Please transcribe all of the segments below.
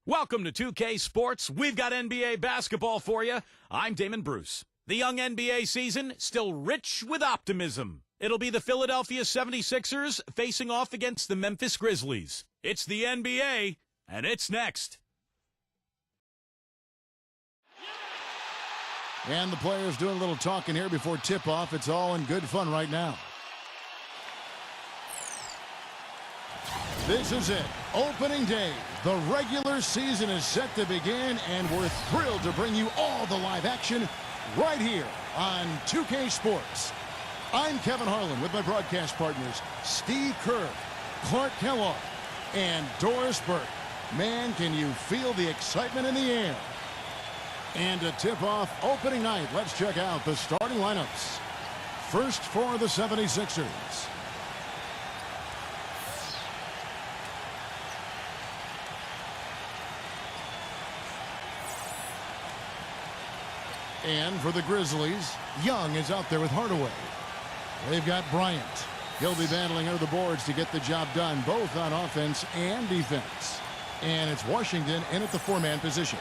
Welcome to 2K Sports. We've got NBA basketball for you. I'm Damon Bruce. The young NBA season still rich with optimism. It'll be the Philadelphia 76ers facing off against the Memphis Grizzlies. It's the NBA, and it's next. And the players doing a little talking here before tip-off. It's all in good fun right now. This is it. Opening day. The regular season is set to begin, and we're thrilled to bring you all the live action right here on 2K Sports. I'm Kevin Harlan with my broadcast partners, Steve Kerr, Clark Kellogg, and Doris Burke. Man, can you feel the excitement in the air? And to tip off opening night, let's check out the starting lineups. First for the 76ers. And for the Grizzlies, Young is out there with Hardaway. They've got Bryant. He'll be battling under the boards to get the job done, both on offense and defense. And it's Washington in at the four-man position.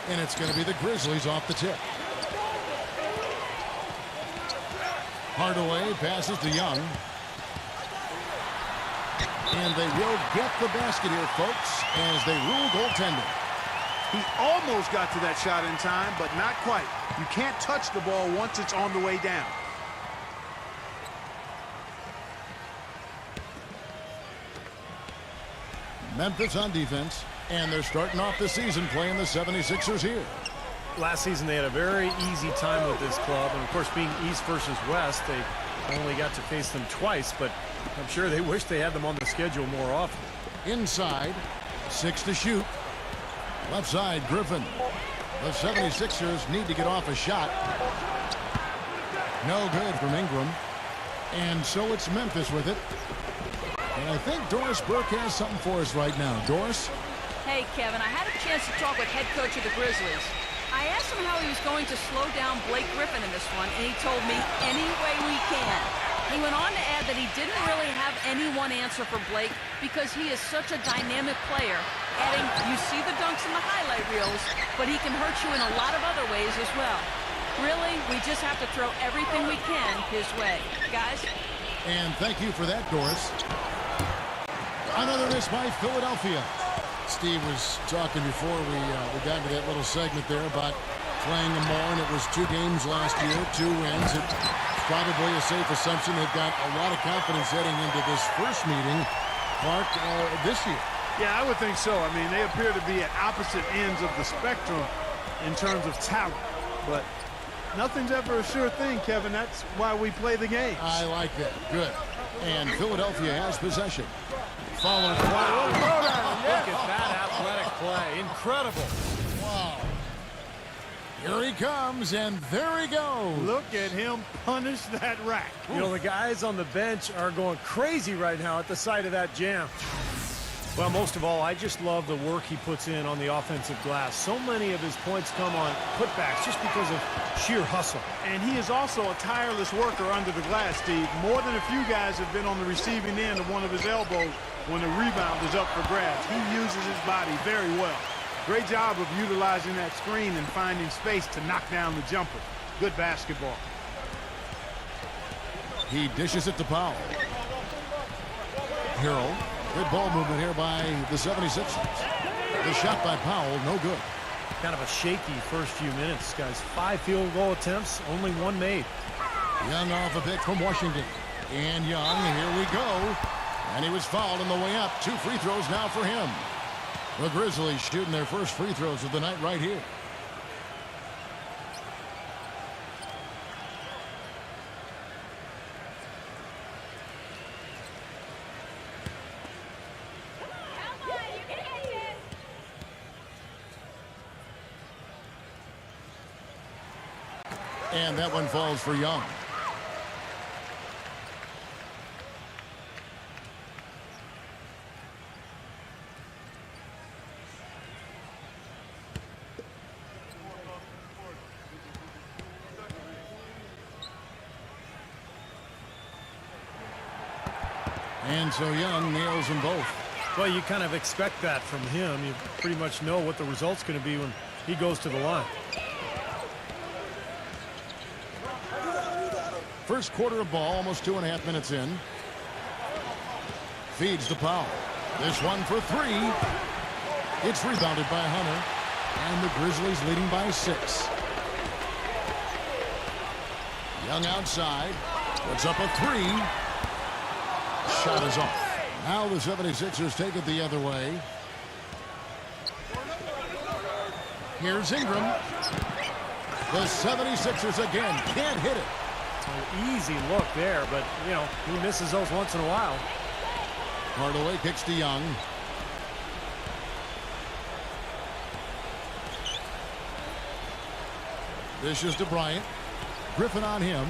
And it's going to be the Grizzlies off the tip. Hardaway passes to Young. And they will get the basket here, folks, as they rule goaltending. He almost got to that shot in time, but not quite. You can't touch the ball once it's on the way down. Memphis on defense. And they're starting off the season playing the 76ers here. Last season they had a very easy time with this club. And, of course, being East versus West, they only got to face them twice. But I'm sure they wish they had them on the schedule more often. Inside, 6 to shoot. Left side, Griffin. The 76ers need to get off a shot. No good from Ingram. And so it's Memphis with it. And I think Doris Burke has something for us right now. Doris? Hey, Kevin, I had a chance to talk with head coach of the Grizzlies. I asked him how he was going to slow down Blake Griffin in this one, and he told me, any way we can. He went on to add that he didn't really have any one answer for Blake because he is such a dynamic player, adding, you see the dunks in the highlight reels, but he can hurt you in a lot of other ways as well. Really, we just have to throw everything we can his way. Guys? And thank you for that, Doris. Another miss by Philadelphia. Steve was talking before we got into that little segment there about playing them more, and it was 2 games last year, 2 wins. It's probably a safe assumption they've got a lot of confidence heading into this first meeting, Clark, this year. Yeah, I would think so. I mean, they appear to be at opposite ends of the spectrum in terms of talent, but nothing's ever a sure thing, Kevin. That's why we play the game. I like that. Good. And Philadelphia has possession. Followed by... Look at that athletic play. Incredible. Wow. Here he comes, and there he goes. Look at him punish that rack. You know, the guys on the bench are going crazy right now at the sight of that jam. Well, most of all, I just love the work he puts in on the offensive glass. So many of his points come on putbacks just because of sheer hustle. And he is also a tireless worker under the glass, Steve. More than a few guys have been on the receiving end of one of his elbows when the rebound is up for grabs. He uses his body very well. Great job of utilizing that screen and finding space to knock down the jumper. Good basketball. He dishes it to Powell. Harrell. Good ball movement here by the 76ers. The shot by Powell, no good. Kind of a shaky first few minutes, guys. 5 field goal attempts, only 1 made. Young off a pick from Washington. And Young, here we go. And he was fouled on the way up. 2 free throws now for him. The Grizzlies shooting their first free throws of the night right here. And that one falls for Young. And so Young nails them both. Well, you kind of expect that from him. You pretty much know what the result's going to be when he goes to the line. First quarter of ball, almost 2.5 minutes in. Feeds to Powell. This one for three. It's rebounded by Hunter. And the Grizzlies leading by 6. Young outside. Puts up a 3. Shot is off. Now the 76ers take it the other way. Here's Ingram. The 76ers again can't hit it. An easy look there, but, you know, he misses those once in a while. Hardaway kicks to Young. Dishes to Bryant. Griffin on him.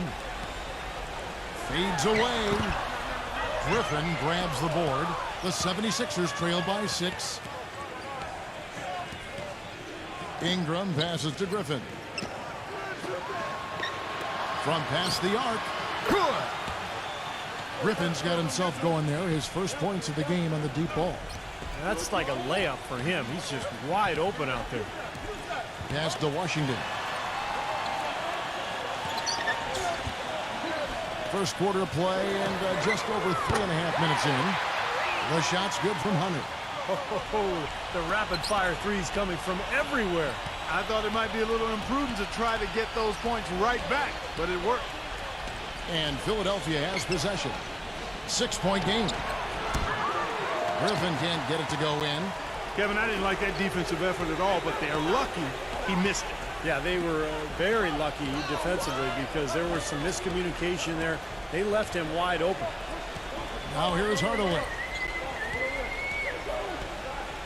Fades away. Griffin grabs the board. The 76ers trail by 6. Ingram passes to Griffin. From past the arc. Good. Griffin's got himself going there. His first points of the game on the deep ball. That's like a layup for him. He's just wide open out there. Pass to Washington. First quarter of play and just over 3.5 minutes in. The shot's good from Hunter. Oh, the rapid-fire threes coming from everywhere. I thought it might be a little imprudent to try to get those points right back, but it worked. And Philadelphia has possession. 6-point game. Griffin can't get it to go in. Kevin, I didn't like that defensive effort at all, but they're lucky he missed it. Yeah, they were very lucky defensively because there was some miscommunication there. They left him wide open. Now here's Hardaway.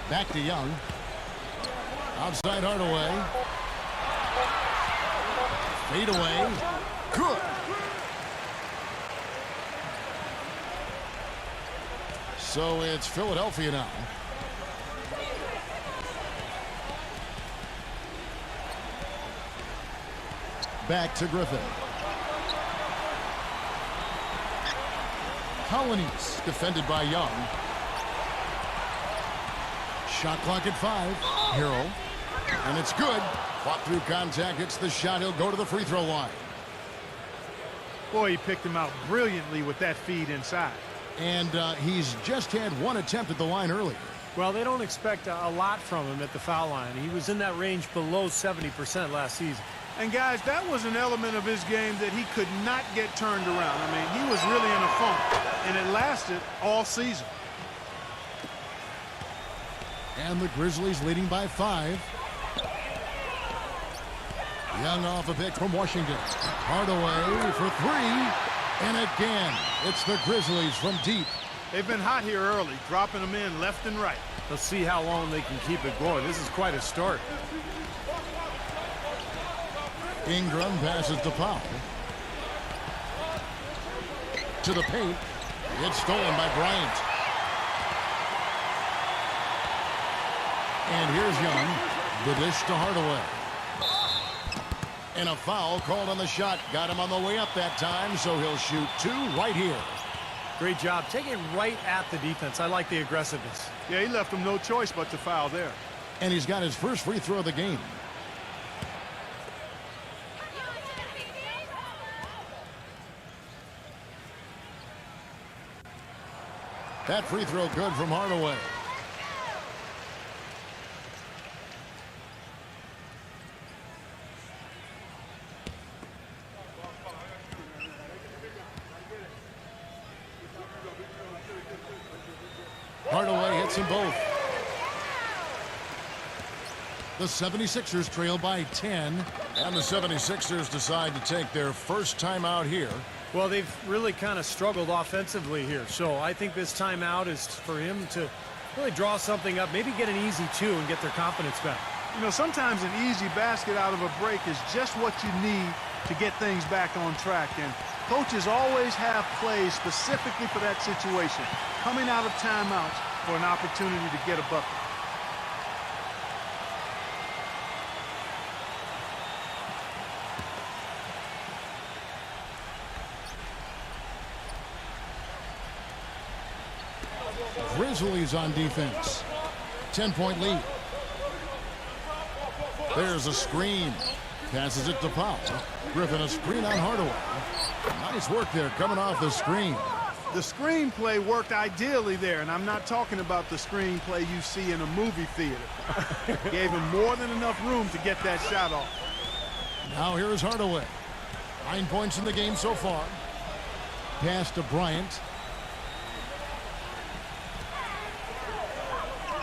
Back to Young. Outside Hardaway. Fade away. Good. So it's Philadelphia now. Back to Griffin. Colonies defended by Young. Shot clock at 5. Hero. And it's good. Fought through contact. Hits the shot. He'll go to the free throw line. Boy, he picked him out brilliantly with that feed inside. And he's just had one attempt at the line earlier. Well, they don't expect a lot from him at the foul line. He was in that range below 70% last season. And, guys, that was an element of his game that he could not get turned around. I mean, he was really in a funk, and it lasted all season. And the Grizzlies leading by 5. Young off a pick from Washington. Hardaway for 3. And again, it's the Grizzlies from deep. They've been hot here early, dropping them in left and right. Let's see how long they can keep it going. This is quite a start. Ingram passes to Powell. To the paint. It's stolen by Bryant. And here's Young. The dish to Hardaway. And a foul called on the shot. Got him on the way up that time, so he'll shoot 2 right here. Great job. Take it right at the defense. I like the aggressiveness. Yeah, he left him no choice but to foul there. And he's got his first free throw of the game. That free throw good from Hardaway. Hardaway hits them both. The 76ers trail by 10. And the 76ers decide to take their first timeout here. Well, they've really kind of struggled offensively here. So I think this timeout is for him to really draw something up, maybe get an easy 2 and get their confidence back. You know, sometimes an easy basket out of a break is just what you need to get things back on track. And coaches always have plays specifically for that situation, coming out of timeouts for an opportunity to get a bucket. Grizzlies on defense. 10-point lead. There's a screen. Passes it to Powell. Griffin a screen on Hardaway. Nice work there coming off the screen. The screen play worked ideally there, and I'm not talking about the screen play you see in a movie theater. Gave him more than enough room to get that shot off. Now here is Hardaway. 9 points in the game so far. Pass to Bryant.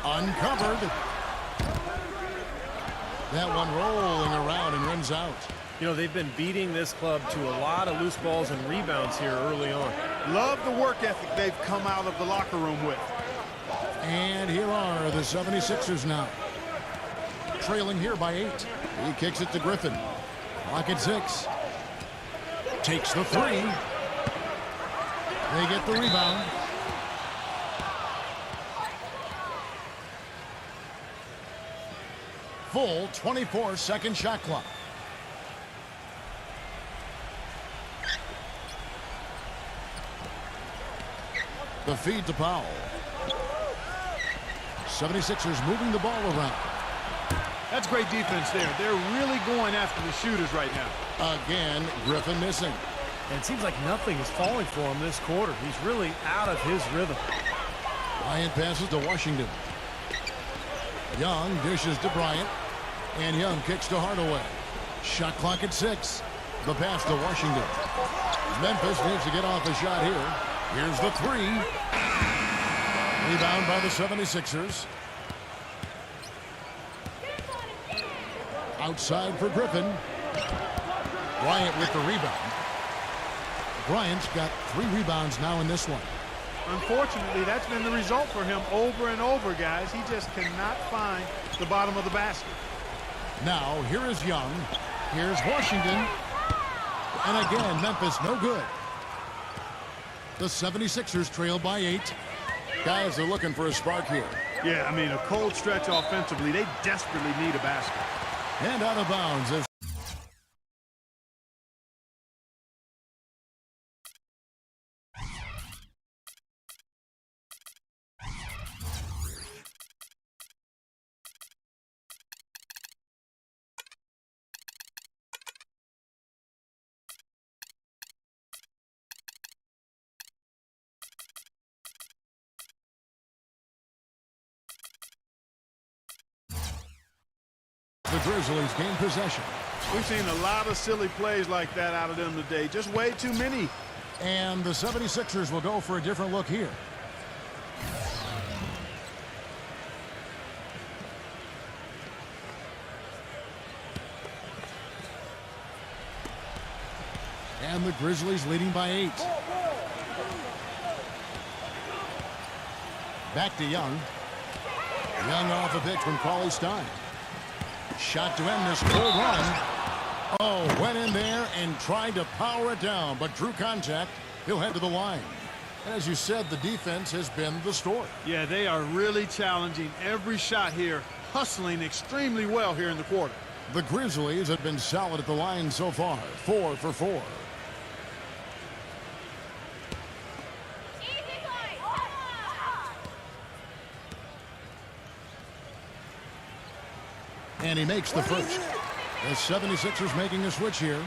Uncovered. That one rolling around and runs out. You know, they've been beating this club to a lot of loose balls and rebounds here early on. Love the work ethic they've come out of the locker room with. And here are the 76ers now. Trailing here by 8. He kicks it to Griffin. Clock at 6. Takes the 3. They get the rebound. Full 24-second shot clock. The feed to Powell. 76ers moving the ball around. That's great defense there. They're really going after the shooters right now. Again, Griffin missing. And it seems like nothing is falling for him this quarter. He's really out of his rhythm. Bryant passes to Washington. Young dishes to Bryant. And Young kicks to Hardaway. Shot clock at 6. The pass to Washington. Memphis needs to get off the shot here. Here's the 3. Rebound by the 76ers. Outside for Griffin. Bryant with the rebound. Bryant's got 3 rebounds now in this one. Unfortunately, that's been the result for him over and over, guys. He just cannot find the bottom of the basket. Now, here is Young. Here's Washington. And again, Memphis no good. The 76ers trail by 8. Guys are looking for a spark here. Yeah, I mean, a cold stretch offensively. They desperately need a basket. And out of bounds as the Grizzlies gain possession. We've seen a lot of silly plays like that out of them today. Just way too many. And the 76ers will go for a different look here. And the Grizzlies leading by 8. Back to Young. Young off a pitch from Cauley Stein. Shot to end this full run. Oh, went in there and tried to power it down, but drew contact. He'll head to the line. And as you said, the defense has been the story. Yeah, they are really challenging every shot here, hustling extremely well here in the quarter. The Grizzlies have been solid at the line so far, 4 for 4. And he makes the first. The 76ers making a switch here.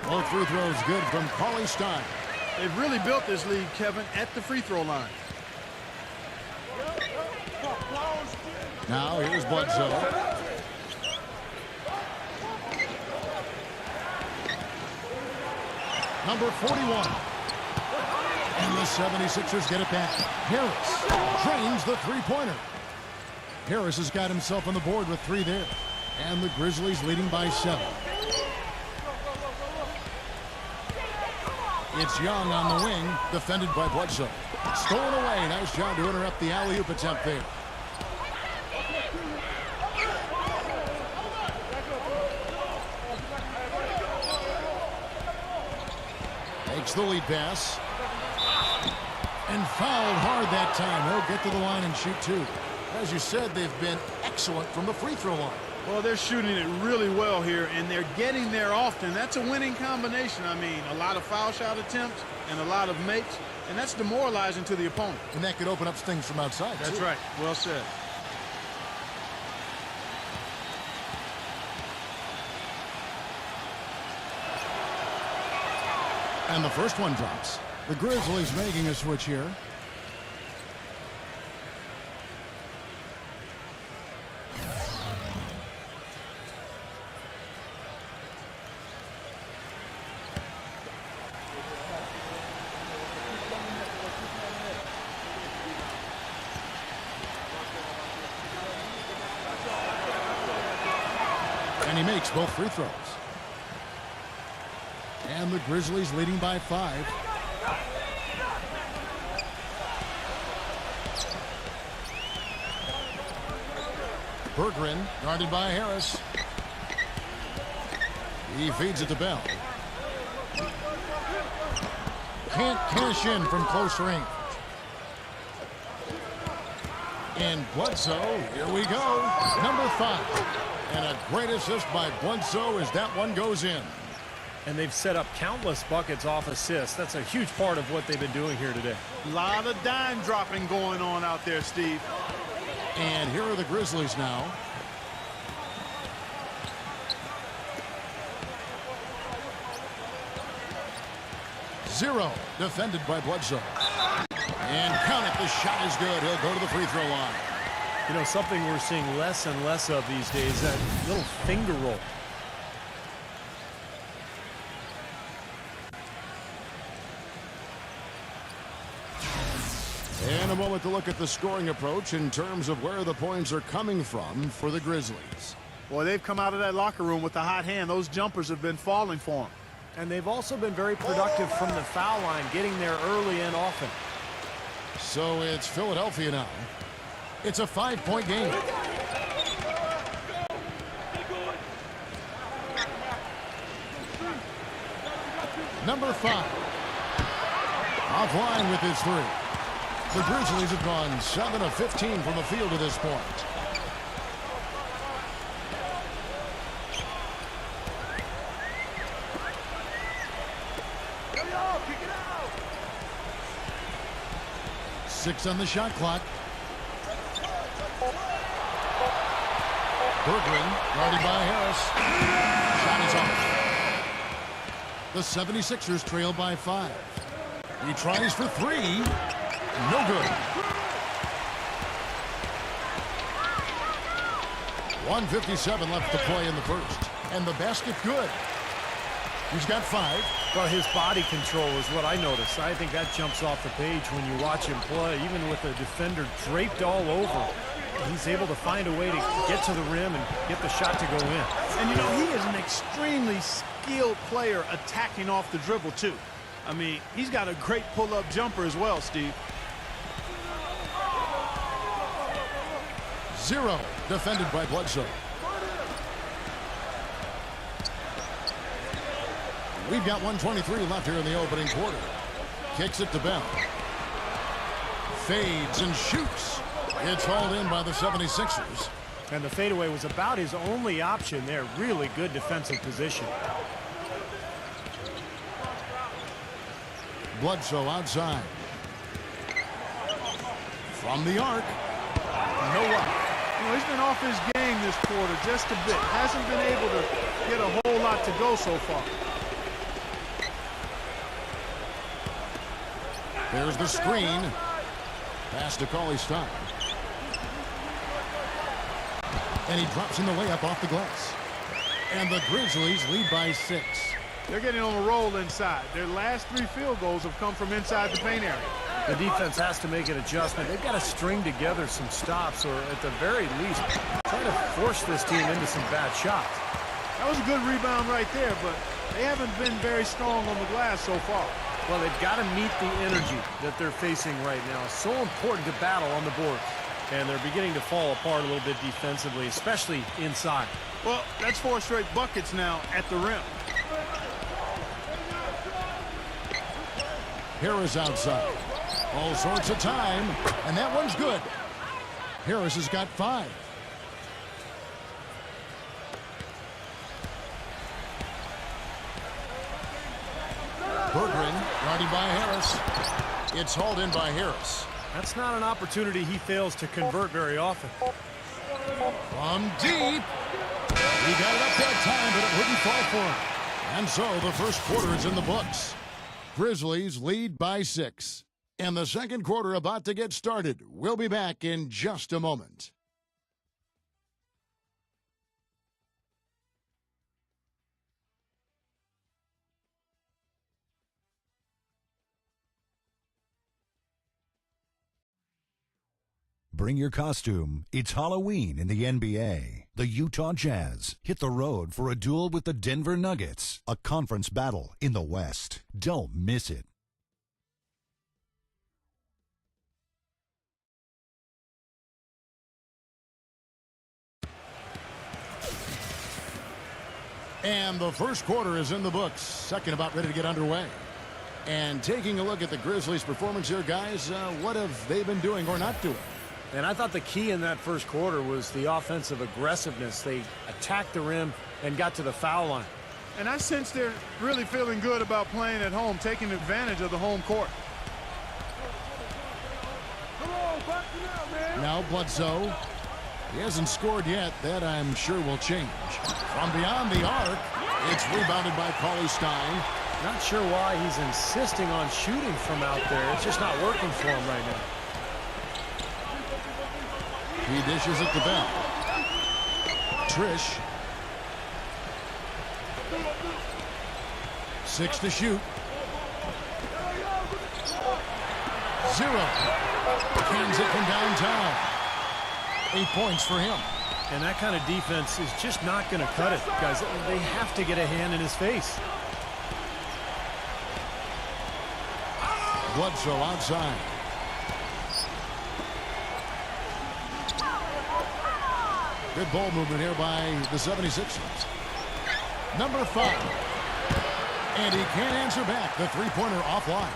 Both free throws good from Cauley Stein. They've really built this lead, Kevin, at the free throw line. Now here's Bledsoe. Number 41. And the 76ers get it back. Harris drains the three-pointer. Harris has got himself on the board with 3 there. And the Grizzlies leading by 7. It's Young on the wing, defended by Bledsoe. Stolen away. Nice job to interrupt the alley-oop attempt there. Makes the lead pass. And fouled hard that time. He'll get to the line and shoot 2. As you said, they've been excellent from the free throw line. Well, they're shooting it really well here, and they're getting there often. That's a winning combination. I mean, a lot of foul shot attempts and a lot of makes, and that's demoralizing to the opponent. And that could open up things from outside, That's too. right. Well said. And the first one drops. The Grizzlies making a switch here. And he makes both free throws. And the Grizzlies leading by 5. Berggren guarded by Harris. He feeds it to Bell. Can't cash in from close range. And Bledsoe, here we go. Number 5. And a great assist by Bledsoe as that one goes in. And they've set up countless buckets off assists. That's a huge part of what they've been doing here today. A lot of dime dropping going on out there, Steve. And here are the Grizzlies now. Zero, defended by Bledsoe. And count it, the shot is good. He'll go to the free throw line. You know, something we're seeing less and less of these days, that little finger roll. And a moment to look at the scoring approach in terms of where the points are coming from for the Grizzlies. Boy, they've come out of that locker room with a hot hand. Those jumpers have been falling for them. And they've also been very productive from the foul line, getting there early and often. So it's Philadelphia now. It's a 5-point game. Number 5. Offline with his 3. The Grizzlies have gone 7 of 15 from the field to this point. Six on the shot clock. Berggren guarded by Harris. Shot is off. The 76ers trail by 5. He tries for 3. No good. 1:57 left to play in the first. And the basket good. He's got 5. Well, his body control is what I noticed. I think that jumps off the page when you watch him play. Even with the defender draped all over, he's able to find a way to get to the rim and get the shot to go in. And, you know, he is an extremely skilled player attacking off the dribble, too. I mean, he's got a great pull-up jumper as well, Steve. 0, defended by Bledsoe. We've got 1:23 left here in the opening quarter. Kicks it to Bell. Fades and shoots. It's hauled in by the 76ers. And the fadeaway was about his only option there. Really good defensive position. Bledsoe outside. From the arc. No luck. You know, he's been off his game this quarter just a bit. Hasn't been able to get a whole lot to go so far. There's the screen. Pass to Cauley-Stein. And he drops in the layup off the glass. And the Grizzlies lead by 6. They're getting on a roll inside. Their last 3 field goals have come from inside the paint area. The defense has to make an adjustment. They've got to string together some stops, or at the very least, try to force this team into some bad shots. That was a good rebound right there, but they haven't been very strong on the glass so far. Well, they've got to meet the energy that they're facing right now. It's so important to battle on the board. And they're beginning to fall apart a little bit defensively, especially inside. Well, that's 4 straight buckets now at the rim. Harris outside. All sorts of time, and that one's good. Harris has got 5. Berggren guarded by Harris. It's hauled in by Harris. That's not an opportunity he fails to convert very often. From deep. He got it up that time, but it wouldn't fall for him. And so the first quarter is in the books. Grizzlies lead by 6. And the second quarter about to get started. We'll be back in just a moment. Bring your costume. It's Halloween in the NBA. The Utah Jazz hit the road for a duel with the Denver Nuggets, a conference battle in the West. Don't miss it. And the first quarter is in the books. Second about ready to get underway. And taking a look at the Grizzlies' performance here, guys, what have they been doing or not doing? And I thought the key in that first quarter was the offensive aggressiveness. They attacked the rim and got to the foul line. And I sense they're really feeling good about playing at home, taking advantage of the home court. Now Bledsoe. He hasn't scored yet. That, I'm sure, will change. From beyond the arc, it's rebounded by Cauley Stein. Not sure why he's insisting on shooting from out there. It's just not working for him right now. He dishes it to Bell. Trish. 6 to shoot. 0. Cans it from downtown. 8 points for him. And that kind of defense is just not going to cut it, guys. They have to get a hand in his face. Bledsoe outside. Good ball movement here by the 76ers. Number 5. And he can't answer back. The three-pointer offline.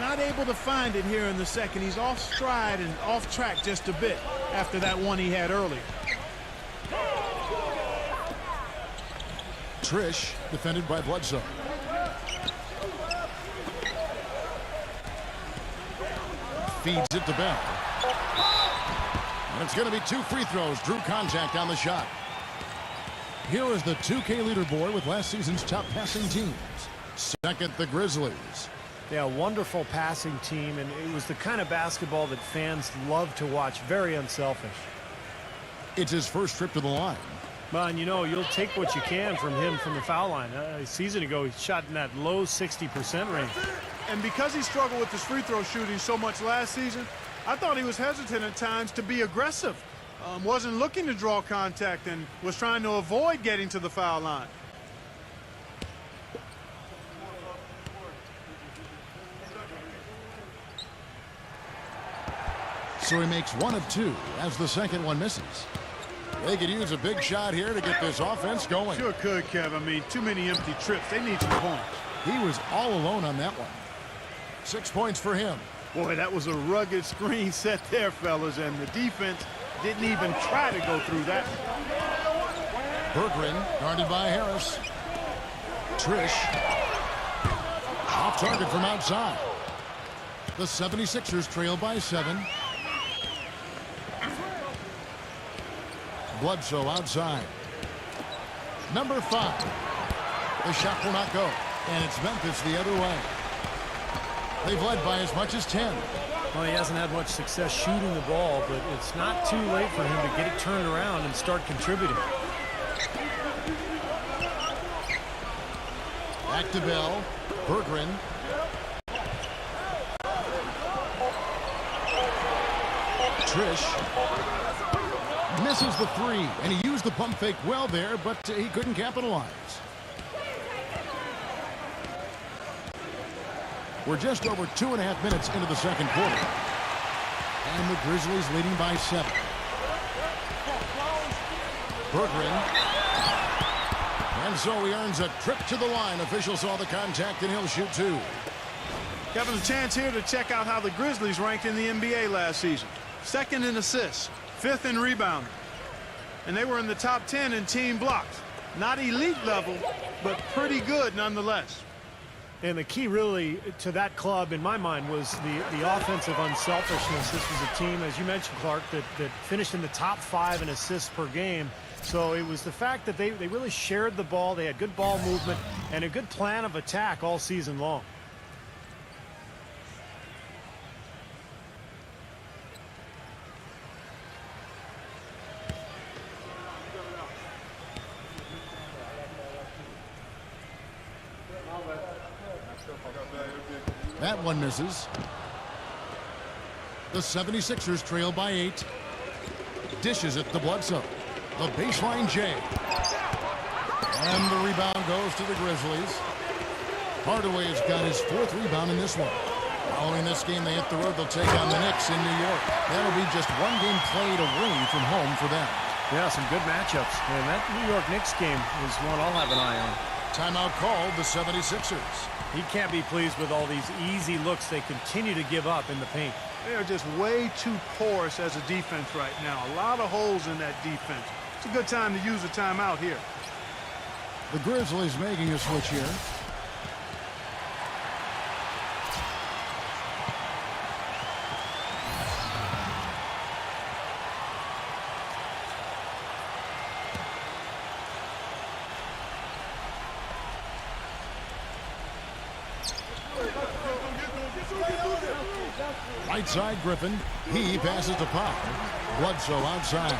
Not able to find it here in the second. He's off stride and off track just a bit after that one he had earlier. Trish defended by Bledsoe. Feeds it to Bell. And it's going to be 2 free throws. Drew contact on the shot. Here is the 2K leaderboard with last season's top passing teams. Second, the Grizzlies. Yeah, wonderful passing team, and it was the kind of basketball that fans love to watch. Very unselfish. It's his first trip to the line. Well, and you know, you'll take what you can from him from the foul line. A season ago, he shot in that low 60% range. And because he struggled with his free throw shooting so much last season, I thought he was hesitant at times to be aggressive. Wasn't looking to draw contact and was trying to avoid getting to the foul line. So he makes 1 of 2 as the second one misses. They could use a big shot here to get this offense going. Sure could, Kev. I mean, too many empty trips. They need some points. He was all alone on that one. 6 points for him. Boy, that was a rugged screen set there, fellas, and the defense didn't even try to go through that. Berggren guarded by Harris. Trish. Off target from outside. The 76ers trail by 7. Bledsoe outside. Number 5. The shot will not go. And it's Memphis the other way. They've led by as much as 10. Well, he hasn't had much success shooting the ball, but it's not too late for him to get it turned around and start contributing. Back to Bell. Berggren. Trish. Misses the three, and he used the pump fake well there, but he couldn't capitalize. We're just over 2.5 minutes into the second quarter. And the Grizzlies leading by 7. Berggren. And so he earns a trip to the line. Official saw the contact, and he'll shoot 2. Having a chance here to check out how the Grizzlies ranked in the NBA last season. 2nd in assists, 5th in rebounding. And they were in the top 10 in team blocks. Not elite level, but pretty good nonetheless. And the key really to that club, in my mind, was the offensive unselfishness. This was a team, as you mentioned, Clark, that finished in the top 5 in assists per game. So it was the fact that they really shared the ball. They had good ball movement and a good plan of attack all season long. That one misses. The 76ers trail by 8. Dishes it to Bledsoe. The baseline J. And the rebound goes to the Grizzlies. Hardaway's got his 4th rebound in this one. Following this game, they hit the road. They'll take on the Knicks in New York. That'll be just one game played away from home for them. Yeah, some good matchups. And that New York Knicks game is one I'll have an eye on. Timeout called the 76ers. He can't be pleased with all these easy looks they continue to give up in the paint. They are just way too porous as a defense right now. A lot of holes in that defense. It's a good time to use a timeout here. The Grizzlies making a switch here. Right side, Griffin. He passes to Powell. Bledsoe outside.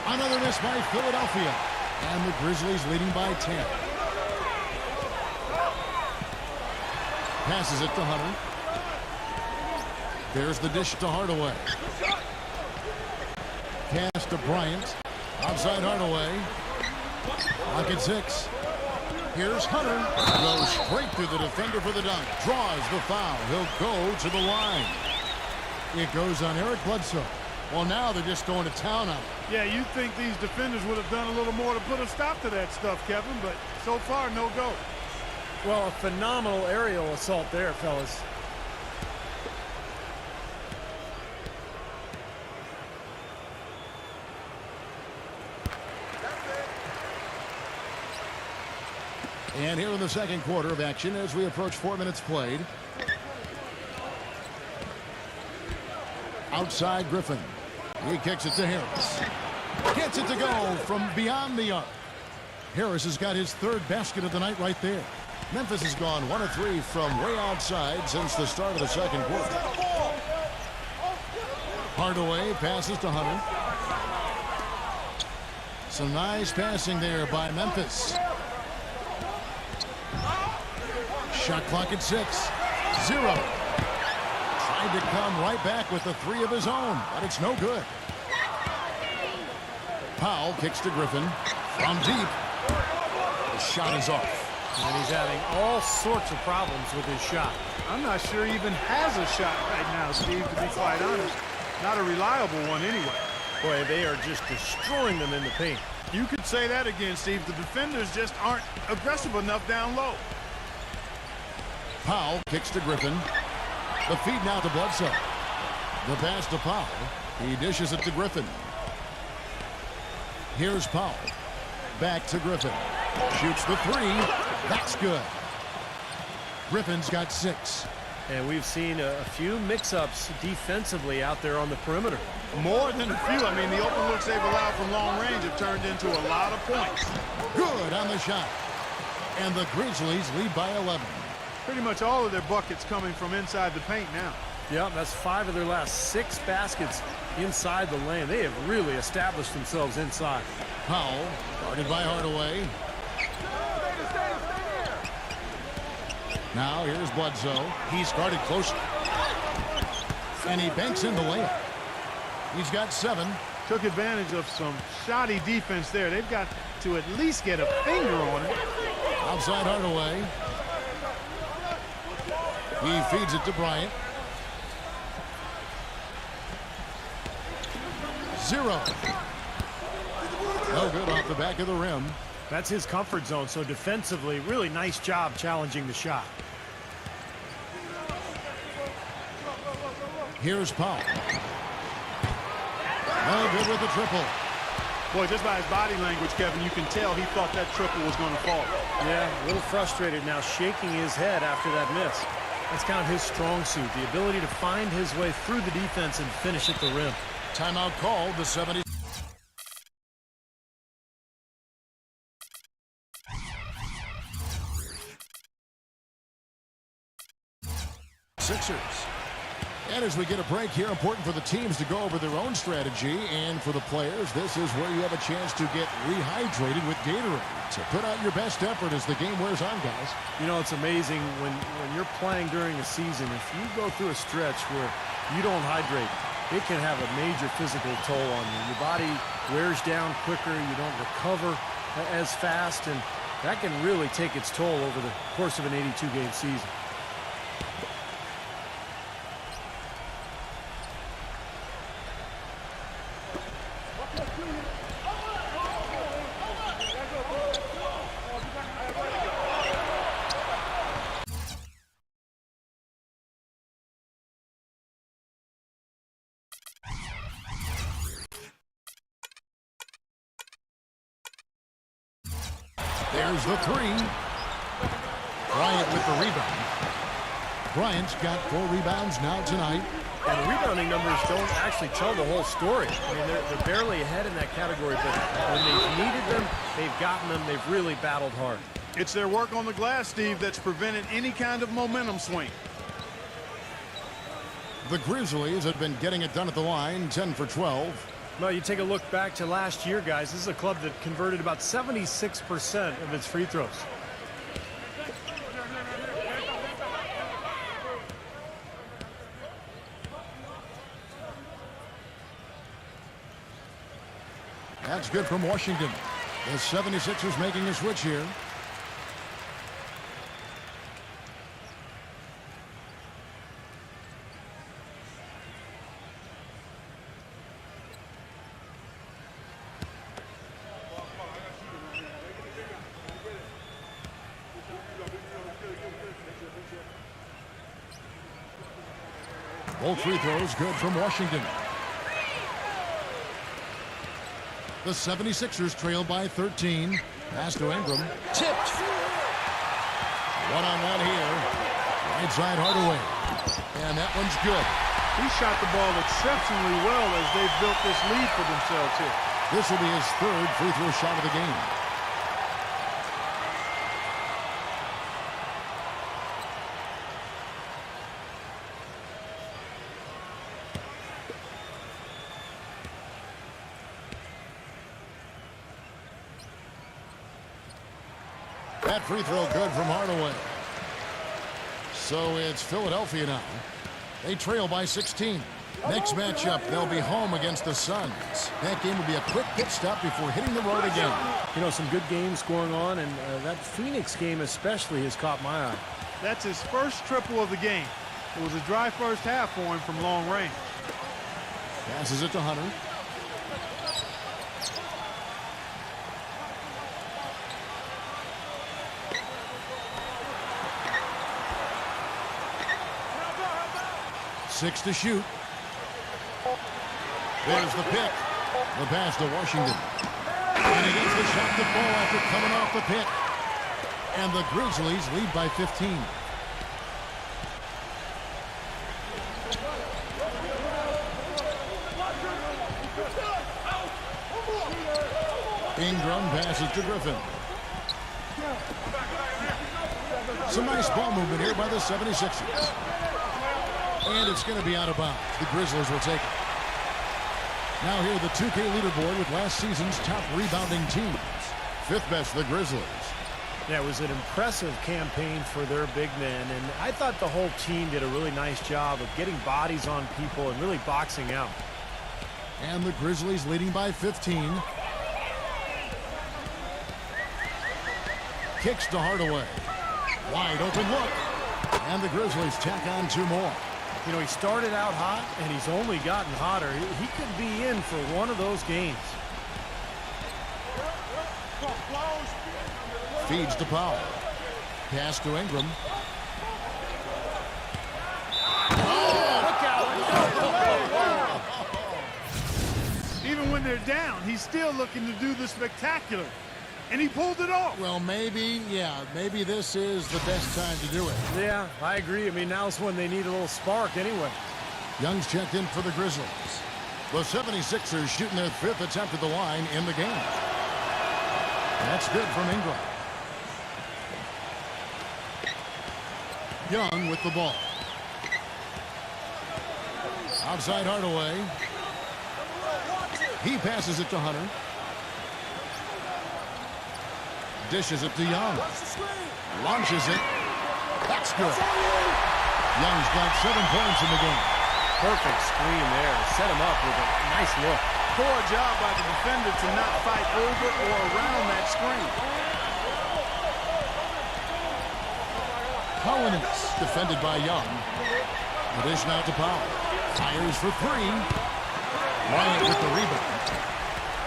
Another miss by Philadelphia. And the Grizzlies leading by 10. Passes it to Hunter. There's the dish to Hardaway. Pass to Bryant. Outside Hardaway. Lock at 6. Here's Hunter. Goes straight through the defender for the dunk. Draws the foul. He'll go to the line. It goes on Eric Bledsoe. Well, now they're just going to town on it. Yeah, you'd think these defenders would have done a little more to put a stop to that stuff, Kevin, but so far, no go. Well, a phenomenal aerial assault there, fellas. And here in the second quarter of action as we approach 4 minutes played. Outside Griffin. He kicks it to Harris. Gets it to go from beyond the arc. Harris has got his 3rd basket of the night right there. Memphis has gone 1 of 3 from way outside since the start of the second quarter. Hardaway passes to Hunter. Some nice passing there by Memphis. Shot clock at 6. 0. Tried to come right back with the 3 of his own, but it's no good. Powell kicks to Griffin from deep. The shot is off. And he's having all sorts of problems with his shot. I'm not sure he even has a shot right now, Steve, to be quite honest. Not a reliable one anyway. Boy, they are just destroying them in the paint. You could say that again, Steve. The defenders just aren't aggressive enough down low. Powell kicks to Griffin. The feed now to Bledsoe. The pass to Powell. He dishes it to Griffin. Here's Powell. Back to Griffin. Shoots the 3. That's good. Griffin's got 6. And we've seen a few mix-ups defensively out there on the perimeter. More than a few. I mean, the open looks they've allowed from long range have turned into a lot of points. Good on the shot. And the Grizzlies lead by 11. Pretty much all of their buckets coming from inside the paint now. Yeah, that's 5 of their last 6 baskets inside the lane. They have really established themselves inside. Powell, guarded by Hardaway. Now here's Bledsoe. He's guarded close. And he banks in the layup. He's got 7. Took advantage of some shoddy defense there. They've got to at least get a finger on it. Outside Hardaway. He feeds it to Bryant. 0. No good off the back of the rim. That's his comfort zone, so defensively, really nice job challenging the shot. Here's Powell. No good with the triple. Boy, just by his body language, Kevin, you can tell he thought that triple was going to fall. Yeah, a little frustrated now, shaking his head after that miss. That's kind of his strong suit, the ability to find his way through the defense and finish at the rim. Timeout called, the 76ers. And as we get a break here, important for the teams to go over their own strategy, and for the players, this is where you have a chance to get rehydrated with Gatorade. So put out your best effort as the game wears on, guys. You know, it's amazing when you're playing during a season, if you go through a stretch where you don't hydrate, it can have a major physical toll on you. Your body wears down quicker, you don't recover as fast, and that can really take its toll over the course of an 82-game season. There's the 3. Bryant with the rebound. Bryant's got 4 rebounds now tonight. And the rebounding numbers don't actually tell the whole story. I mean, they're barely ahead in that category, but when they've needed them, they've gotten them. They've really battled hard. It's their work on the glass, Steve, that's prevented any kind of momentum swing. The Grizzlies have been getting it done at the line, 10 for 12. Well, you take a look back to last year, guys. This is a club that converted about 76% of its free throws. That's good from Washington. The 76ers making a switch here. Both free throws good from Washington. The 76ers trail by 13. Pass to Ingram. Tipped. One-on-one here. Right side Hardaway. And that one's good. He shot the ball exceptionally well as they've built this lead for themselves here. This will be his 3rd free throw shot of the game. That free throw good from Hardaway. So it's Philadelphia now. They trail by 16. Next matchup, they'll be home against the Suns. That game will be a quick pit stop before hitting the road again. You know, some good games going on, and that Phoenix game especially has caught my eye. That's his first triple of the game. It was a dry first half for him from long range. Passes it to Hunter. Six to shoot. There's the pick. The pass to Washington. And he gets the shot to fall after coming off the pick. And the Grizzlies lead by 15. Ingram passes to Griffin. Some nice ball movement here by the 76ers. And it's going to be out of bounds. The Grizzlies will take it. Now here, the 2K leaderboard with last season's top rebounding teams. 5th best, the Grizzlies. Yeah, it was an impressive campaign for their big men, and I thought the whole team did a really nice job of getting bodies on people and really boxing out. And the Grizzlies leading by 15. Kicks to Hardaway. Wide open look. And the Grizzlies tack on 2 more. You know, he started out hot, and he's only gotten hotter. He could be in for one of those games. Feeds to Powell. Pass to Ingram. Even when they're down, he's still looking to do the spectacular. And he pulled it off. Well, maybe this is the best time to do it. Yeah, I agree. I mean, now's when they need a little spark anyway. Young's checked in for the Grizzlies. The 76ers shooting their 5th attempt at the line in the game. That's good from Ingram. Young with the ball. Outside Hardaway. He passes it to Hunter. Dishes it to Young. Launches it. That's good. Young's got 7 points in the game. Perfect screen there. Set him up with a nice look. Poor job by the defender to not fight over or around that screen. Collins defended by Young. The dish now to Powell. Fires for 3. Bryant with the rebound.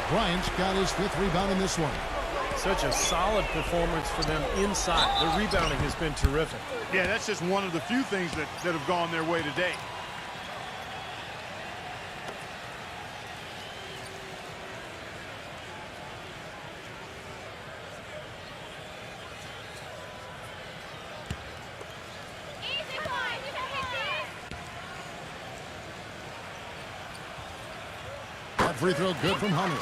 Bryant's got his 5th rebound in this one. Such a solid performance for them inside. The rebounding has been terrific. Yeah, that's just one of the few things that have gone their way today. That free throw good from Hunter.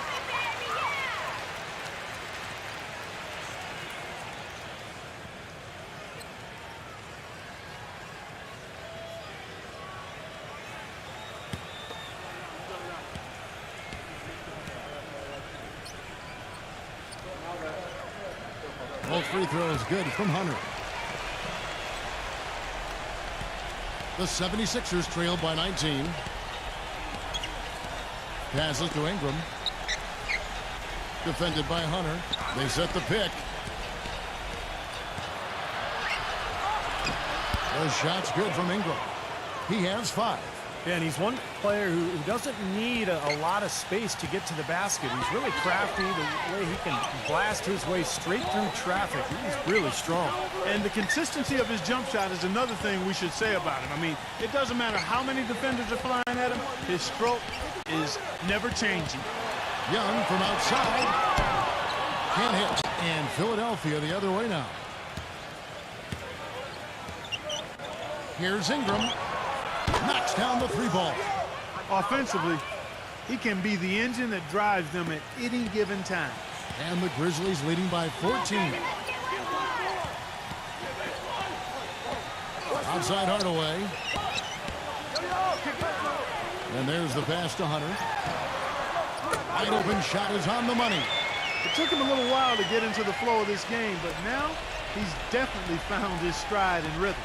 Both free throws good from Hunter. The 76ers trailed by 19. Passes to Ingram. Defended by Hunter. They set the pick. The shot's good from Ingram. He has 5. Yeah, and he's one player who doesn't need a lot of space to get to the basket. He's really crafty. The way he can blast his way straight through traffic. He's really strong. And the consistency of his jump shot is another thing we should say about him. I mean, it doesn't matter how many defenders are flying at him. His stroke is never changing. Young from outside. Can't hit. And Philadelphia the other way now. Here's Ingram. Knocks down the 3-ball. Offensively, he can be the engine that drives them at any given time. And the Grizzlies leading by 14. Outside Hardaway. And there's the pass to Hunter. Wide open shot is on the money. It took him a little while to get into the flow of this game, but now he's definitely found his stride and rhythm.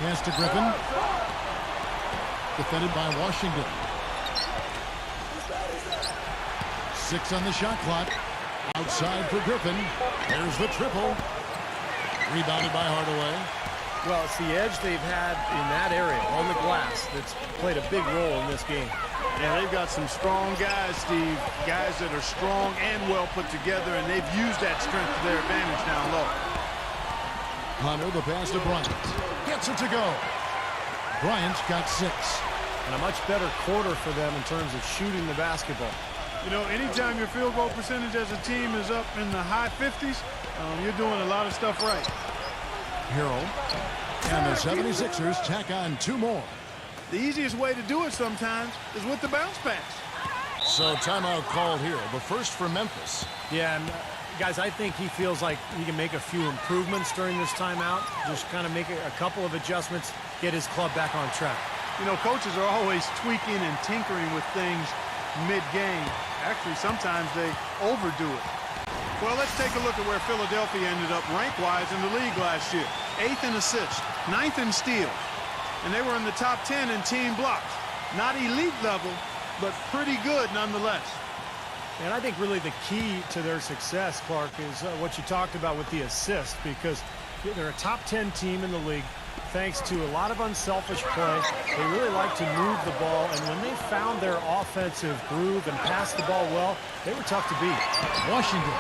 Pass to Griffin. Defended by Washington. 6 on the shot clock. Outside for Griffin. There's the triple. Rebounded by Hardaway. Well, it's the edge they've had in that area on the glass that's played a big role in this game. Yeah, they've got some strong guys, Steve. Guys that are strong and well put together, and they've used that strength to their advantage down low. Hunter, the pass to Bryant. Gets it to go. Bryant's got 6. And a much better quarter for them in terms of shooting the basketball. You know, anytime your field goal percentage as a team is up in the high 50s, you're doing a lot of stuff right. Hero. And the 76ers tack on 2 more. The easiest way to do it sometimes is with the bounce pass. So timeout called here. The first for Memphis. Yeah, and guys, I think he feels like he can make a few improvements during this timeout. Just kind of make a couple of adjustments, get his club back on track. You know, coaches are always tweaking and tinkering with things mid-game. Actually, sometimes they overdo it. Well, let's take a look at where Philadelphia ended up rank-wise in the league last year. 8th in assists, 9th in steals, and they were in the top 10 in team blocks. Not elite level, but pretty good nonetheless. And I think really the key to their success, Clark, is what you talked about with the assist, because they're a top 10 team in the league thanks to a lot of unselfish play. They really like to move the ball, and when they found their offensive groove and passed the ball well, they were tough to beat. Washington.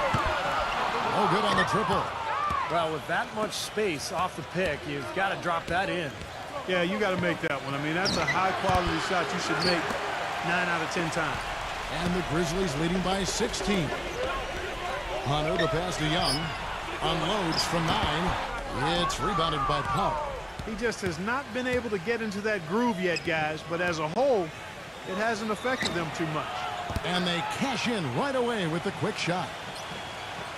No good on the triple. Well, with that much space off the pick, you've got to drop that in. Yeah, you got to make that one. I mean, that's a high-quality shot you should make 9 out of 10 times. And the Grizzlies leading by 16. Hunter, the pass to Young. Unloads from 9. It's rebounded by Powell. He just has not been able to get into that groove yet, guys. But as a whole, it hasn't affected them too much. And they cash in right away with the quick shot.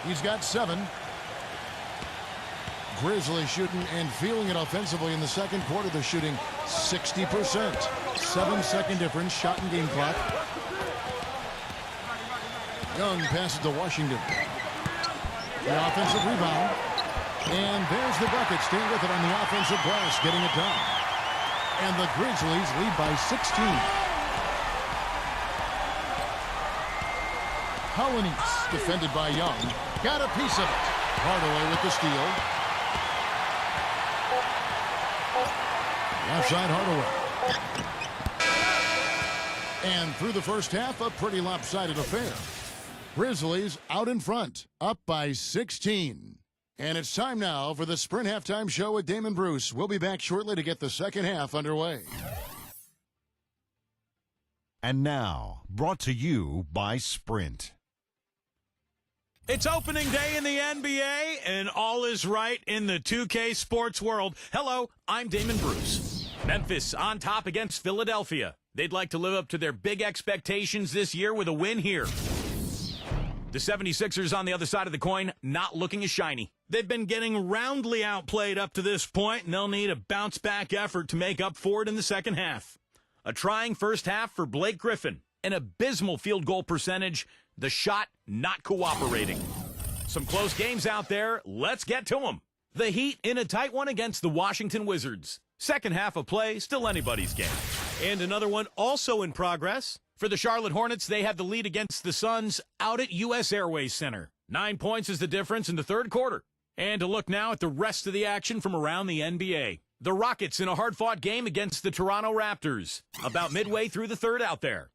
He's got 7. Grizzlies shooting and feeling it offensively in the second quarter. They're shooting 60%. 7-second difference, shot and game clock. Young passes to Washington. The offensive rebound. And there's the bucket. Staying with it on the offensive glass, getting it done. And the Grizzlies lead by 16. Hollanese, defended by Young. Got a piece of it. Hardaway with the steal. Outside Hardaway. And through the first half, a pretty lopsided affair. Grizzlies out in front, up by 16. And it's time now for the Sprint Halftime Show with Damon Bruce. We'll be back shortly to get the second half underway. And now, brought to you by Sprint. It's opening day in the NBA, and all is right in the 2K sports world. Hello, I'm Damon Bruce. Memphis on top against Philadelphia. They'd like to live up to their big expectations this year with a win here. The 76ers on the other side of the coin, not looking as shiny. They've been getting roundly outplayed up to this point, and they'll need a bounce-back effort to make up for it in the second half. A trying first half for Blake Griffin. An abysmal field goal percentage. The shot not cooperating. Some close games out there. Let's get to them. The Heat in a tight one against the Washington Wizards. Second half of play, still anybody's game. And another one also in progress. For the Charlotte Hornets, they have the lead against the Suns out at U.S. Airways Center. 9 points is the difference in the third quarter. And to look now at the rest of the action from around the NBA. The Rockets in a hard-fought game against the Toronto Raptors. About midway through the third out there.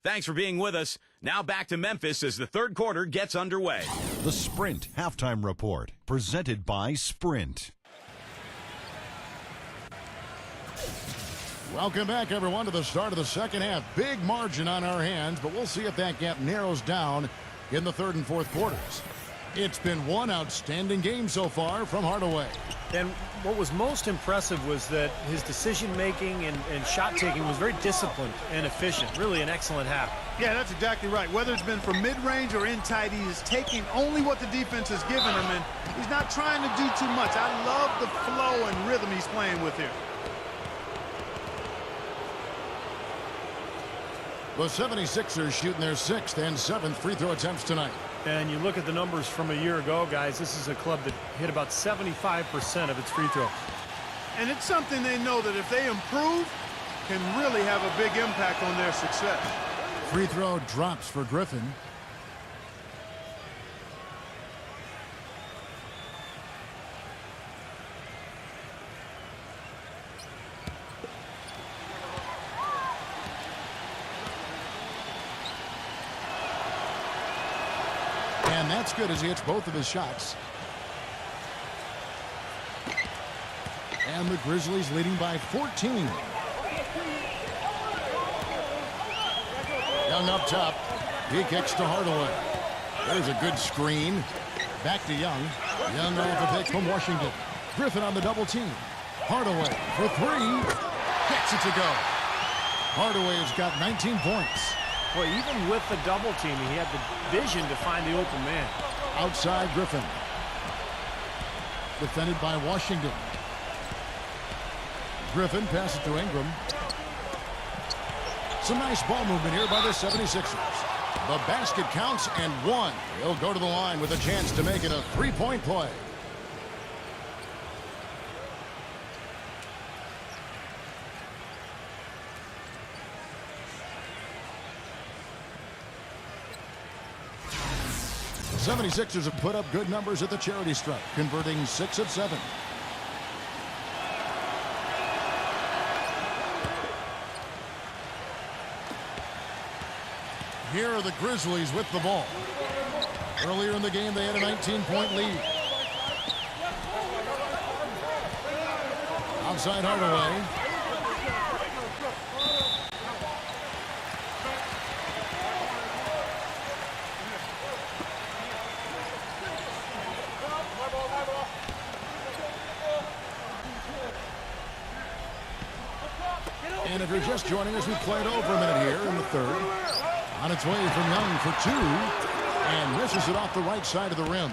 Thanks for being with us. Now back to Memphis as the third quarter gets underway. The Sprint Halftime Report, presented by Sprint. Welcome back, everyone, to the start of the second half. Big margin on our hands, but we'll see if that gap narrows down in the third and fourth quarters. It's been one outstanding game so far from Hardaway. And what was most impressive was that his decision-making and shot-taking was very disciplined and efficient. Really an excellent half. Yeah, that's exactly right. Whether it's been from mid-range or in tight, he is taking only what the defense has given him, and he's not trying to do too much. I love the flow and rhythm he's playing with here. The 76ers shooting their 6th and 7th free throw attempts tonight. And you look at the numbers from a year ago, guys, this is a club that hit about 75% of its free throws. And it's something they know that if they improve, can really have a big impact on their success. Free throw drops for Griffin. And that's good as he hits both of his shots. And the Grizzlies leading by 14. Young up top. He kicks to Hardaway. There's a good screen. Back to Young. Young off a pick from Washington. Griffin on the double team. Hardaway for 3. Gets it to go. Hardaway has got 19 points. Boy, even with the double team, he had the vision to find the open man. Outside Griffin. Defended by Washington. Griffin passes to Ingram. Some nice ball movement here by the 76ers. The basket counts and one. He'll go to the line with a chance to make it a three-point play. The 76ers have put up good numbers at the charity stripe, converting 6 of 7. Here are the Grizzlies with the ball. Earlier in the game, they had a 19-point lead. Outside Hardaway. And if you're just joining us, we played over a minute here in the third. On its way from Young for 2, and misses it off the right side of the rim.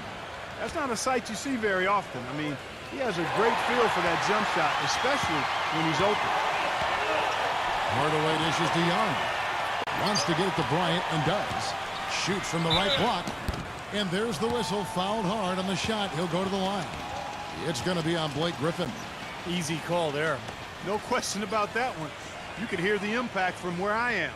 That's not a sight you see very often. I mean, he has a great feel for that jump shot, especially when he's open. Hardaway dishes to Young. Wants to get it to Bryant and does. Shoots from the right block. And there's the whistle. Fouled hard on the shot. He'll go to the line. It's going to be on Blake Griffin. Easy call there. No question about that one. You could hear the impact from where I am.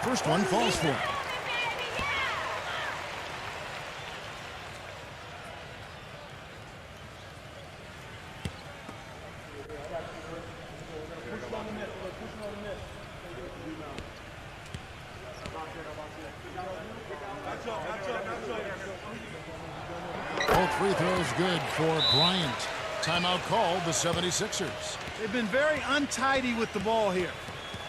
First one falls for him. Both free throws good for Bryant. Timeout called the 76ers. They've been very untidy with the ball here.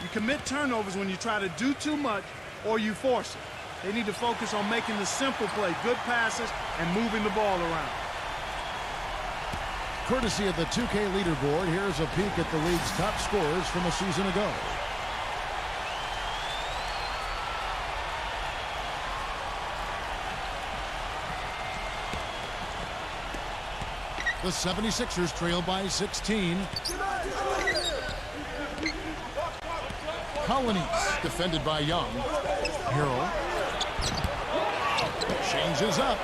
You commit turnovers when you try to do too much or you force it. They need to focus on making the simple play, good passes, and moving the ball around. Courtesy of the 2K leaderboard, here's a peek at the league's top scorers from a season ago. The 76ers trail by 16. Colonies defended by Young. Harrell changes up.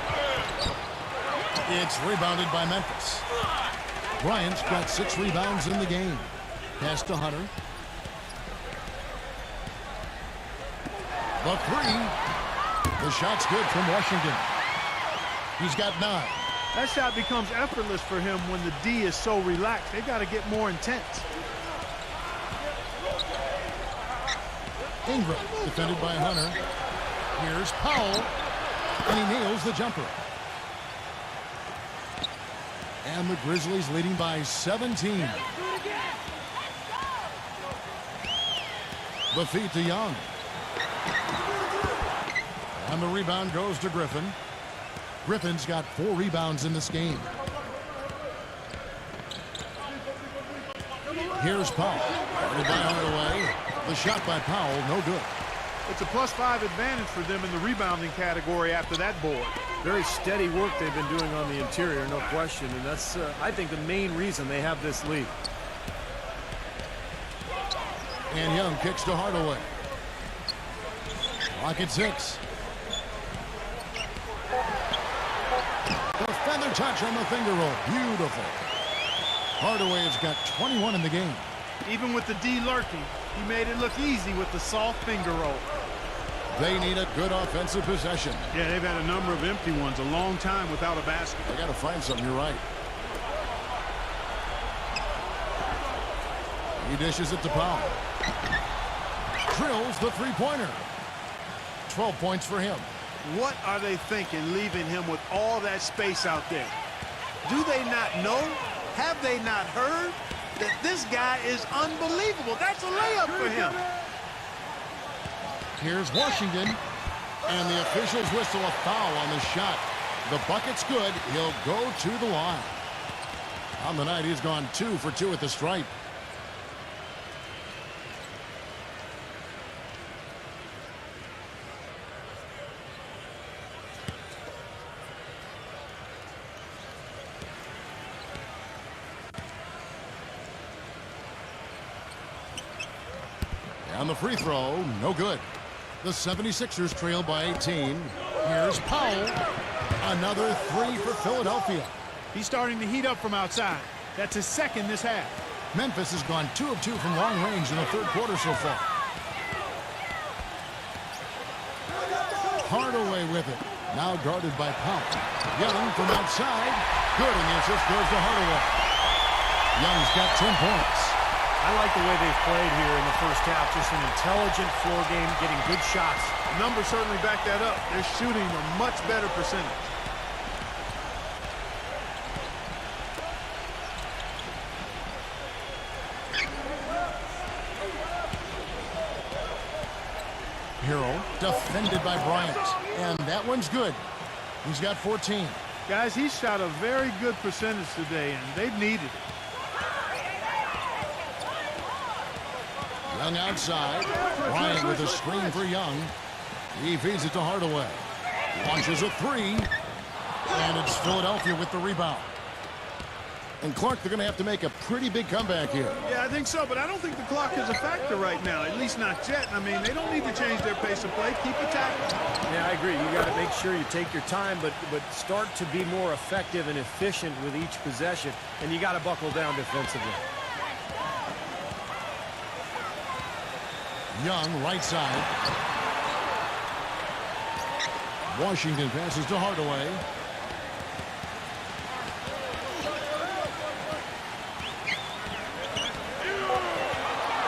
It's rebounded by Memphis. Bryant's got 6 rebounds in the game. Pass to Hunter. The 3. The shot's good from Washington. He's got 9. That shot becomes effortless for him when the D is so relaxed. They've got to get more intense. Ingram defended by Hunter. Here's Powell, and he nails the jumper. And the Grizzlies leading by 17. The feed to Young. And the rebound goes to Griffin. Griffin's got 4 rebounds in this game. Here's Powell. Guarded by Hardaway. The shot by Powell, no good. It's a +5 advantage for them in the rebounding category after that board. Very steady work they've been doing on the interior, no question. And that's, I think, the main reason they have this lead. And Young kicks to Hardaway. Clock at 6. The feather touch on the finger roll. Beautiful. Hardaway has got 21 in the game. Even with the D lurking, he made it look easy with the soft finger roll. They need a good offensive possession. Yeah, they've had a number of empty ones, a long time without a basket. They got to find something, you're right. He dishes it to Powell. Drills the three-pointer. 12 points for him. What are they thinking leaving him with all that space out there? Do they not know? Have they not heard that this guy is unbelievable? That's a layup for him. Here's Washington, and the officials whistle a foul on the shot. The bucket's good. He'll go to the line. On the night, he's gone 2 for 2 at the stripe. And the free throw, no good. The 76ers trail by 18. Here's Powell. Another three for Philadelphia. He's starting to heat up from outside. That's his second this half. Memphis has gone 2 of 2 from long range in the third quarter so far. Hardaway with it. Now guarded by Powell. Young from outside. Good, and the assist goes to Hardaway. Young's got 10 points. I like the way they've played here in the first half. Just an intelligent floor game, getting good shots. The numbers certainly back that up. They're shooting a much better percentage. Hero defended by Bryant. And that one's good. He's got 14. Guys, he's shot a very good percentage today, and they've needed it. Young outside. Bryant with a screen for Young. He feeds it to Hardaway. Launches a three. And it's Philadelphia with the rebound. And Clark, they're going to have to make a pretty big comeback here. Yeah, I think so, but I don't think the clock is a factor right now, at least not yet. I mean, they don't need to change their pace of play. Keep attacking. Yeah, I agree. You got to make sure you take your time, but start to be more effective and efficient with each possession, and you got to buckle down defensively. Young, right side. Washington passes to Hardaway.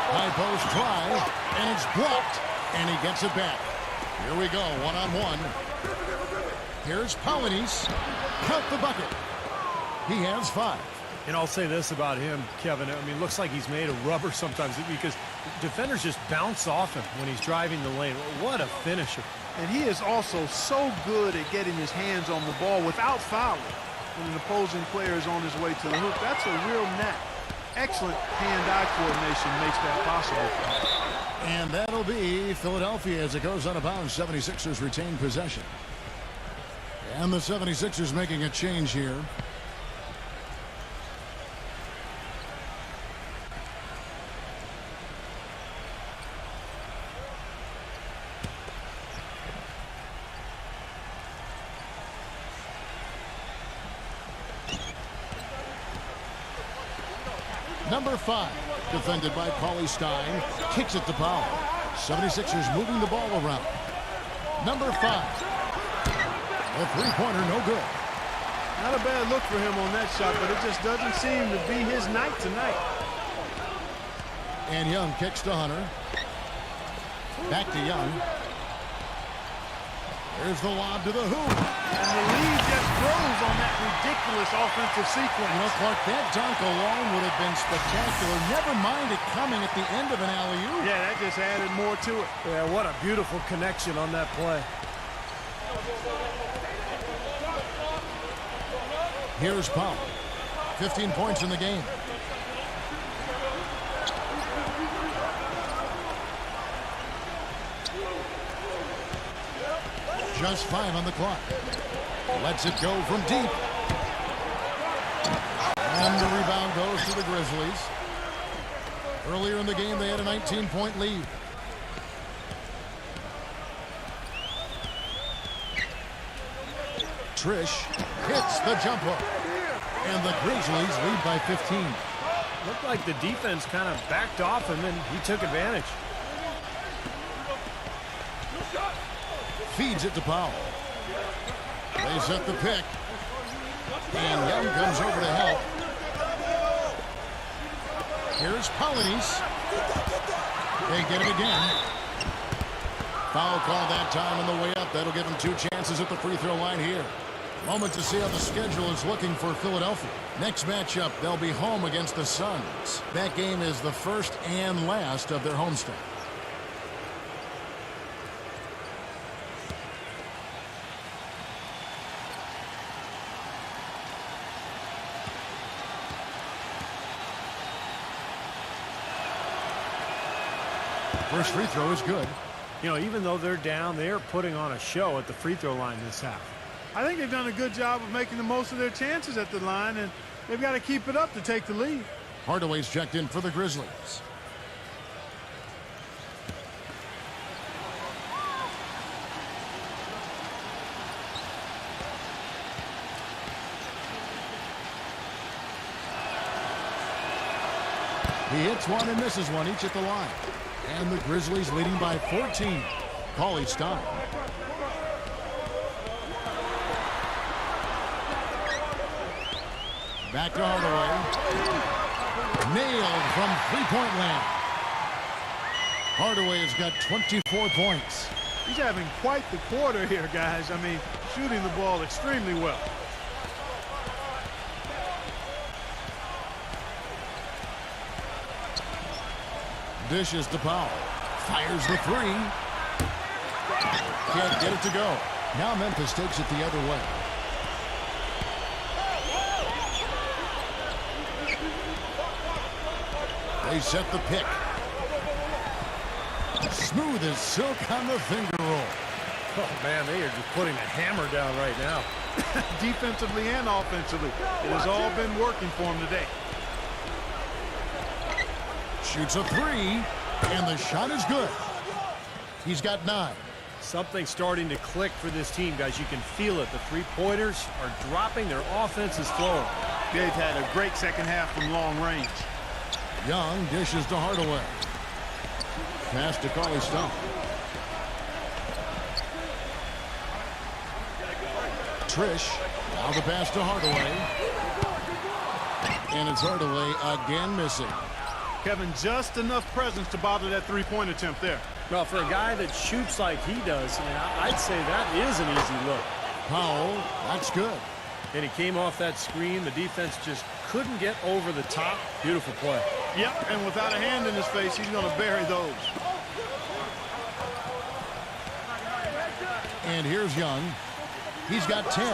High post try, and it's blocked, and he gets it back. Here we go, one-on-one. Here's Paladis. Count the bucket. He has 5. And I'll say this about him, Kevin. I mean, it looks like he's made of rubber sometimes because defenders just bounce off him when he's driving the lane. What a finisher. And he is also so good at getting his hands on the ball without fouling when an opposing player is on his way to the hoop. That's a real knack. Excellent hand-eye coordination makes that possible. And that'll be Philadelphia as it goes out of bounds. 76ers retain possession. And the 76ers making a change here. Number 5, defended by Paulie Stein, kicks it to Powell. 76ers moving the ball around. Number 5, a three-pointer, no good. Not a bad look for him on that shot, but it just doesn't seem to be his night tonight. And Young kicks to Hunter. Back to Young. There's the lob to the hoop. And the lead just grows on that ridiculous offensive sequence. You know, Clark, that dunk alone would have been spectacular. Never mind it coming at the end of an alley-oop. Yeah, that just added more to it. Yeah, what a beautiful connection on that play. Here's Powell. 15 points in the game. Just 5 on the clock. Lets it go from deep. And the rebound goes to the Grizzlies. Earlier in the game, they had a 19-point lead. Trish hits the jump hook. And the Grizzlies lead by 15. Looked like the defense kind of backed off him, and he took advantage. Feeds it to Powell. They set the pick. And Young comes over to help. Here's Paladis. They get him again. Foul call that time on the way up. That'll give him 2 chances at the free throw line here. Moment to see how the schedule is looking for Philadelphia. Next matchup, they'll be home against the Suns. That game is the first and last of their homestand. First free throw is good. You know, even though they're down, they're putting on a show at the free throw line this half. I think they've done a good job of making the most of their chances at the line, and they've got to keep it up to take the lead. Hardaway's checked in for the Grizzlies. He hits one and misses one, each at the line. And the Grizzlies leading by 14. Cauley Stein. Back to Hardaway. Nailed from three-point land. Hardaway has got 24 points. He's having quite the quarter here, guys. I mean, shooting the ball extremely well. Dishes to Powell. Fires the three. Can't get it to go. Now Memphis takes it the other way. They set the pick. Smooth as silk on the finger roll. Oh, man, they are just putting a hammer down right now. Defensively and offensively. It has all been working for him today. Shoots a three, and the shot is good. He's got 9. Something's starting to click for this team, guys. You can feel it. The three-pointers are dropping. Their offense is flowing. They've had a great second half from long range. Young dishes to Hardaway. Pass to Cauley Stein. Trish. Now the pass to Hardaway. And it's Hardaway again missing. Kevin, just enough presence to bother that three-point attempt there. Well, for a guy that shoots like he does, I'd say that is an easy look. Powell, that's good. And he came off that screen. The defense just couldn't get over the top. Beautiful play. Yep, and without a hand in his face, he's going to bury those. And here's Young. He's got 10.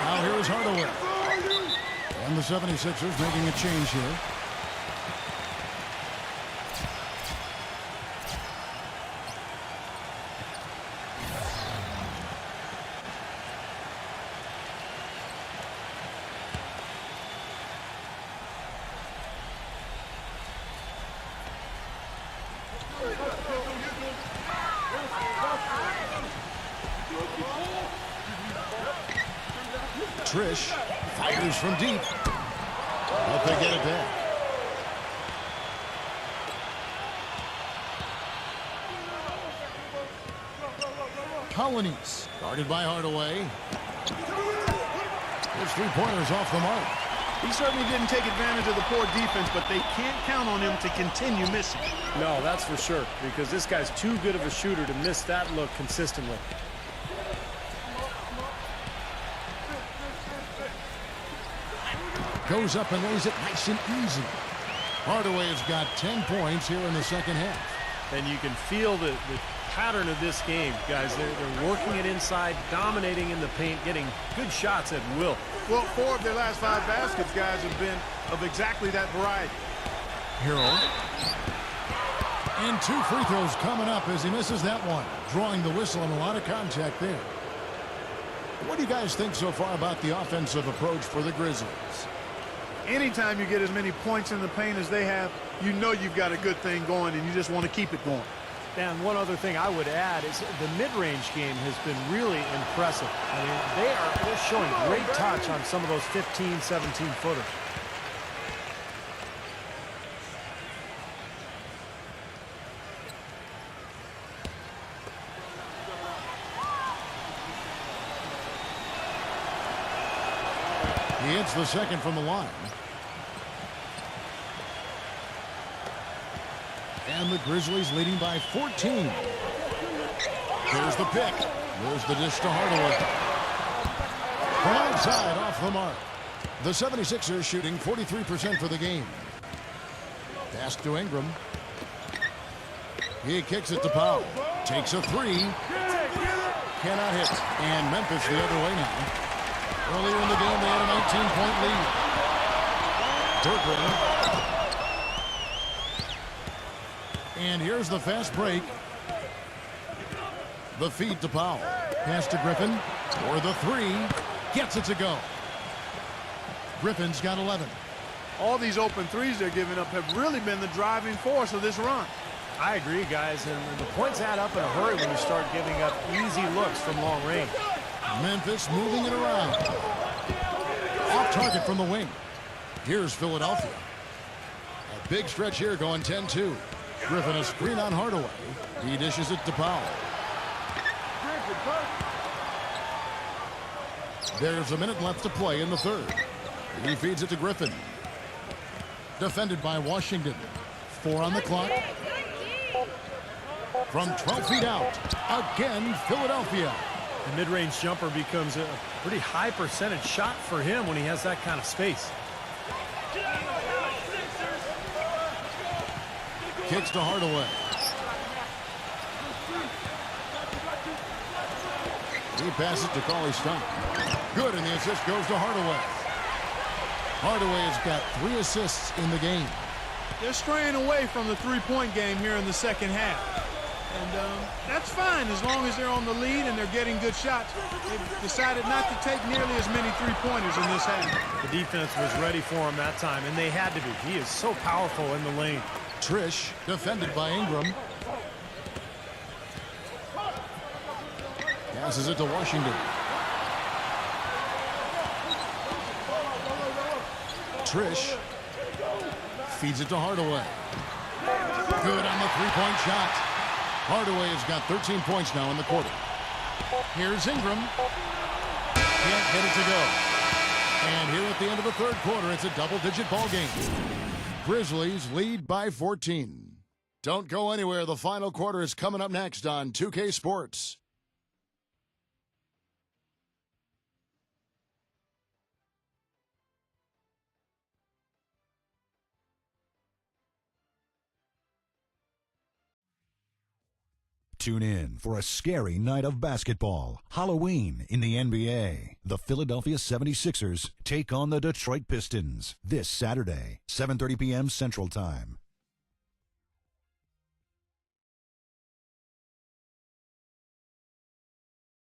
Now here's Hardaway. And the 76ers making a change here. Trish fires from deep. But they get it back. Colonies guarded by Hardaway. His three-pointers off the mark. He certainly didn't take advantage of the poor defense, but they can't count on him to continue missing. No, that's for sure, because this guy's too good of a shooter to miss that look consistently. Goes up and lays it nice and easy. Hardaway has got 10 points here in the second half. And you can feel the pattern of this game, guys. They're working it inside, dominating in the paint, getting good shots at will. Well, 4 of their last 5 baskets, guys, have been of exactly that variety. Hero. And 2 free throws coming up as he misses that one. Drawing the whistle and a lot of contact there. What do you guys think so far about the offensive approach for the Grizzlies? Anytime you get as many points in the paint as they have, you know you've got a good thing going, and you just want to keep it going. And one other thing I would add is the mid-range game has been really impressive. I mean, they're showing great touch on some of those 15, 17-footers. He hits the second from the line. And the Grizzlies leading by 14. Here's the pick. There's the dish to Hardaway. From outside, off the mark. The 76ers shooting 43% for the game. Pass to Ingram. He kicks it to Powell. Takes a three. Cannot hit. And Memphis the other way now. Earlier in the game, they had a 19-point lead. Berger. And here's the fast break. The feed to Powell. Pass to Griffin. For the three. Gets it to go. Griffin's got 11. All these open threes they're giving up have really been the driving force of this run. I agree, guys. And the points add up in a hurry when you start giving up easy looks from long range. Memphis moving it around. Off target from the wing. Here's Philadelphia. A big stretch here going 10-2. Griffin a screen on Hardaway. He dishes it to Powell. There's a minute left to play in the third. He feeds it to Griffin. Defended by Washington. 4 on the clock. From 12 feet out. Again, Philadelphia. The mid-range jumper becomes a pretty high percentage shot for him when he has that kind of space. Kicks to Hardaway. He passes to Cauley-Stein. Good, and the assist goes to Hardaway. Hardaway has got 3 assists in the game. They're straying away from the three-point game here in the second half. And that's fine as long as they're on the lead and they're getting good shots. They've decided not to take nearly as many three-pointers in this half. The defense was ready for him that time, and they had to be. He is so powerful in the lane. Trish, defended by Ingram. Passes it to Washington. Trish feeds it to Hardaway. Good on the three-point shot. Hardaway has got 13 points now in the quarter. Here's Ingram. Can't get it to go. And here at the end of the third quarter, it's a double-digit ball game. Grizzlies lead by 14. Don't go anywhere. The final quarter is coming up next on 2K Sports. Tune in for a scary night of basketball. Halloween in the NBA. The Philadelphia 76ers take on the Detroit Pistons this Saturday, 7:30 p.m. Central Time.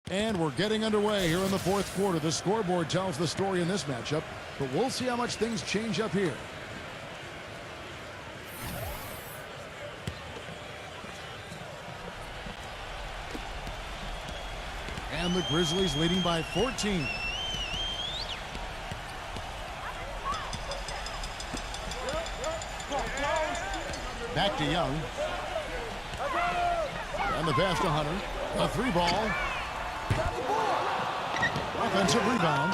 And we're getting underway here in the fourth quarter. The scoreboard tells the story in this matchup, but we'll see how much things change up here. And the Grizzlies leading by 14. Back to Young. And the pass to Hunter. A 3-ball. Offensive rebound.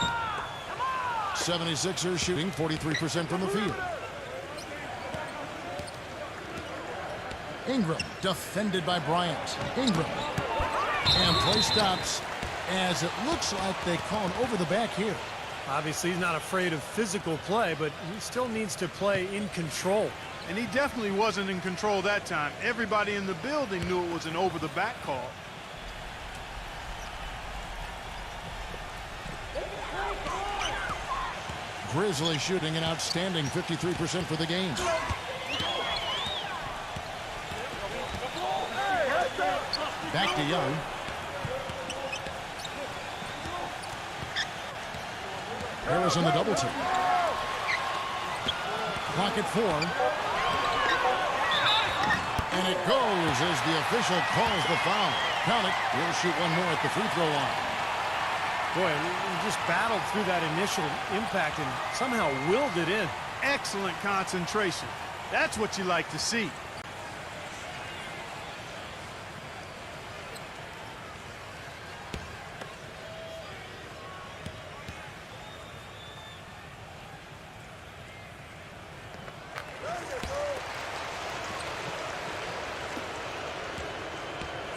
76ers shooting 43% from the field. Ingram defended by Bryant. Ingram. And play stops as it looks like they call him over the back here. Obviously, he's not afraid of physical play, but he still needs to play in control. And he definitely wasn't in control that time. Everybody in the building knew it was an over-the-back call. Grizzlies shooting an outstanding 53% for the game. Back to Young. Harris on the double team. Clock at 4. And it goes as the official calls the foul. Count it. He'll shoot one more at the free throw line. Boy, he just battled through that initial impact and somehow willed it in. Excellent concentration. That's what you like to see.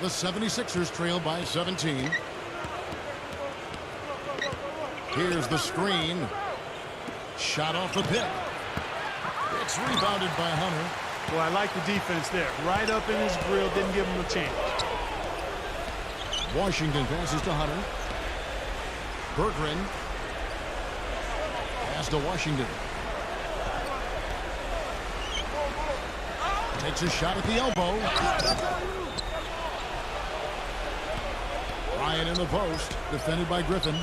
The 76ers trail by 17. Here's the screen. Shot off the pick. It's rebounded by Hunter. Well, I like the defense there. Right up in his grill, didn't give him a chance. Washington passes to Hunter. Berggren. Pass to Washington. Takes a shot at the elbow. Ryan in the post. Defended by Griffin.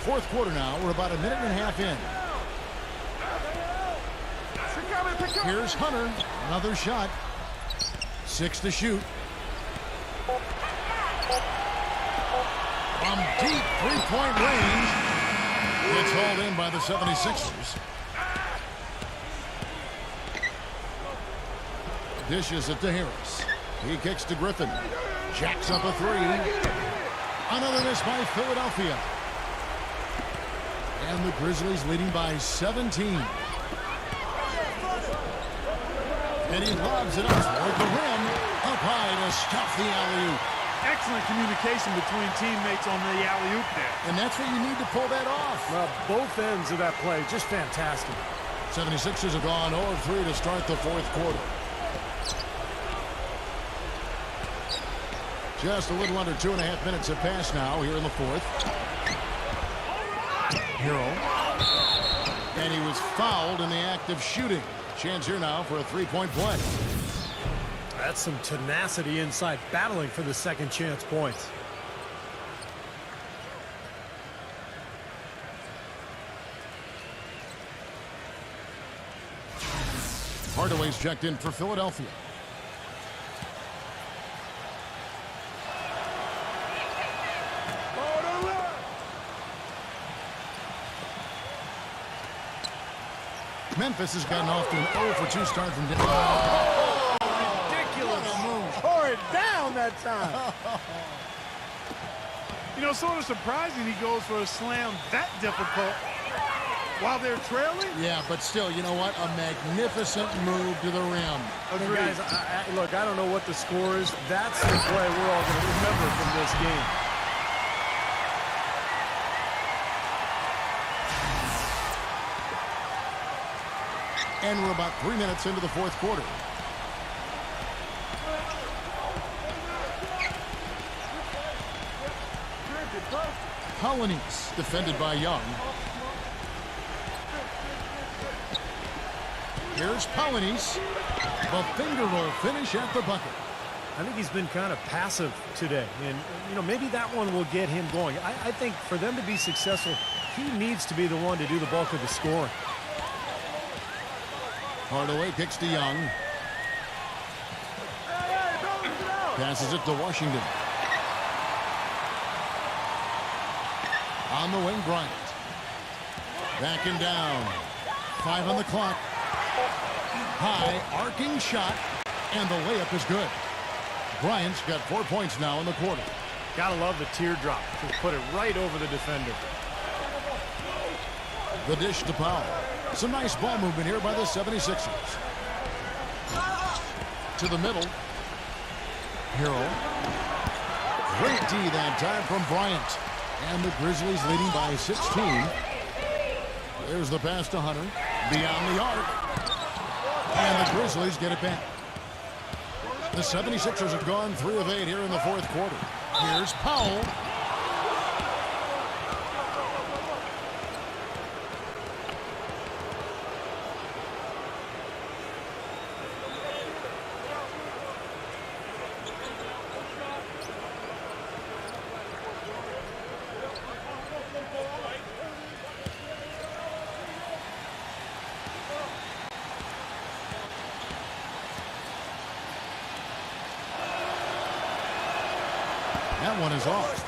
Fourth quarter now. We're about a minute and a half in. Here's Hunter. Another shot. 6 to shoot. from deep three-point range. It's hauled in by the 76ers. Dishes it to Harris. He kicks to Griffin. Jacks up a three. Another miss by Philadelphia. And the Grizzlies leading by 17. And he lobs it up toward the rim. Up high to stuff the alley-oop. Excellent communication between teammates on the alley-oop there. And that's what you need to pull that off. Well, both ends of that play, just fantastic. 76ers have gone 0 of 3 to start the fourth quarter. Just a little under 2.5 minutes have passed now here in the fourth. Hero. And he was fouled in the act of shooting. Chance here now for a three-point play. That's some tenacity inside, battling for the second chance points. Hardaway's checked in for Philadelphia. Memphis has gotten off to an 0 for 2 start from Denver. Ridiculous move. Tore it down that time. You know, sort of surprising he goes for a slam that difficult while they're trailing. Yeah, but still, you know what? A magnificent move to the rim. Hey guys, look, I don't know what the score is. That's the play we're all going to remember from this game. And we're about 3 minutes into the fourth quarter. Colonies defended by Young. Here's Polonies. The finger roll finish at the bucket. I think he's been kind of passive today. And, you know, maybe that one will get him going. I think for them to be successful, he needs to be the one to do the bulk of the scoring. Hardaway kicks to Young. Passes it to Washington. On the wing, Bryant. Backing down. 5 on the clock. High, arcing shot, and the layup is good. Bryant's got 4 points now in the quarter. Gotta love the teardrop. Just put it right over the defender. The dish to Powell. Some nice ball movement here by the 76ers. To the middle. Hero. Great D that time from Bryant. And the Grizzlies leading by 16. There's the pass to Hunter. Beyond the arc. And the Grizzlies get it back. The 76ers have gone 3 of 8 here in the fourth quarter. Here's Powell. That one is off.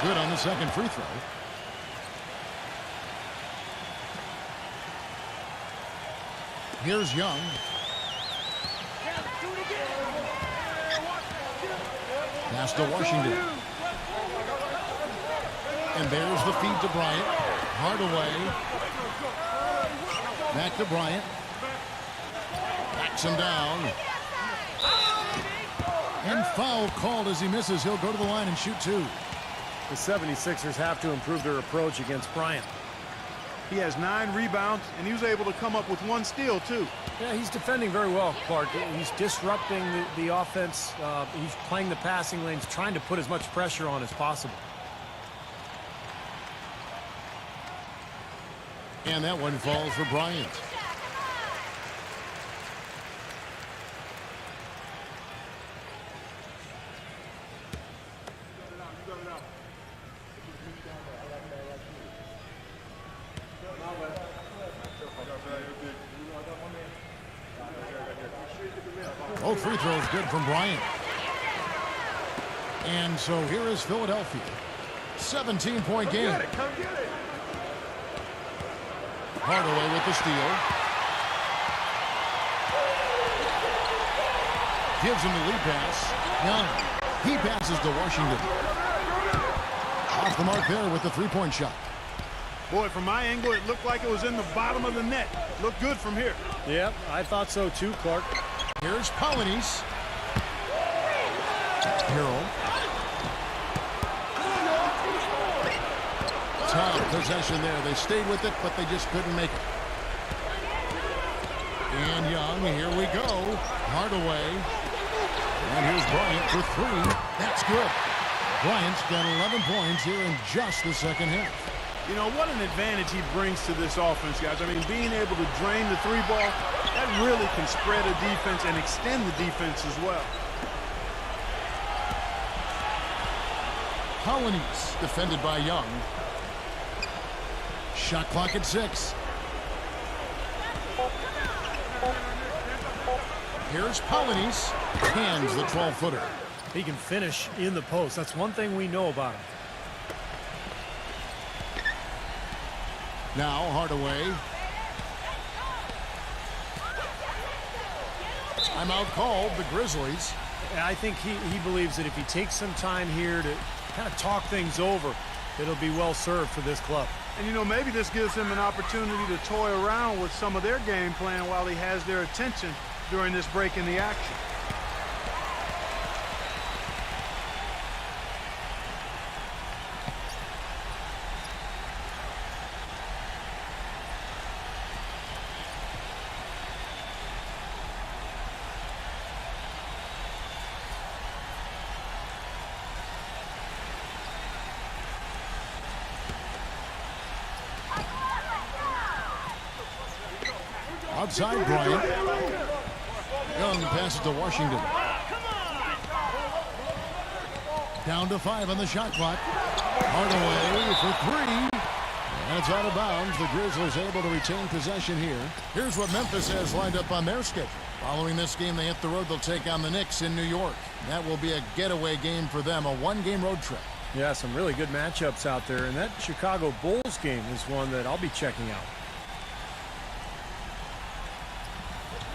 Good on the second free throw. Here's Young. Pass to Washington. And there's the feed to Bryant. Hardaway. Back to Bryant. Backs him down. And foul called as he misses. He'll go to the line and shoot 2. The 76ers have to improve their approach against Bryant. He has 9 rebounds, and he was able to come up with 1 steal, too. Yeah, he's defending very well, Clark. He's disrupting the offense. He's playing the passing lanes, trying to put as much pressure on as possible. And that one falls for Bryant. Both free throws good from Bryant. And so here is Philadelphia. 17-point game. Hardaway with the steal. Gives him the lead pass. Young. He passes to Washington. Off the mark there with the three-point shot. Boy, from my angle, it looked like it was in the bottom of the net. Looked good from here. Yep, I thought so too, Clark. Here's Polynice. Harrell. Top possession there. They stayed with it, but they just couldn't make it. And Young, here we go. Hardaway. And here's Bryant for three. That's good. Bryant's got 11 points here in just the second half. You know, what an advantage he brings to this offense, guys. I mean, being able to drain the three ball, that really can spread a defense and extend the defense as well. Polynice defended by Young. Shot clock at 6. Here's Polynice. Hands the 12-footer. He can finish in the post. That's one thing we know about him. Now Hardaway. Timeout called, the Grizzlies. I think he believes that if he takes some time here to kind of talk things over, it'll be well served for this club. And, you know, maybe this gives him an opportunity to toy around with some of their game plan while he has their attention during this break in the action. Outside Bryant. Young passes to Washington. Down to 5 on the shot clock. Hardaway for 3. And it's out of bounds. The Grizzlies able to retain possession here. Here's what Memphis has lined up on their schedule. Following this game, they hit the road. They'll take on the Knicks in New York. That will be a getaway game for them, a one-game road trip. Yeah, some really good matchups out there. And that Chicago Bulls game is one that I'll be checking out.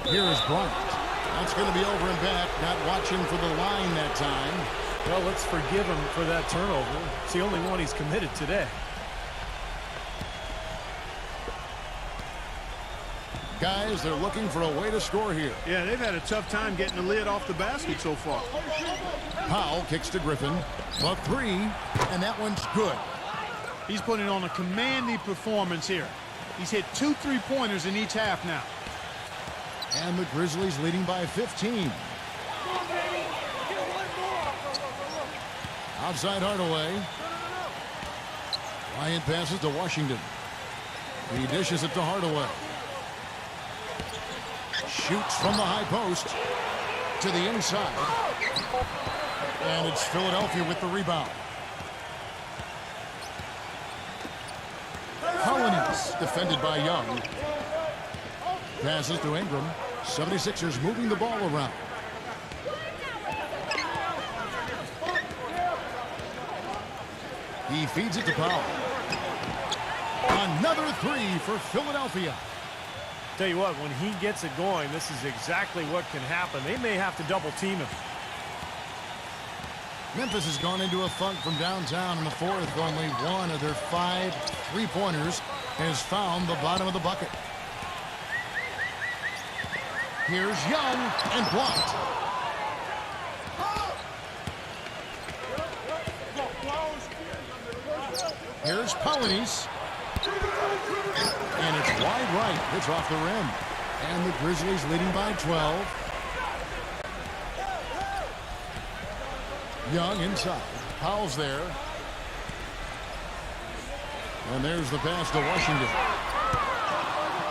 Here is Bryant. That's going to be over and back. Not watching for the line that time. Well, let's forgive him for that turnover. It's the only one he's committed today. Guys, they're looking for a way to score here. Yeah, they've had a tough time getting the lid off the basket so far. Powell kicks to Griffin. For 3, and that one's good. He's putting on a commanding performance here. He's hit 2 3-pointers in each half now. And the Grizzlies leading by 15. Outside Hardaway. Bryant passes to Washington. He dishes it to Hardaway. Shoots from the high post to the inside. And it's Philadelphia with the rebound. Polynice defended by Young. Passes to Ingram. 76ers moving the ball around. He feeds it to Powell. Another 3 for Philadelphia. Tell you what, when he gets it going, this is exactly what can happen. They may have to double team him. Memphis has gone into a funk from downtown in the fourth. Only one of their 5 3-pointers has found the bottom of the bucket. Here's Young and blocked. Here's Polynice. And it's wide right. It's off the rim. And the Grizzlies leading by 12. Young inside. Powell's there. And there's the pass to Washington.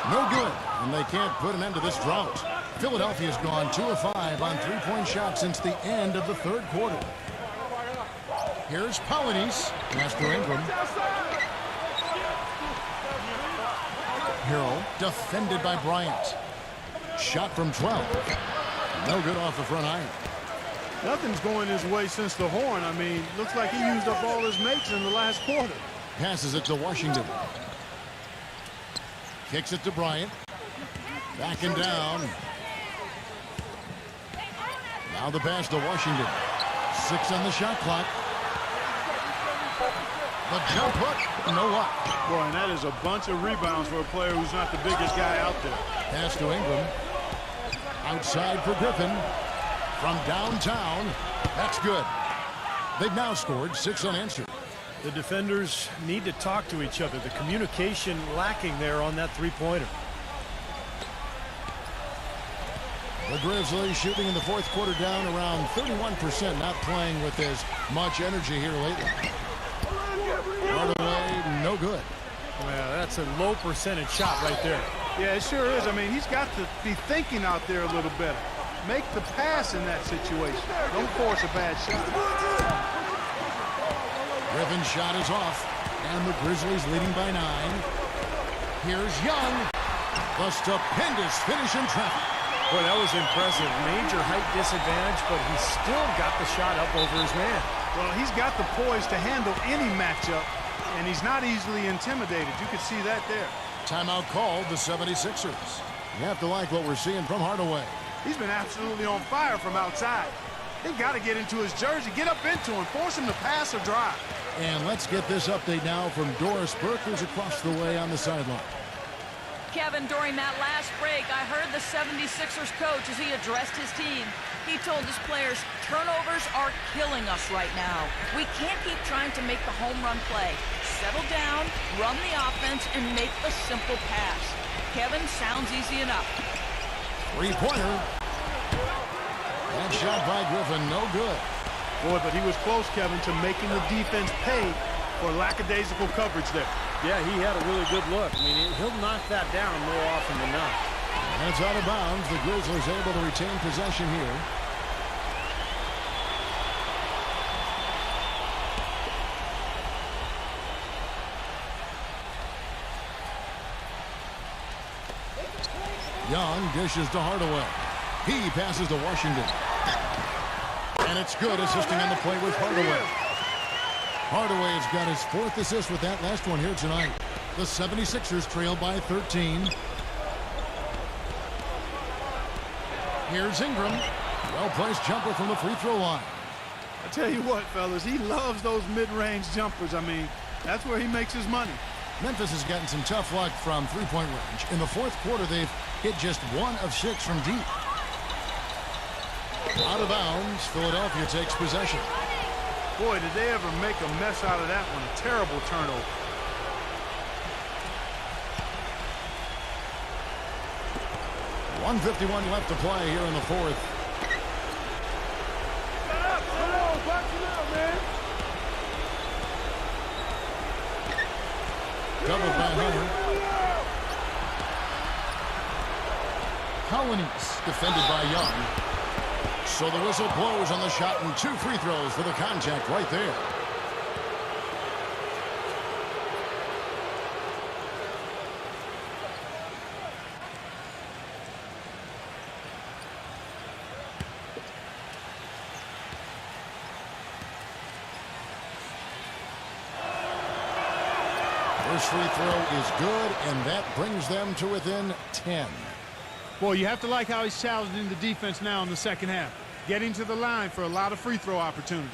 No good. And they can't put an end to this drought. Philadelphia's gone 2 of 5 on 3-point shots since the end of the third quarter. Here's Polynice. Pass to Ingram. Harrell defended by Bryant. Shot from 12. No good off the front iron. Nothing's going his way since the horn. I mean, looks like he used up all his makes in the last quarter. Passes it to Washington. Kicks it to Bryant. Backing down. Now the pass to Washington. 6 on the shot clock. The jump hook, no luck. Boy, and that is a bunch of rebounds for a player who's not the biggest guy out there. Pass to Ingram. Outside for Griffin. From downtown. That's good. They've now scored 6 unanswered. The defenders need to talk to each other. The communication lacking there on that three-pointer. The Grizzlies shooting in the fourth quarter down around 31%, not playing with as much energy here lately. Hardaway, no good. Well, that's a low percentage shot right there. Yeah, it sure is. I mean, he's got to be thinking out there a little better. Make the pass in that situation. Don't force a bad shot. Griffin's shot is off, and the Grizzlies leading by 9. Here's Young. The stupendous finish in traffic. Boy, that was impressive. Major height disadvantage, but he still got the shot up over his man. Well, he's got the poise to handle any matchup, and he's not easily intimidated. You can see that there. Timeout called the 76ers. You have to like what we're seeing from Hardaway. He's been absolutely on fire from outside. They've got to get into his jersey, get up into him, force him to pass or drive. And let's get this update now from Doris Burke, who's across the way on the sideline. Kevin, during that last break, I heard the 76ers coach as he addressed his team. He told his players, turnovers are killing us right now. We can't keep trying to make the home run play. Settle down, run the offense, and make a simple pass. Kevin, sounds easy enough. Three-pointer. That shot by Griffin, no good. Boy, but he was close, Kevin, to making the defense pay for lackadaisical coverage there. Yeah, he had a really good look. I mean, he'll knock that down more often than not. That's out of bounds. The Grizzlies able to retain possession here. Young dishes to Hardaway. He passes to Washington. And it's good, assisting on the play with Hardaway. Hardaway has got his 4th assist with that last one here tonight. The 76ers trail by 13. Here's Ingram. Well-placed jumper from the free throw line. I tell you what, fellas, he loves those mid-range jumpers. I mean, that's where he makes his money. Memphis has gotten some tough luck from three-point range. In the fourth quarter, they've hit just 1 of 6 from deep. Out of bounds, Philadelphia takes possession. Boy, did they ever make a mess out of that one. A terrible turnover. .151 left to play here in the fourth. Doubled by Hunter. Polynice defended by Young. So the whistle blows on the shot and 2 free throws for the contact right there. First free throw is good, and that brings them to within 10. Boy, you have to like how he's challenging the defense now in the second half. Getting to the line for a lot of free throw opportunities.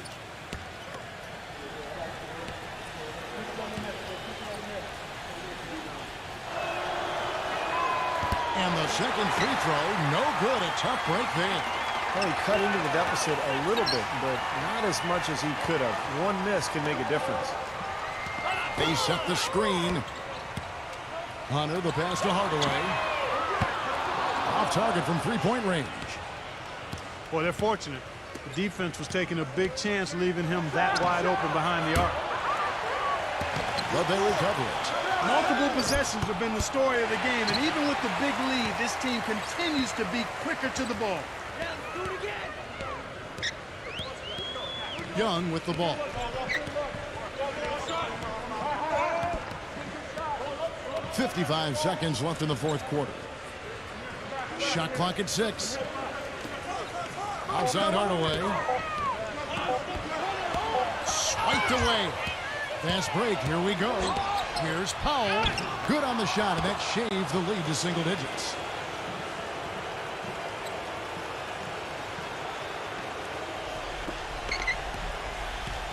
And the second free throw, no good. A tough break there. Well, he cut into the deficit a little bit, but not as much as he could have. One miss can make a difference. They set the screen. Hunter, the pass to Hardaway. Off target from three-point range. Boy, they're fortunate. The defense was taking a big chance leaving him that wide open behind the arc. But they recover it. Multiple possessions have been the story of the game, and even with the big lead, this team continues to be quicker to the ball. Young with the ball. 55 seconds left in the fourth quarter. Shot clock at 6. Outside Hardaway. Swiped away. Fast break. Here we go. Here's Powell. Good on the shot, and that shaved the lead to single digits.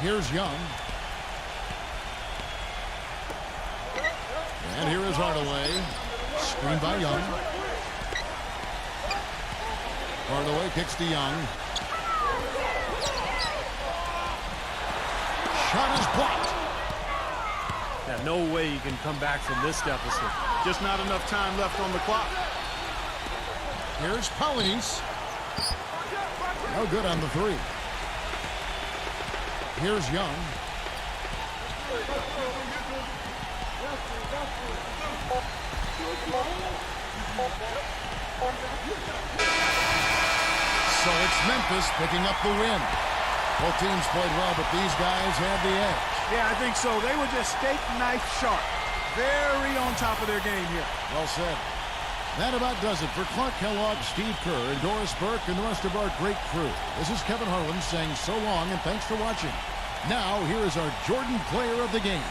Here's Young. And here is Hardaway. Screen by Young. Hardaway kicks to Young. Shot is blocked. Yeah, no way you can come back from this deficit. Just not enough time left on the clock. Here's Paulinis. No good on the three. Here's Young. So it's Memphis picking up the win. Both teams played well, but these guys had the edge. Yeah, I think so. They were just steak knife sharp. Very on top of their game here. Well said. That about does it for Clark Kellogg, Steve Kerr, and Doris Burke, and the rest of our great crew. This is Kevin Harlan saying so long and thanks for watching. Now, here is our Jordan player of the game.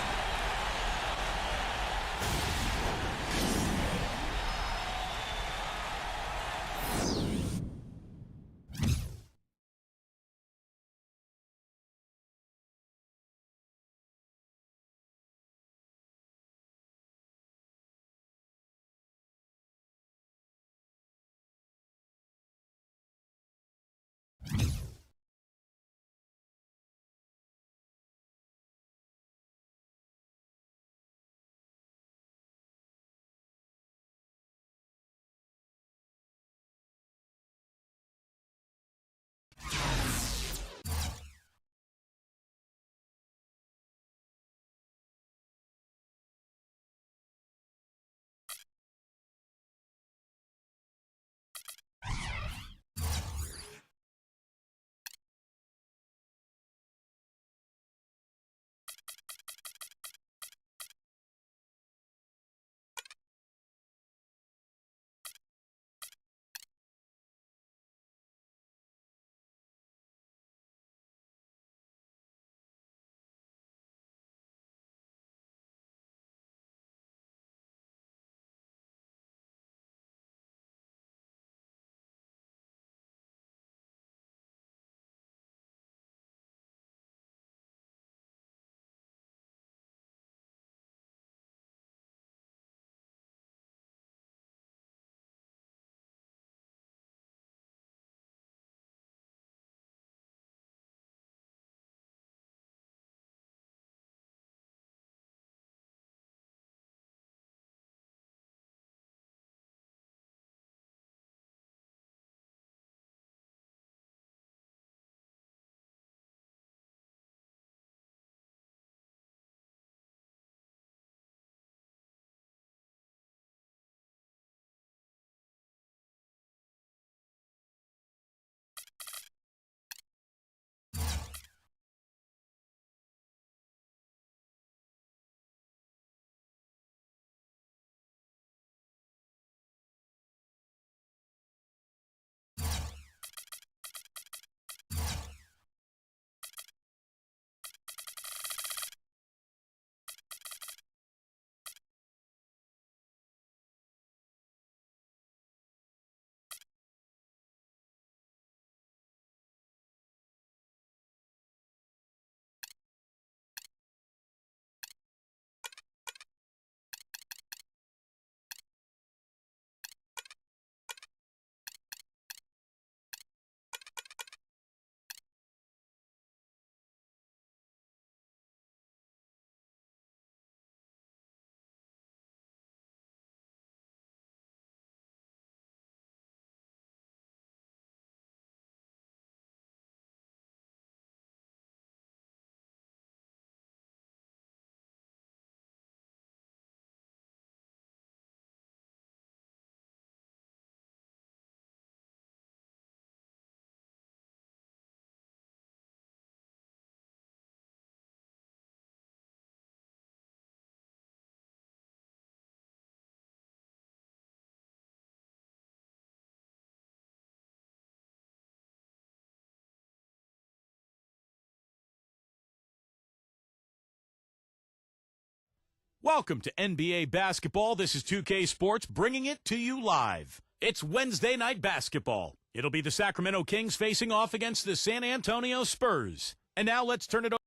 Welcome to NBA basketball. This is 2K Sports bringing it to you live. It's Wednesday night basketball. It'll be the Sacramento Kings facing off against the San Antonio Spurs. And now let's turn it over.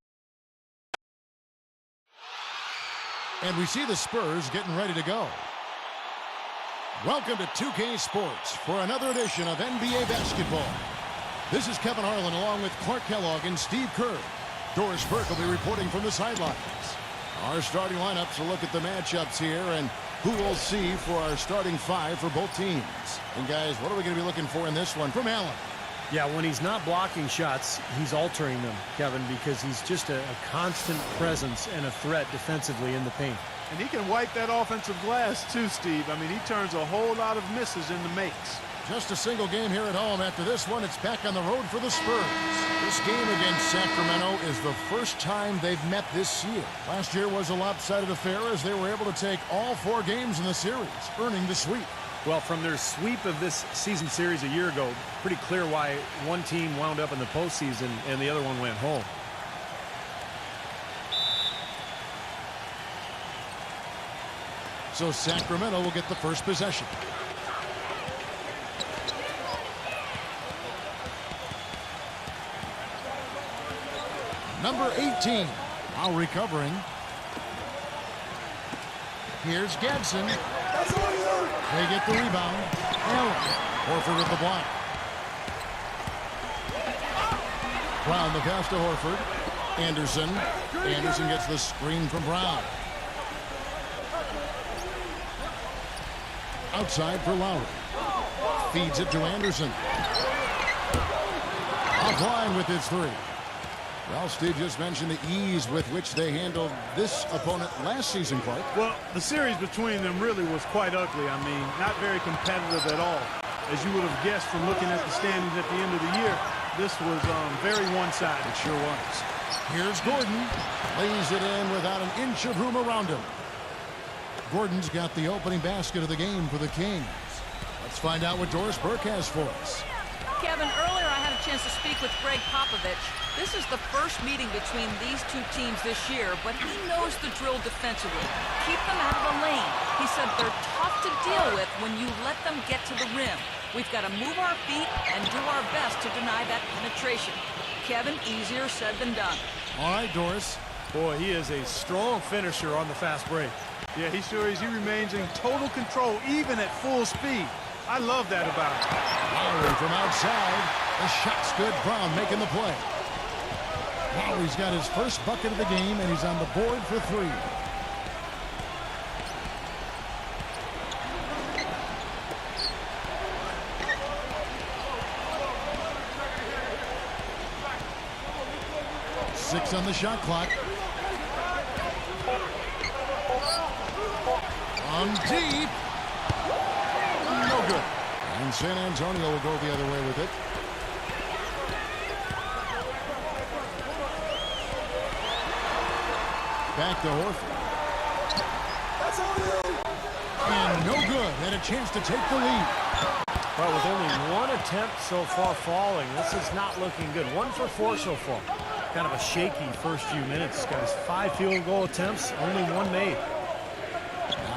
And we see the Spurs getting ready to go. Welcome to 2K Sports for another edition of NBA basketball. This is Kevin Harlan along with Clark Kellogg and Steve Kerr. Doris Burke will be reporting from the sidelines. Our starting lineups will look at the matchups here and who we'll see for our starting five for both teams. And guys, what are we going to be looking for in this one from Allen? Yeah, when he's not blocking shots, he's altering them, Kevin, because he's just a constant presence and a threat defensively in the paint. And he can wipe that offensive glass too, Steve. I mean, he turns a whole lot of misses into makes. Just a single game here at home. After this one, it's back on the road for the Spurs. This game against Sacramento is the first time they've met this year. Last year was a lopsided affair as they were able to take all 4 games in the series, earning the sweep. Well, from their sweep of this season series a year ago, pretty clear why one team wound up in the postseason and the other one went home. So Sacramento will get the first possession. Number 18, now recovering. Here's Gadsden. They get the rebound. Allen. Horford with the block. Brown the pass to Horford. Anderson. Anderson gets the screen from Brown. Outside for Lowry. Feeds it to Anderson. Offline with his 3. Well, Steve just mentioned the ease with which they handled this opponent last season, Clark. Well, the series between them really was quite ugly. I mean, not very competitive at all. As you would have guessed from looking at the standings at the end of the year, this was very one-sided. It sure was. Here's Gordon. Lays it in without an inch of room around him. Gordon's got the opening basket of the game for the Kings. Let's find out what Doris Burke has for us. Kevin, earlier I had a chance to speak with Greg Popovich. This is the first meeting between these two teams this year, but he knows the drill defensively. Keep them out of the lane. He said they're tough to deal with when you let them get to the rim. We've got to move our feet and do our best to deny that penetration. Kevin, easier said than done. All right, Doris. Boy, he is a strong finisher on the fast break. Yeah, he sure is. He remains in total control, even at full speed. I love that about him. Lowry from outside. The shot's good. Brown making the play. Lowry's got his first bucket of the game, and he's on the board for 3. Six on the shot clock. On deep. No good. And San Antonio will go the other way with it. Back to Horford. And no good. And a chance to take the lead. Well, with only 1 attempt so far falling, this is not looking good. 1 for 4 so far. Kind of a shaky first few minutes, guys. 5 field goal attempts, only 1 made.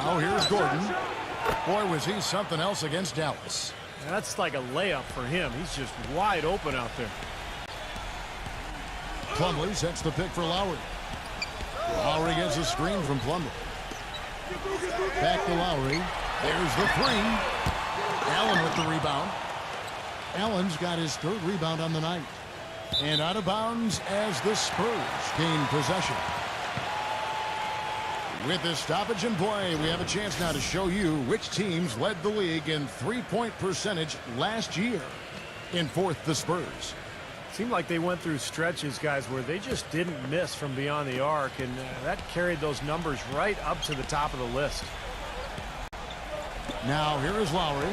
Now here's Gordon. Boy, was he something else against Dallas. That's like a layup for him. He's just wide open out there. Plumlee sets the pick for Lowry. Lowry gets a screen from Plumlee. Back to Lowry. There's the 3. Allen with the rebound. Allen's got his 3rd rebound on the night. And out of bounds as the Spurs gain possession. With this stoppage in play, we have a chance now to show you which teams led the league in 3-point percentage last year. In 4th, the Spurs. Seemed like they went through stretches, guys, where they just didn't miss from beyond the arc, and that carried those numbers right up to the top of the list. Now here is Lowry.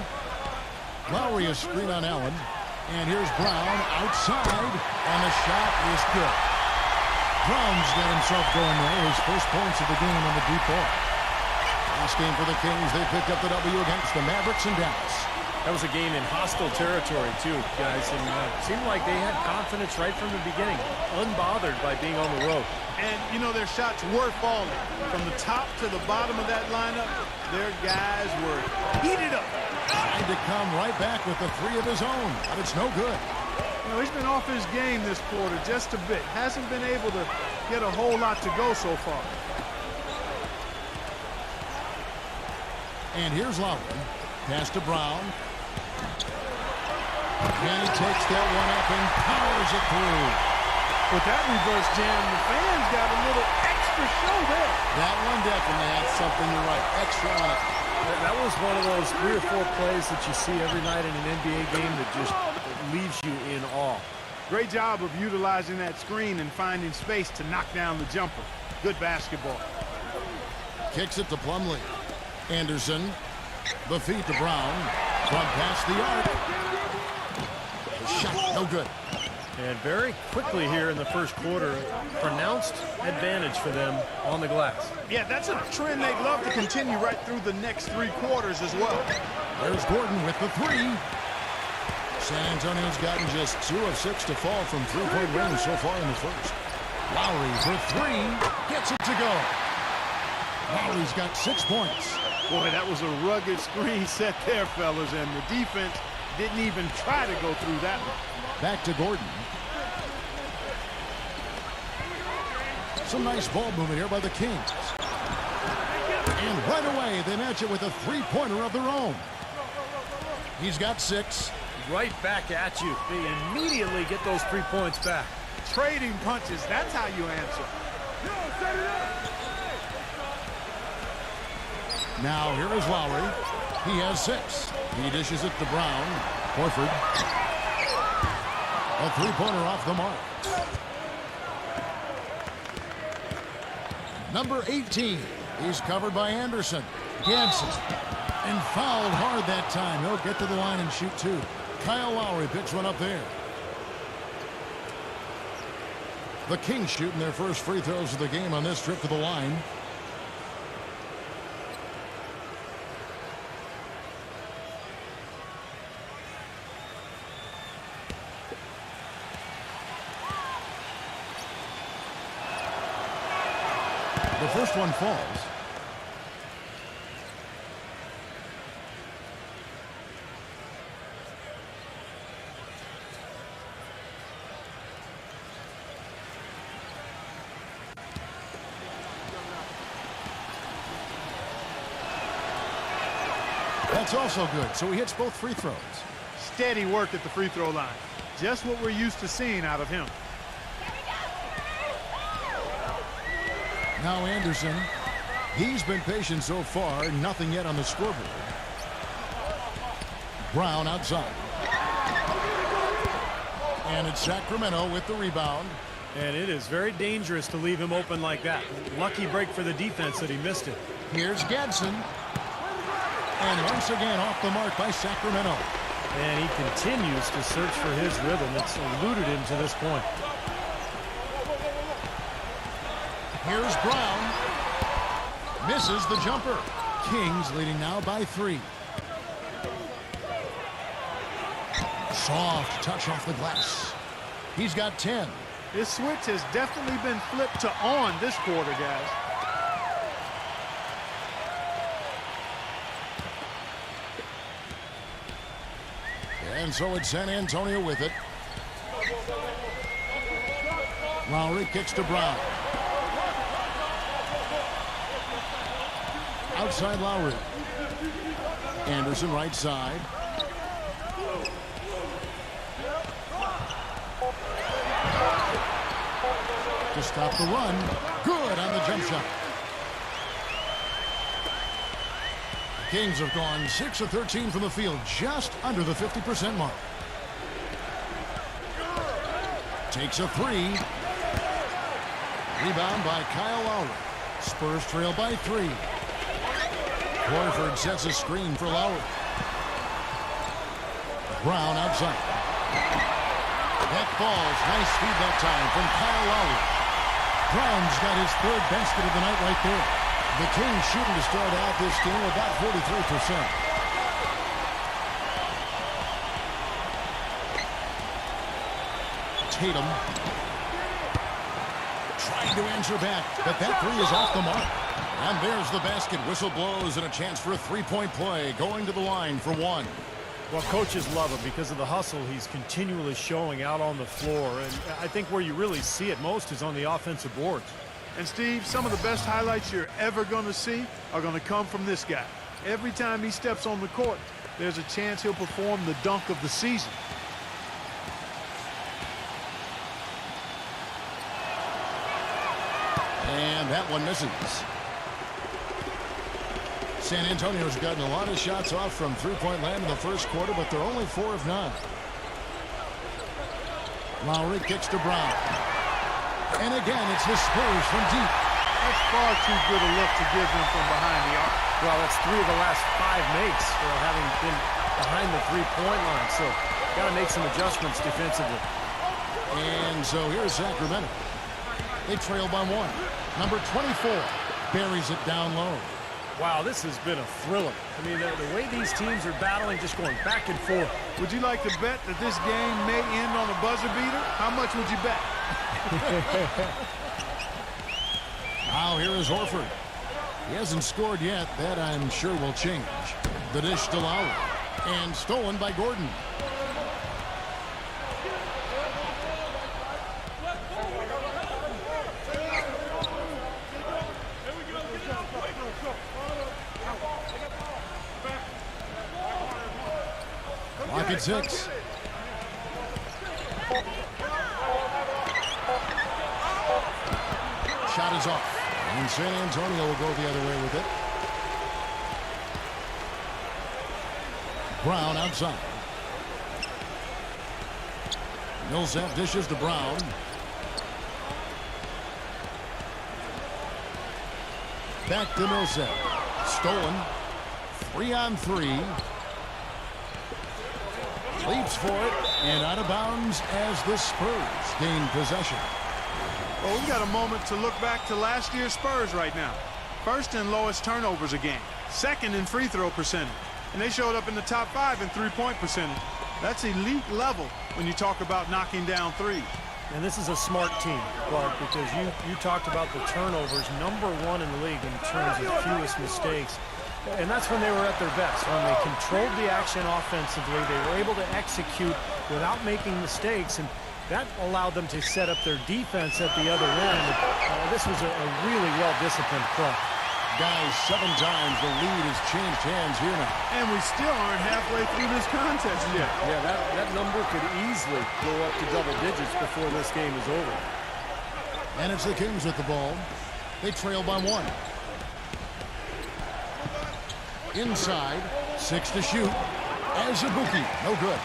Lowry a screen on Allen. And here's Brown outside, and the shot is good. Brown's got himself going there. His first points of the game on the deep ball. Last game for the Kings, they picked up the W against the Mavericks in Dallas. That was a game in hostile territory, too, guys. And it seemed like they had confidence right from the beginning, unbothered by being on the road. And, you know, their shots were falling. From the top to the bottom of that lineup, their guys were heated up. Trying to come right back with the three of his own, but it's no good. You know, he's been off his game this quarter just a bit. Hasn't been able to get a whole lot to go so far. And here's Lowry. Pass to Brown. And he takes that one up and powers it through. With that reverse jam, the fans got a little extra show there. That one definitely had something, you're right, extra on it. That was one of those 3 or 4 plays that you see every night in an NBA game that just leaves you in awe. Great job of utilizing that screen and finding space to knock down the jumper. Good basketball. Kicks it to Plumlee. Anderson. The feed to Brown. Front past the arc. Shot, no good. And very quickly here in the first quarter, pronounced advantage for them on the glass. Yeah, that's a trend they'd love to continue right through the next 3 quarters as well. There's Gordon with the three. San Antonio's gotten just 2 of 6 to fall from three-point range so far in the first. Lowry for 3. Gets it to go. Lowry's got 6 points. Boy, that was a rugged screen set there, fellas, and the defense didn't even try to go through that one. Back to Gordon. Some nice ball movement here by the Kings. And right away, they match it with a three-pointer of their own. He's got 6. Right back at you. They immediately get those 3 points back. Trading punches, that's how you answer. Now here is Lowry. He has 6. He dishes it to Brown. Horford. A three-pointer off the mark. Number 18. He's covered by Anderson. Ganson. And fouled hard that time. He'll get to the line and shoot 2. Kyle Lowry picks one up there. The Kings shooting their first free throws of the game on this trip to the line. The first one falls. That's also good. So he hits both free throws. Steady work at the free throw line. Just what we're used to seeing out of him. Now Anderson. He's been patient so far. Nothing yet on the scoreboard. Brown outside. And it's Sacramento with the rebound. And it is very dangerous to leave him open like that. Lucky break for the defense that he missed it. Here's Gadsden. And once again off the mark by Sacramento. And he continues to search for his rhythm. It's eluded him to this point. Here's Brown. Misses the jumper. Kings leading now by 3. Soft touch off the glass. He's got 10. This switch has definitely been flipped to on this quarter, guys. And so it's San Antonio with it. Lowry kicks to Brown. Outside Lowry. Anderson right side. To stop the run. Good on the jump shot. Kings have gone 6 of 13 from the field, just under the 50% mark. Takes a 3. Rebound by Kyle Lowry. Spurs trail by 3. Horford sets a screen for Lowry. Brown outside. That falls. Nice feed that time from Kyle Lowry. Brown's got his 3rd basket of the night right there. The Kings shooting to start out this game about 43%. Tatum. Trying to answer back, but that three is off the mark. And there's the basket. Whistle blows and a chance for a three-point play. Going to the line for one. Well, coaches love him because of the hustle he's continually showing out on the floor. And I think where you really see it most is on the offensive boards. And, Steve, some of the best highlights you're ever going to see are going to come from this guy. Every time he steps on the court, there's a chance he'll perform the dunk of the season. And that one misses. San Antonio's gotten a lot of shots off from three-point land in the first quarter, but they're only 4 of 9. Lowry kicks to Brown. And again, it's the Spurs from deep. That's far too good a look to give them from behind the arc. Well, that's 3 of the last 5 makes, having been behind the three-point line. So, got to make some adjustments defensively. And so here's Sacramento. They trail by 1. Number 24 buries it down low. Wow, this has been a thriller. I mean, the way these teams are battling, just going back and forth. Would you like to bet that this game may end on a buzzer beater? How much would you bet? Now here is Horford. He hasn't scored yet. That I'm sure will change. The dish to Lowry. And stolen by Gordon. Clock at 6. Shot is off. And San Antonio will go the other way with it. Brown outside. Millsap dishes to Brown. Back to Millsap. Stolen. 3-on-3. Leaps for it. And out of bounds as the Spurs gain possession. Well, we've got a moment to look back to last year's Spurs right now. First in lowest turnovers a game. Second in free throw percentage. And they showed up in the top 5 in three-point percentage. That's elite level when you talk about knocking down threes. And this is a smart team, Clark, because you talked about the turnovers, #1 in the league in terms of fewest mistakes. And that's when they were at their best, when they controlled the action offensively. They were able to execute without making mistakes, and that allowed them to set up their defense at the other end. This was a really well-disciplined play. Guys, 7 times the lead has changed hands here now. And we still aren't halfway through this contest yet. Yeah, that number could easily go up to double digits before this game is over. And it's the Kings with the ball. They trail by 1. Inside, 6 to shoot. Azubuike, no good.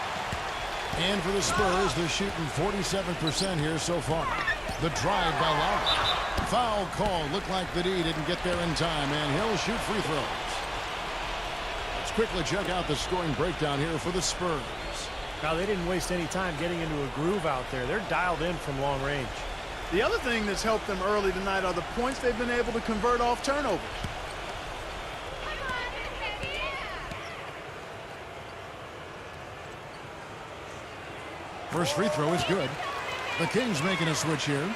And for the Spurs, they're shooting 47% here so far. The drive by Lowry. Foul call. Looked like the D didn't get there in time, and he'll shoot free throws. Let's quickly check out the scoring breakdown here for the Spurs. Now, they didn't waste any time getting into a groove out there. They're dialed in from long range. The other thing that's helped them early tonight are the points they've been able to convert off turnovers. First free throw is good. The Kings making a switch here.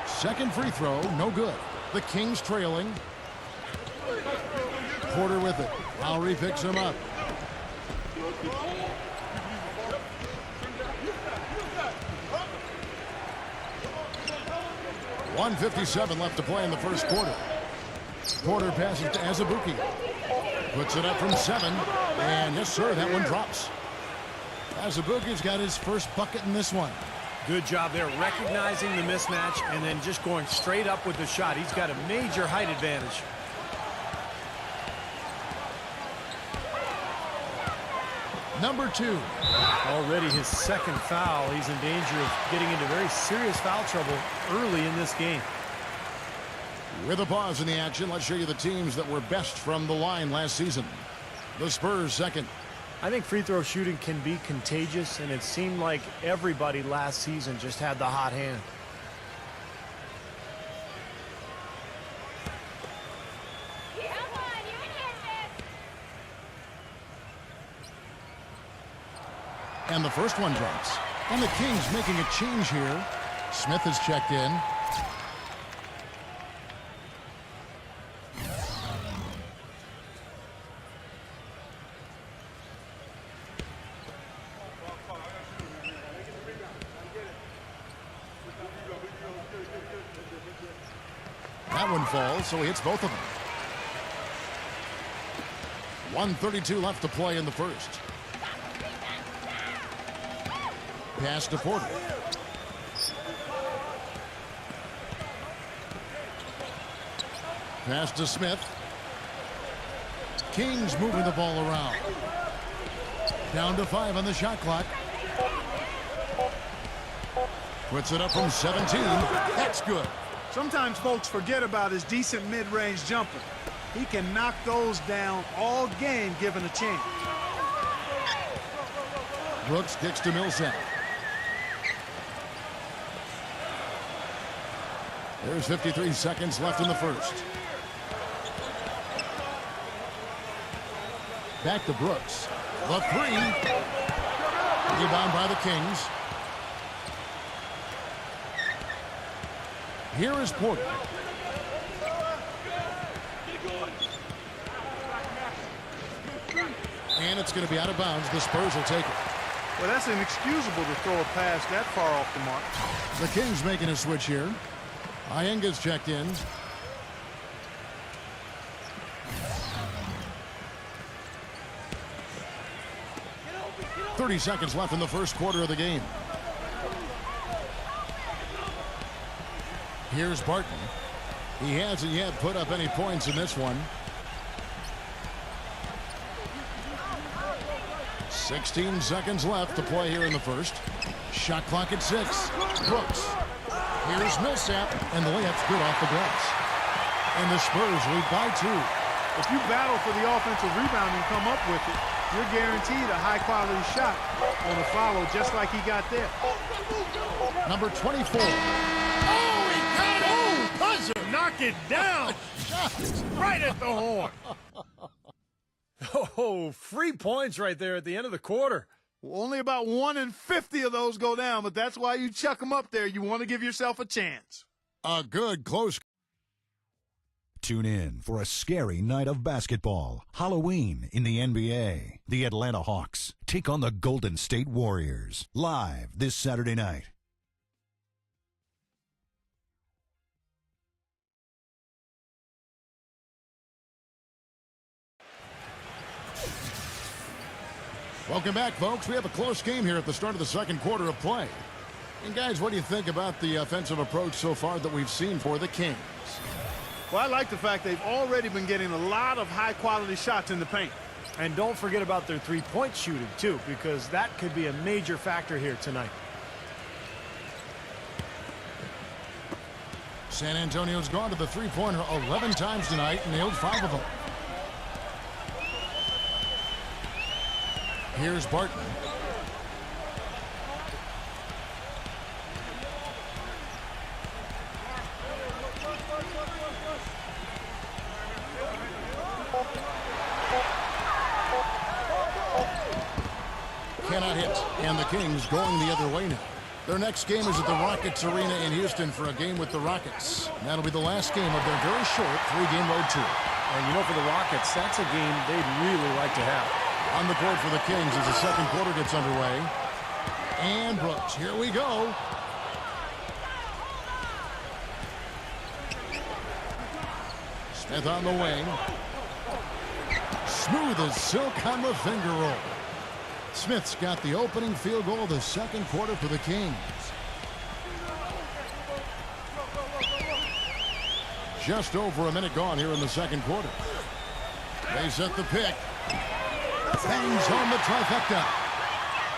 Second free throw, no good. The Kings trailing. Porter with it. Lowry picks him up. .157 left to play in the first quarter. Porter passes to Azubuike. Puts it up from 7. And yes, sir, that one drops. Azubuike's got his first bucket in this one. Good job there, recognizing the mismatch and then just going straight up with the shot. He's got a major height advantage. Number 2. Already his second foul. He's in danger of getting into very serious foul trouble early in this game. With a pause in the action, let's show you the teams that were best from the line last season. The Spurs second. I think free throw shooting can be contagious, and it seemed like everybody last season just had the hot hand. And the first one drops. And the Kings making a change here. Smith is checked in. That one falls, so he hits both of them. 1:32 left to play in the first. Pass to Porter. Pass to Smith. Kings moving the ball around. Down to 5 on the shot clock. Puts it up from 17. That's good. Sometimes folks forget about his decent mid-range jumper. He can knock those down all game given a chance. Brooks kicks to Millsap. There's 53 seconds left in the first. Back to Brooks. The three. Rebound by the Kings. Here is Porter. And it's going to be out of bounds. The Spurs will take it. Well, that's inexcusable to throw a pass that far off the mark. The Kings making a switch here. Iyenga's checked in. .30 seconds left in the first quarter of the game. Here's Barton. He hasn't yet put up any points in this one. 16 seconds left to play here in the first. Shot clock at 6. Brooks. Here's Millsap, and the layup's good off the glass. And the Spurs lead by 2. If you battle for the offensive rebound and come up with it, you're guaranteed a high-quality shot on a follow just like he got there. Number 24. Oh, he got it! Oh, buzzer! Knock it down! Right at the horn. Oh, free points right there at the end of the quarter. Well, only about 1 in 50 of those go down, but that's why you chuck them up there. You want to give yourself a chance. A good close. Tune in for a scary night of basketball. Halloween in the NBA. The Atlanta Hawks take on the Golden State Warriors. Live this Saturday night. Welcome back, folks. We have a close game here at the start of the second quarter of play. And, guys, what do you think about the offensive approach so far that we've seen for the Kings? Well, I like the fact they've already been getting a lot of high-quality shots in the paint. And don't forget about their three-point shooting, too, because that could be a major factor here tonight. San Antonio's gone to the three-pointer 11 times tonight and nailed 5 of them. Here's Barton. Cannot hit, and the Kings going the other way now. Their next game is at the Rockets Arena in Houston for a game with the Rockets. That'll be the last game of their very short 3-game road tour. And you know, for the Rockets, that's a game they'd really like to have. On the court for the Kings as the second quarter gets underway. And Brooks, here we go. Smith on the wing. Smooth as silk on the finger roll. Smith's got the opening field goal of the second quarter for the Kings. Just over a minute gone here in the second quarter. They set the pick. Bangs home the trifecta.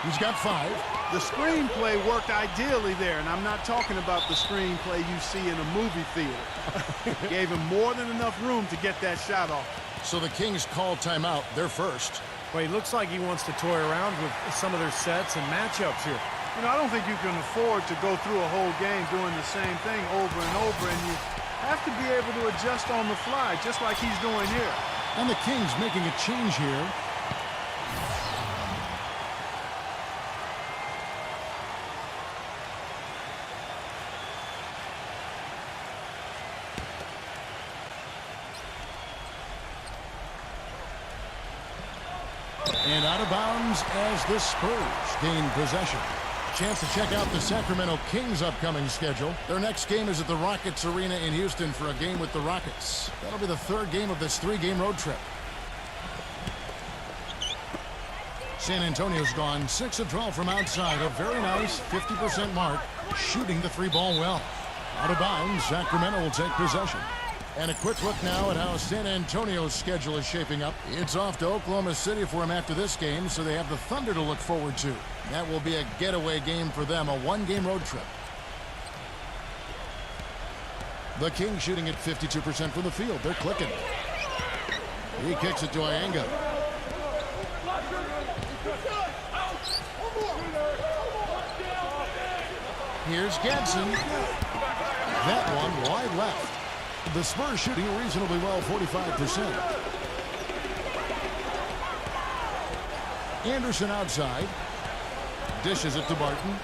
He's got 5. The screenplay worked ideally there, and I'm not talking about the screenplay you see in a movie theater. Gave him more than enough room to get that shot off. So the Kings call timeout. They're first. Well, he looks like he wants to toy around with some of their sets and matchups here. You know, I don't think you can afford to go through a whole game doing the same thing over and over, and you have to be able to adjust on the fly, just like he's doing here. And the Kings making a change here. And out of bounds as the Spurs gain possession. Chance to check out the Sacramento Kings' upcoming schedule. Their next game is at the Rockets Arena in Houston for a game with the Rockets. That'll be the third game of this 3-game road trip. San Antonio's gone 6 of 12 from outside. A very nice 50% mark, shooting the 3-ball well. Out of bounds, Sacramento will take possession. And a quick look now at how San Antonio's schedule is shaping up. It's off to Oklahoma City for them after this game, so they have the Thunder to look forward to. That will be a getaway game for them, a 1-game road trip. The Kings shooting at 52% from the field. They're clicking. He kicks it to Ianga. Here's Gadsden. That one wide left. The Spurs shooting reasonably well, 45%. Anderson outside. Dishes it to Barton.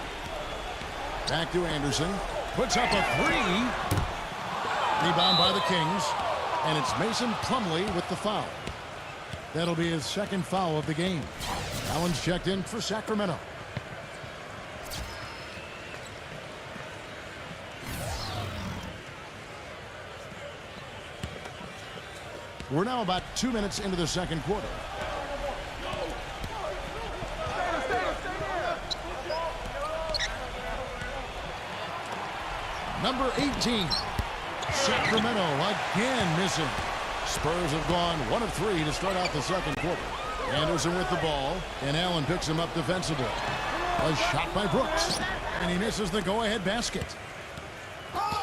Back to Anderson. Puts up a 3. Rebound by the Kings. And it's Mason Plumlee with the foul. That'll be his second foul of the game. Allen's checked in for Sacramento. We're now about 2 minutes into the second quarter. Number 18, Sacramento again missing. Spurs have gone 1 of 3 to start out the second quarter. Anderson with the ball, and Allen picks him up defensively. A shot by Brooks, and he misses the go-ahead basket.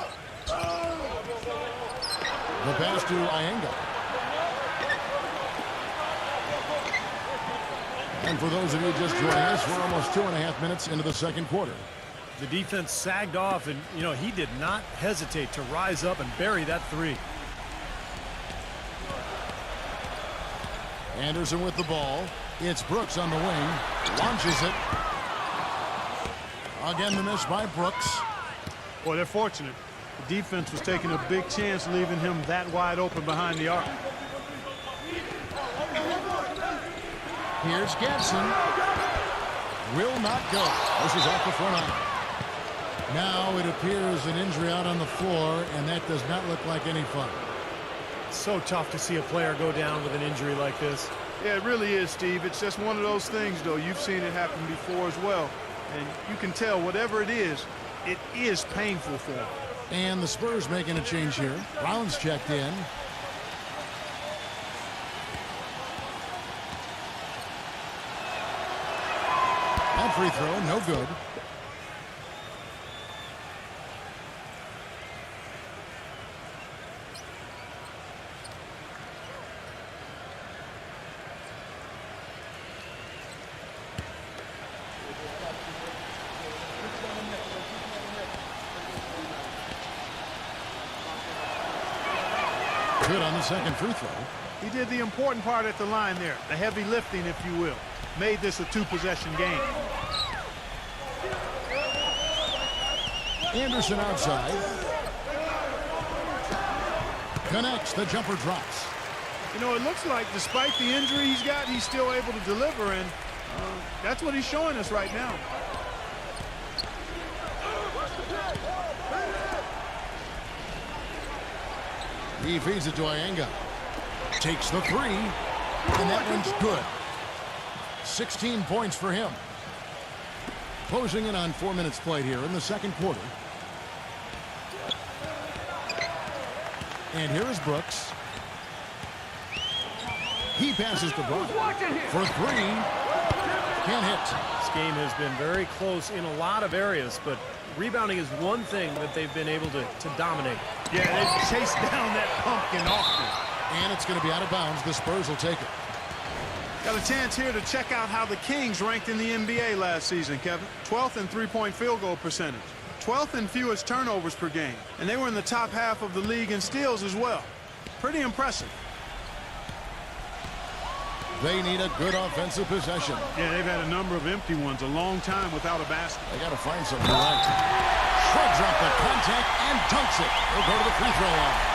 The pass to Ianga. And for those of you just joining us, we're almost 2.5 minutes into the second quarter. The defense sagged off, and, you know, he did not hesitate to rise up and bury that 3. Anderson with the ball. It's Brooks on the wing. Launches it. Again, the miss by Brooks. Boy, they're fortunate. The defense was taking a big chance, leaving him that wide open behind the arc. Here's Gadsden. Will not go. This is off the front line. Now it appears an injury out on the floor, and that does not look like any fun. It's so tough to see a player go down with an injury like this. Yeah, it really is, Steve. It's just one of those things, though. You've seen it happen before as well. And you can tell whatever it is painful for him. And the Spurs making a change here. Brown's checked in. That free throw, no good. Good on the second free throw. He did the important part at the line there, the heavy lifting, if you will. Made this a 2-possession game. Anderson outside. Connects, the jumper drops. You know, it looks like despite the injury he's got, he's still able to deliver, and that's what he's showing us right now. He feeds it to Ianga. Takes the 3, and that one's good. 16 points for him. Closing in on 4 minutes played here in the second quarter. And here is Brooks. He passes to Brown for 3. Can't hit. This game has been very close in a lot of areas, but rebounding is one thing that they've been able to dominate. Yeah, they've chased down that pumpkin often. And it's going to be out of bounds. The Spurs will take it. Got a chance here to check out how the Kings ranked in the NBA last season, Kevin. 12th in three-point field goal percentage. 12th in fewest turnovers per game. And they were in the top half of the league in steals as well. Pretty impressive. They need a good offensive possession. Yeah, they've had a number of empty ones, a long time without a basket. They got to find something right. Shrugs off the contact and dunks it. He'll go to the free throw line.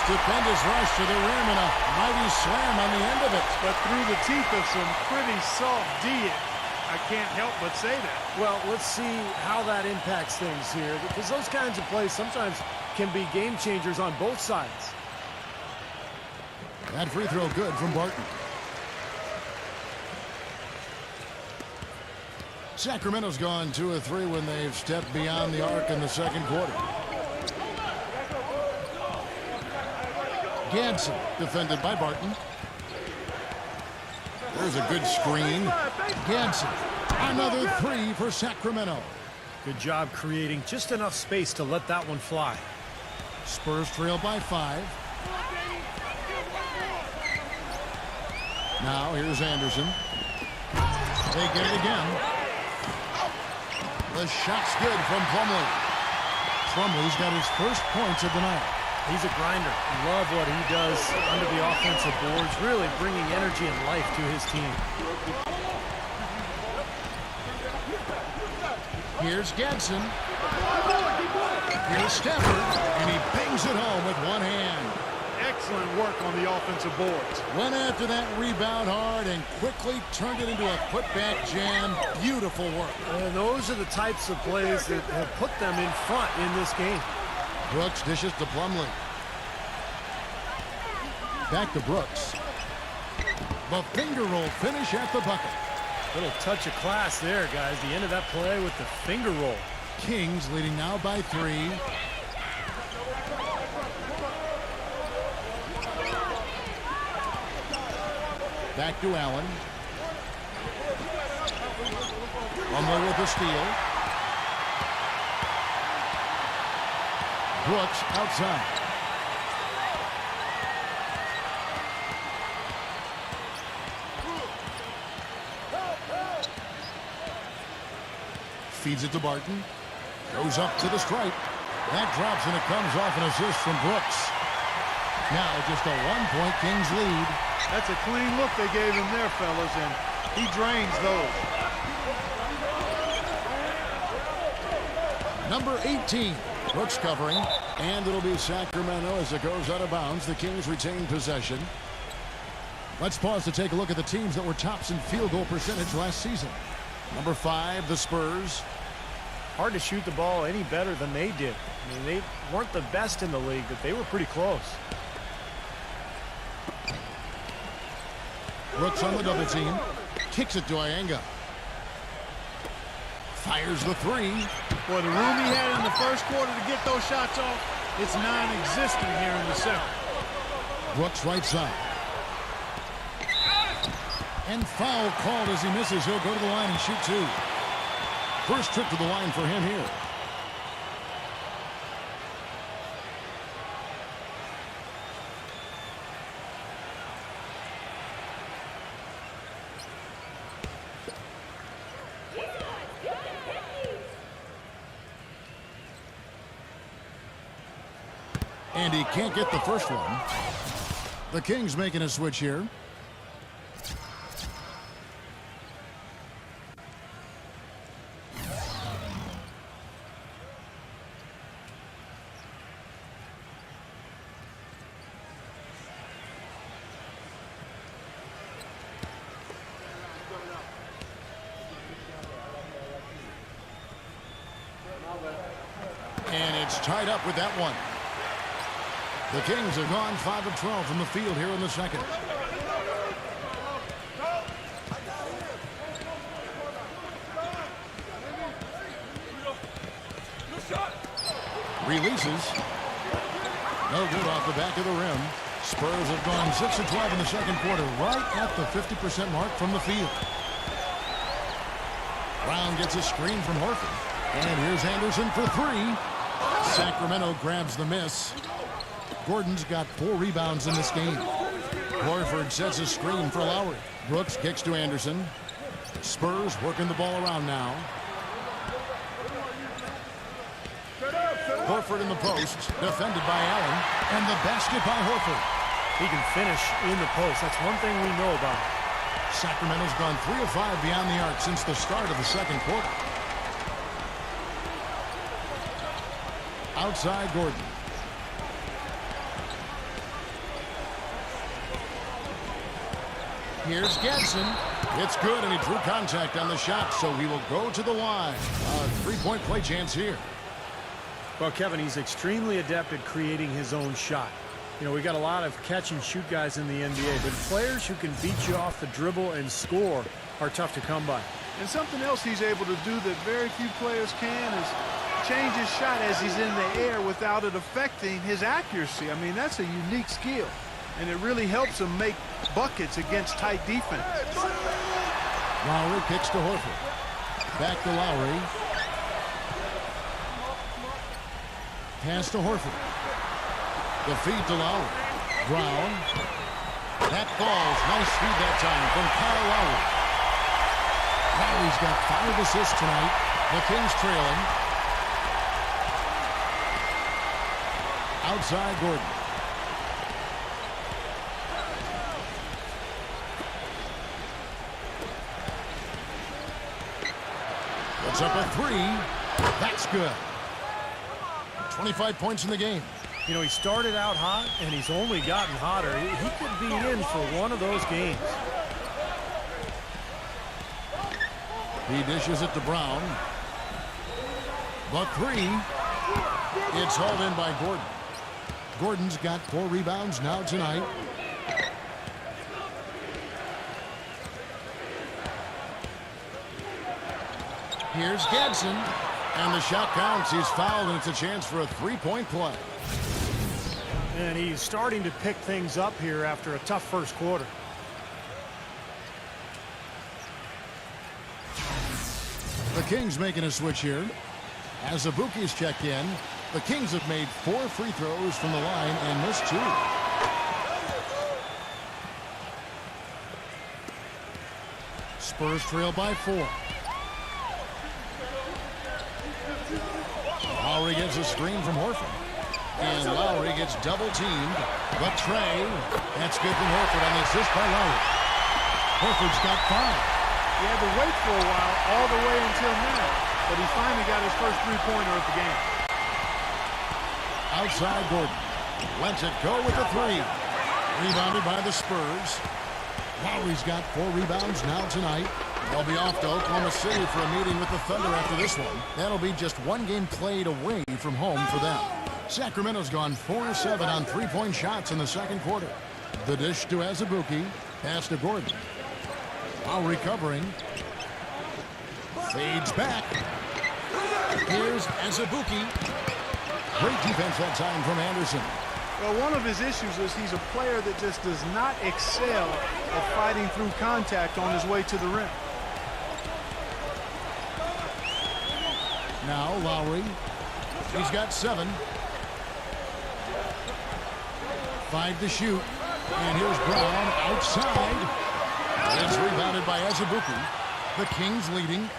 Stupendous rush to the rim and a mighty slam on the end of it. But through the teeth of some pretty soft D, I can't help but say that. Well, let's see how that impacts things here, because those kinds of plays sometimes can be game changers on both sides. That free throw good from Barton. Sacramento's gone 2 of 3 when they've stepped beyond the arc in the second quarter. Gadsden defended by Barton. There's a good screen. Gadsden, another 3 for Sacramento. Good job creating just enough space to let that one fly. Spurs trail by 5. Now here's Anderson. They get it again. The shot's good from Plumlee. Plumlee's got his first points of the night. He's a grinder. Love what he does under the offensive boards, really bringing energy and life to his team. Here's Gadsden. Here's Stafford, and he bangs it home with one hand. Excellent work on the offensive boards. Went after that rebound hard and quickly turned it into a putback jam. Beautiful work. And those are the types of plays that have put them in front in this game. Brooks dishes to Plumlee. Back to Brooks. The finger roll finish at the bucket. Little touch of class there, guys. The end of that play with the finger roll. Kings leading now by 3. Back to Allen. Plumlee with the steal. Brooks outside. Feeds it to Barton. Goes up to the stripe. That drops and it comes off an assist from Brooks. Now just a 1-point Kings lead. That's a clean look they gave him there, fellas, and he drains those. Number 18. Brooks covering, and it'll be Sacramento as it goes out of bounds. The Kings retain possession. Let's pause to take a look at the teams that were tops in field goal percentage last season. Number 5, the Spurs. Hard to shoot the ball any better than they did. I mean, they weren't the best in the league, but they were pretty close. Brooks on the double team. Kicks it to Ienga. Fires the 3. Boy, the room he had in the first quarter to get those shots off, it's non-existent here in the second. Brooks right side. And foul called as he misses. He'll go to the line and shoot 2. First trip to the line for him here. And he can't get the first one. The Kings making a switch here. And it's tied up with that one. The Kings have gone 5 of 12 from the field here in the second. Releases. No good off the back of the rim. Spurs have gone 6 of 12 in the second quarter, right at the 50% mark from the field. Brown gets a screen from Horford. And here's Anderson for 3. Sacramento grabs the miss. Gordon's got 4 rebounds in this game. Horford sets a screen for Lowry. Brooks kicks to Anderson. Spurs working the ball around now. Horford in the post, defended by Allen, and the basket by Horford. He can finish in the post. That's one thing we know about him. Sacramento's gone 3 of 5 beyond the arc since the start of the second quarter. Outside Gordon. Here's Gadsden. It's good, and he drew contact on the shot, so he will go to the line. A three-point play chance here. Well, Kevin, he's extremely adept at creating his own shot. You know, we got a lot of catch-and-shoot guys in the NBA, but players who can beat you off the dribble and score are tough to come by. And something else he's able to do that very few players can is change his shot as he's in the air without it affecting his accuracy. I mean, that's a unique skill, and it really helps him make buckets against tight defense. Lowry kicks to Horford. Back to Lowry. Pass to Horford. The feed to Lowry. Brown. That falls. Nice feed that time from Kyle Lowry. Lowry's got 5 assists tonight. The Kings trailing. Outside Gordon. Puts up a 3. That's good. 25 points in the game. You know, he started out hot, and he's only gotten hotter. He could be in for one of those games. He dishes it to Brown. The 3. It's hauled in by Gordon. Gordon's got 4 rebounds now tonight. Here's Gadsden. And the shot counts. He's fouled, and it's a chance for a 3-point play. And he's starting to pick things up here after a tough first quarter. The Kings making a switch here. As Azubuike's checked in, the Kings have made 4 free throws from the line and missed 2. Spurs trail by 4. Lowry gets a screen from Horford. And Lowry gets double-teamed. But Trey, that's good from Horford on the assist by Lowry. Horford's got 5. He had to wait for a while all the way until now, but he finally got his first three-pointer of the game. Outside Gordon. Lets it go with the 3. Rebounded by the Spurs. Lowry's got 4 rebounds now tonight. They'll be off to Oklahoma City for a meeting with the Thunder after this one. That'll be just 1 game played away from home for them. Sacramento's gone 4-7 on 3-point shots in the second quarter. The dish to Azubuike. Pass to Gordon. Lowry covering. Fades back. Here's Azubuike. Great defense that time from Anderson. Well, one of his issues is he's a player that just does not excel at fighting through contact on his way to the rim. Now Lowry. He's got 7. 5 to shoot. And here's Brown outside. It's rebounded by Azubuike. The Kings leading.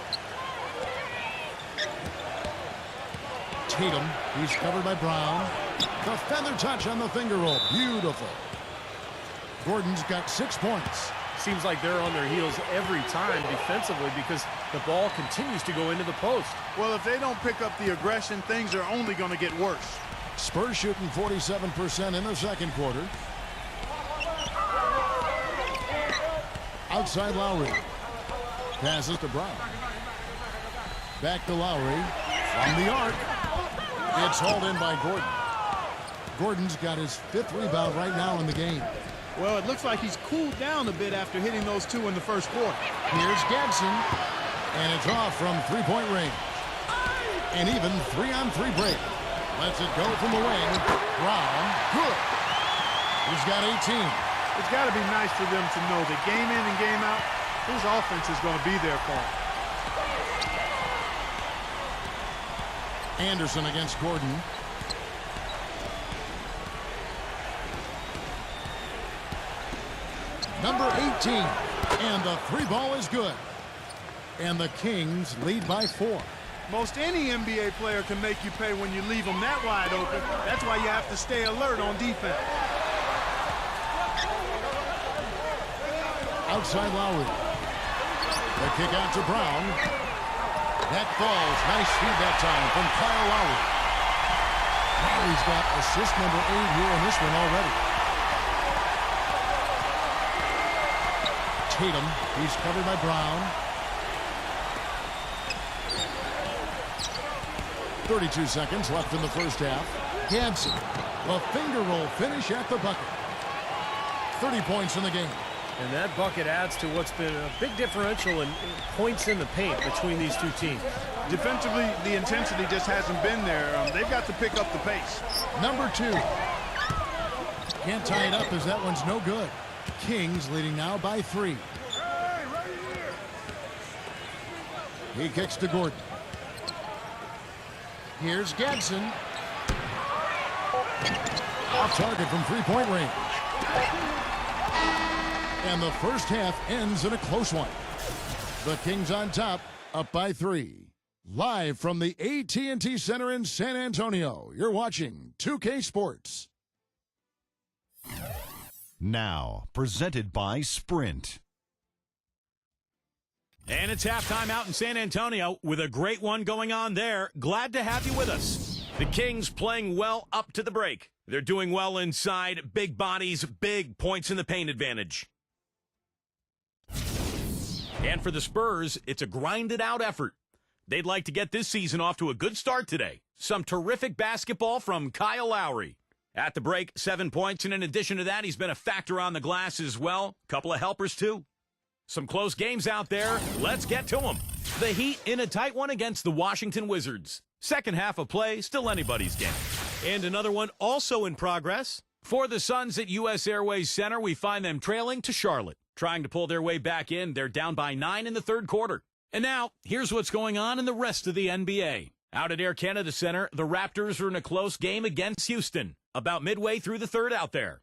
Tatum. He's covered by Brown. The feather touch on the finger roll. Beautiful. Gordon's got 6 points. Seems like they're on their heels every time defensively because the ball continues to go into the post. Well, if they don't pick up the aggression, things are only going to get worse. Spurs shooting 47% in the second quarter. Outside Lowry. Passes to Brown. Back to Lowry. From the arc. It's hauled in by Gordon. Gordon's got his 5th rebound right now in the game. Well, it looks like he's cooled down a bit after hitting those 2 in the first quarter. Here's Gadsden. And it's off from 3-point range. An even 3-on-3 break. Lets it go from the wing. Brown. Good. He's got 18. It's got to be nice for them to know that game in and game out, his offense is going to be there for him. Anderson against Gordon. Number 18. And the three ball is good. And the Kings lead by 4. Most any NBA player can make you pay when you leave them that wide open. That's why you have to stay alert on defense. Outside Lowry. The kick out to Brown. That falls. Nice feed that time from Kyle Lowry. Lowry's got assist number 8 here in this one already. Tatum. He's covered by Brown. 32 seconds left in the first half. Hansen. A finger roll finish at the bucket. 30 points in the game. And that bucket adds to what's been a big differential in points in the paint between these two teams. Defensively, the intensity just hasn't been there. They've got to pick up the pace. Number 2. Can't tie it up as that one's no good. Kings leading now by 3. He kicks to Gordon. Here's Gadsden. Off target from three-point range. And the first half ends in a close one. The Kings on top, up by 3. Live from the AT&T Center in San Antonio, you're watching 2K Sports. Now, presented by Sprint. And it's halftime out in San Antonio with a great one going on there. Glad to have you with us. The Kings playing well up to the break. They're doing well inside. Big bodies, big points in the paint advantage. And for the Spurs, it's a grinded-out effort. They'd like to get this season off to a good start today. Some terrific basketball from Kyle Lowry. At the break, 7 points, and in addition to that, he's been a factor on the glass as well. Couple of helpers, too. Some close games out there. Let's get to them. The Heat in a tight one against the Washington Wizards. Second half of play, still anybody's game. And another one also in progress. For the Suns at U.S. Airways Center, we find them trailing to Charlotte. Trying to pull their way back in. They're down by 9 in the third quarter. And now, here's what's going on in the rest of the NBA. Out at Air Canada Center, the Raptors are in a close game against Houston. About midway through the third out there.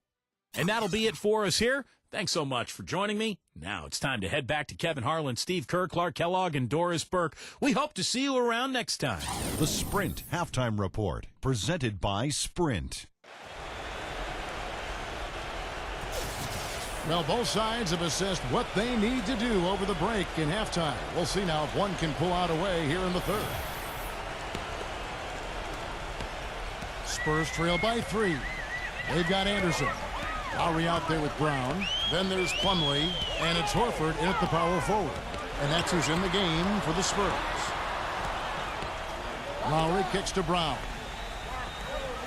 And that'll be it for us here. Thanks so much for joining me. Now it's time to head back to Kevin Harlan, Steve Kerr, Clark Kellogg, and Doris Burke. We hope to see you around next time. The Sprint Halftime Report, presented by Sprint. Well, both sides have assessed what they need to do over the break in halftime. We'll see now if one can pull out a way here in the third. Spurs trail by 3. They've got Anderson. Lowry out there with Brown. Then there's Plumlee, and it's Horford in at the power forward. And that's who's in the game for the Spurs. Lowry kicks to Brown.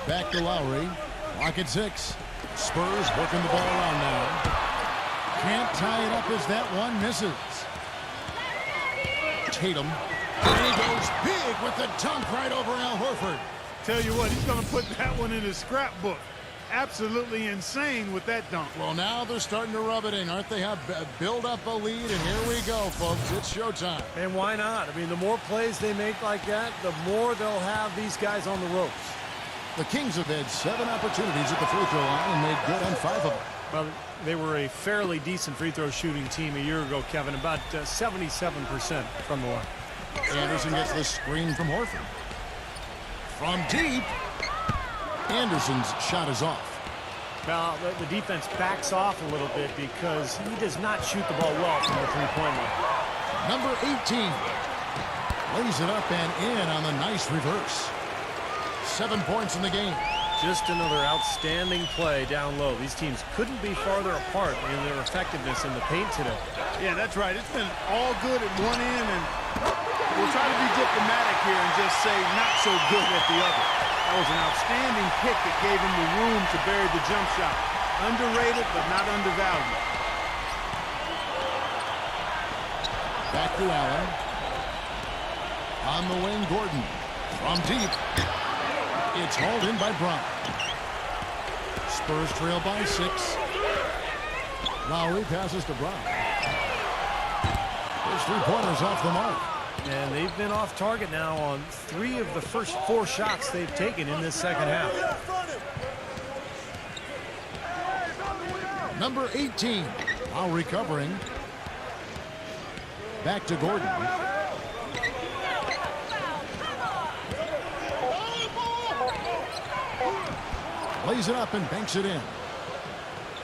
Back to Lowry. Lock at 6. Spurs working the ball around now. Can't tie it up as that one misses. Tatum. And he goes big with the dunk right over Al Horford. Tell you what, he's going to put that one in his scrapbook. Absolutely insane with that dunk. Well, now they're starting to rub it in, aren't they? Have build up a lead, and here we go, folks. It's showtime. And why not? I mean, the more plays they make like that, the more they'll have these guys on the ropes. The Kings have had 7 opportunities at the free throw line and made good on 5 of them. Well, they were a fairly decent free throw shooting team a year ago, Kevin, about 77% from the line. Anderson gets the screen from Horford. From deep, Anderson's shot is off. Now, the defense backs off a little bit because he does not shoot the ball well from the three-point line. Number 18 lays it up and in on the nice reverse. 7 points in the game. Just another outstanding play down low. These teams couldn't be farther apart in their effectiveness in the paint today. Yeah, that's right. It's been all good at one end, and we'll try to be diplomatic here and just say not so good at the other. That was an outstanding pick that gave him the room to bury the jump shot. Underrated, but not undervalued. Back to Allen. On the wing, Gordon. From deep. It's hauled in by Brown. Spurs trail by 6. Lowry passes to Brown. There's 3-pointers off the mark. And they've been off target now on 3 of the first 4 shots they've taken in this second half. Number 18 Lowry covering. Back to Gordon. Lays it up and banks it in.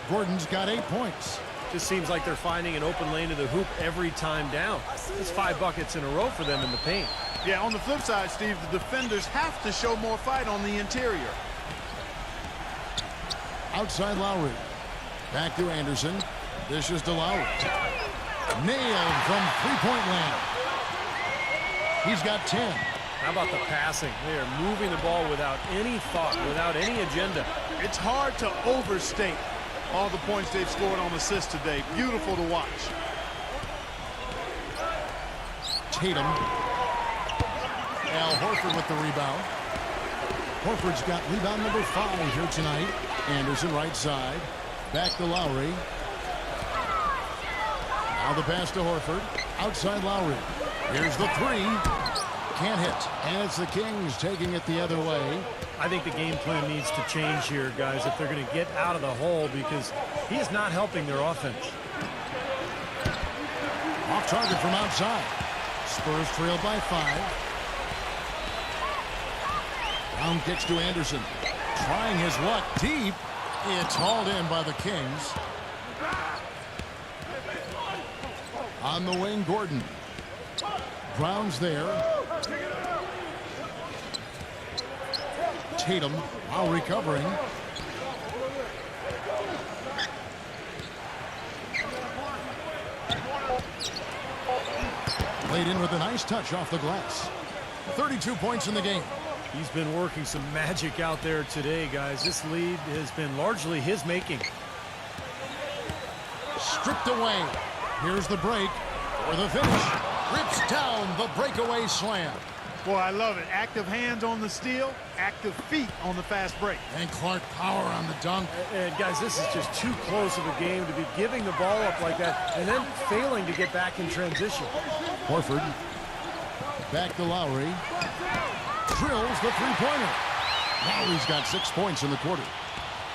Gordon's got 8 points. Just seems like they're finding an open lane to the hoop every time down. It's 5 buckets in a row for them in the paint. Yeah, on the flip side, Steve, the defenders have to show more fight on the interior. Outside Lowry. Back to Anderson. Dishes to Lowry. Nailed from three-point land. He's got 10. How about the passing? They are moving the ball without any thought, without any agenda. It's hard to overstate all the points they've scored on assists today. Beautiful to watch. Tatum. Al Horford with the rebound. Horford's got rebound number 5 here tonight. Anderson right side. Back to Lowry. Now the pass to Horford. Outside Lowry. Here's the three. Can't hit. And it's the Kings taking it the other way. I think the game plan needs to change here, guys, if they're going to get out of the hole, because he's not helping their offense. Off target from outside. Spurs trailed by 5. Brown kicks to Anderson. Trying his luck deep. It's hauled in by the Kings. On the wing, Gordon. Brown's there. Tatum while recovering. Played in with a nice touch off the glass. 32 points in the game. He's been working some magic out there today, guys. This lead has been largely his making. Stripped away. Here's the break for the finish. Rips down the breakaway slam. Boy, I love it. Active hands on the steal, active feet on the fast break. And Clark power on the dunk. And guys, this is just too close of a game to be giving the ball up like that and then failing to get back in transition. Horford. Back to Lowry. Drills the three-pointer. Lowry's got 6 points in the quarter.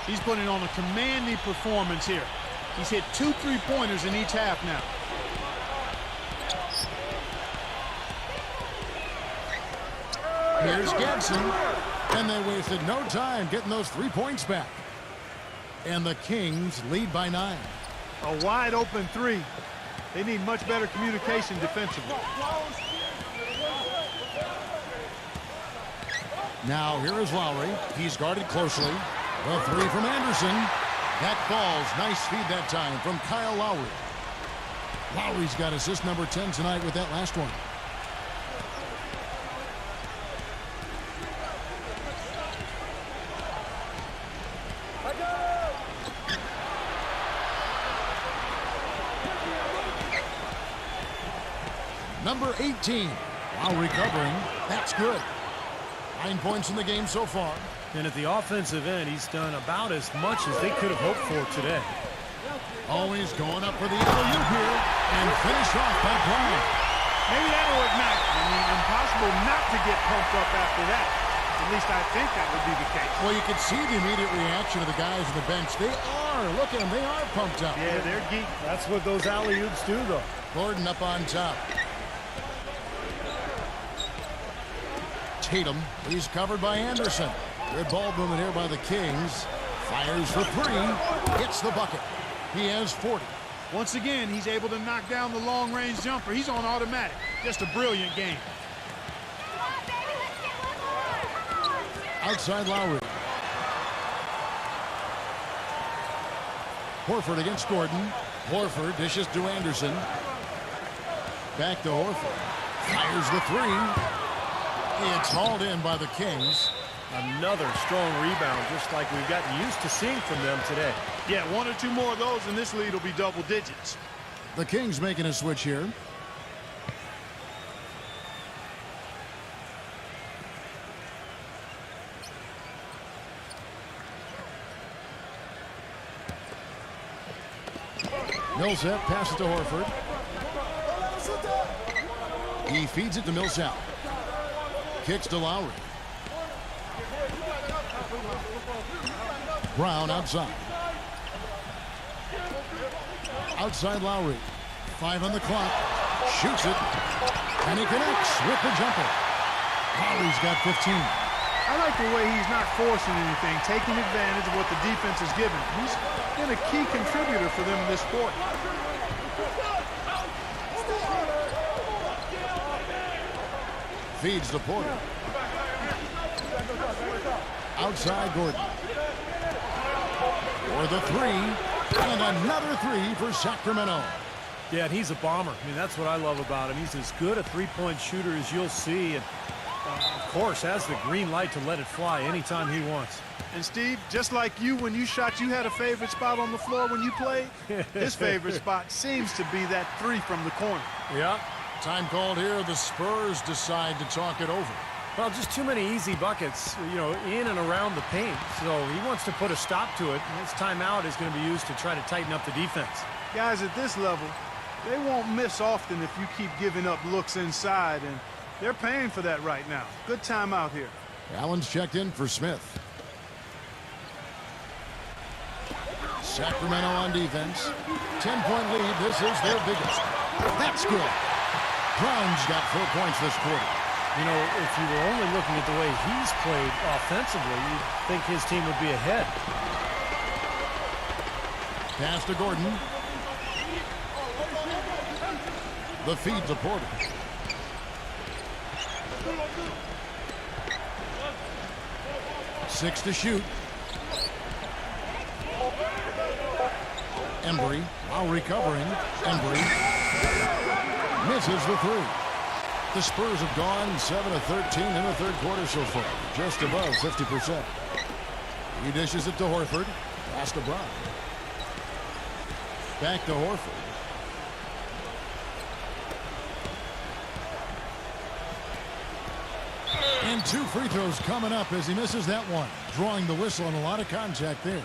He's putting on a commanding performance here. He's hit 2 3-pointers in each half now. Here's Gadsden. And they wasted no time getting those 3 points back. And the Kings lead by 9. A wide open 3. They need much better communication defensively. Now here is Lowry. He's guarded closely. The 3 from Anderson. That falls. Nice feed that time from Kyle Lowry. Lowry's got assist number 10 tonight with that last one. Number 18. While recovering. That's good. 9 points in the game so far. And at the offensive end, he's done about as much as they could have hoped for today. Always going up for the alley-oop here. And finished off by Brown. Maybe that'll ignite. I mean, impossible not to get pumped up after that. At least I think that would be the case. Well, you can see the immediate reaction of the guys on the bench. They are. Look at them. They are pumped up. Yeah, they're geek. That's what those alley-oops do, though. Gordon up on top. Tatum. He's covered by Anderson. Good ball movement here by the Kings. Fires for 3. Hits the bucket. He has 40. Once again, he's able to knock down the long-range jumper. He's on automatic. Just a brilliant game. Outside Lowry. Horford against Gordon. Horford dishes to Anderson. Back to Horford. Fires the 3. It's hauled in by the Kings. Another strong rebound, just like we've gotten used to seeing from them today. Yeah, 1 or 2 more of those, and this lead will be double digits. The Kings making a switch here. Millsap passes to Horford. He feeds it to Millsap. Kicks to Lowry. Brown outside. Outside Lowry. 5 on the clock. Shoots it. And he connects with the jumper. Lowry's got 15. I like the way he's not forcing anything, taking advantage of what the defense is giving. He's been a key contributor for them in this sport. Feeds the Porter. Outside Gordon. For the three. And another three for Sacramento. Yeah, and he's a bomber. I mean, that's what I love about him. He's as good a three-point shooter as you'll see. And, of course, has the green light to let it fly anytime he wants. And, Steve, just like you, when you shot, you had a favorite spot on the floor when you played. His favorite spot seems to be that three from the corner. Yeah. Time called here. The Spurs decide to talk it over. Well, just too many easy buckets, you know, in and around the paint. So he wants to put a stop to it. And this timeout is going to be used to try to tighten up the defense. Guys at this level, they won't miss often if you keep giving up looks inside, and they're paying for that right now. Good timeout here. Allen's checked in for Smith. Sacramento on defense. 10-point lead. This is their biggest. That's good. Brown's got 4 points this quarter. You know, if you were only looking at the way he's played offensively, you'd think his team would be ahead. Pass to Gordon. The feed to Porter. Six to shoot. Embry, while recovering. Embry misses the three. The Spurs have gone 7 of 13 in the third quarter so far, just above 50%. He dishes it to Horford. Pass to Brown. Back to Horford. And 2 free throws coming up as he misses that one, drawing the whistle and a lot of contact there.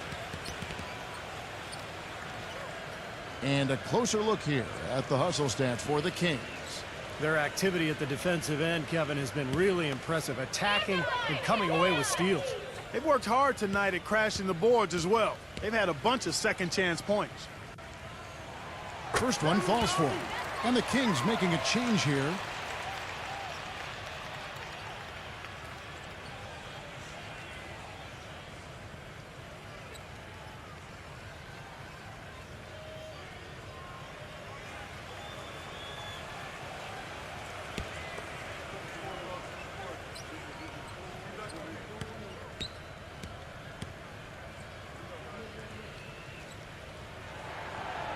And a closer look here at the hustle stats for the Kings. Their activity at the defensive end, Kevin, has been really impressive, attacking and coming away with steals. They've worked hard tonight at crashing the boards as well. They've had a bunch of second chance points. First one falls for him. And the Kings making a change here.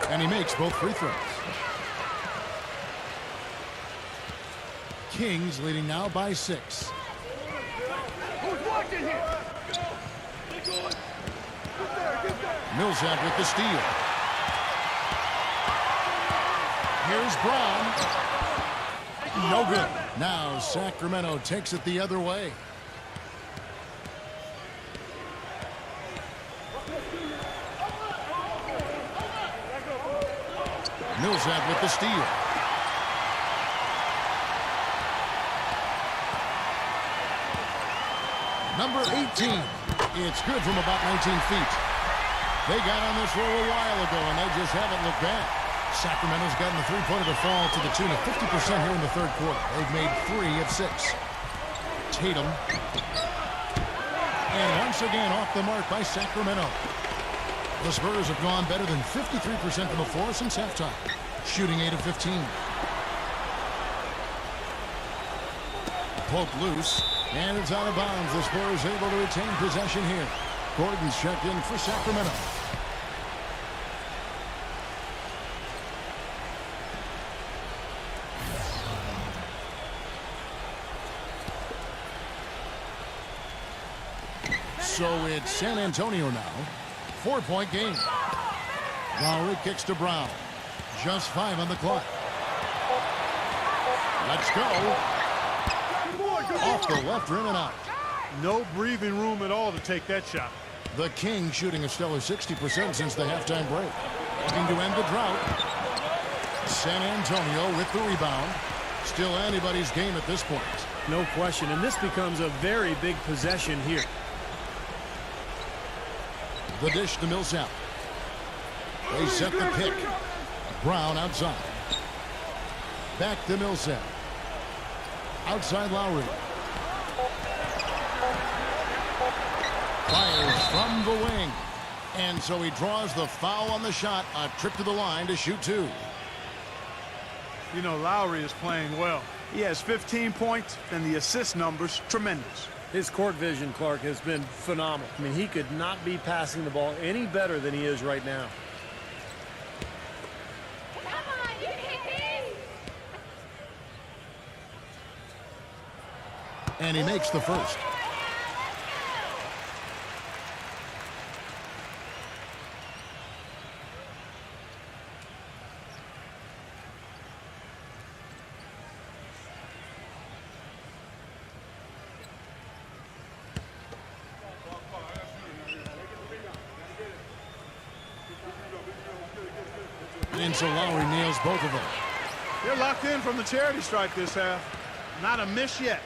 And he makes both free throws. Kings leading now by 6. Millsap with the steal. Here's Brown. No good. Now Sacramento takes it the other way. Millsap with the steal. Number 18. It's good from about 19 feet. They got on this roll a while ago, and they just haven't looked back. Sacramento's gotten the three-pointer to fall to the tune of 50% here in the third quarter. They've made 3 of 6. Tatum. And once again off the mark by Sacramento. The Spurs have gone better than 53% from the floor since halftime, shooting 8 of 15. Poked loose, and it's out of bounds. The Spurs able to retain possession here. Gordon's checked in for Sacramento. So it's San Antonio now. 4-point game. Lowry kicks to Brown. Just 5 on the clock. Let's go. Off the left rim and out. No breathing room at all to take that shot. The Kings shooting a stellar 60% since the halftime break. Looking to end the drought. San Antonio with the rebound. Still anybody's game at this point. No question, and this becomes a very big possession here. The dish to Millsap. They set the pick. Brown outside. Back to Millsap. Outside Lowry. Fires from the wing. And so he draws the foul on the shot. A trip to the line to shoot two. You know, Lowry is playing well. He has 15 points, and the assist numbers tremendous. His court vision, Clark, has been phenomenal. I mean, he could not be passing the ball any better than he is right now. And he makes the first. And so Lowry nails both of them. They're locked in from the charity stripe this half. Not a miss yet.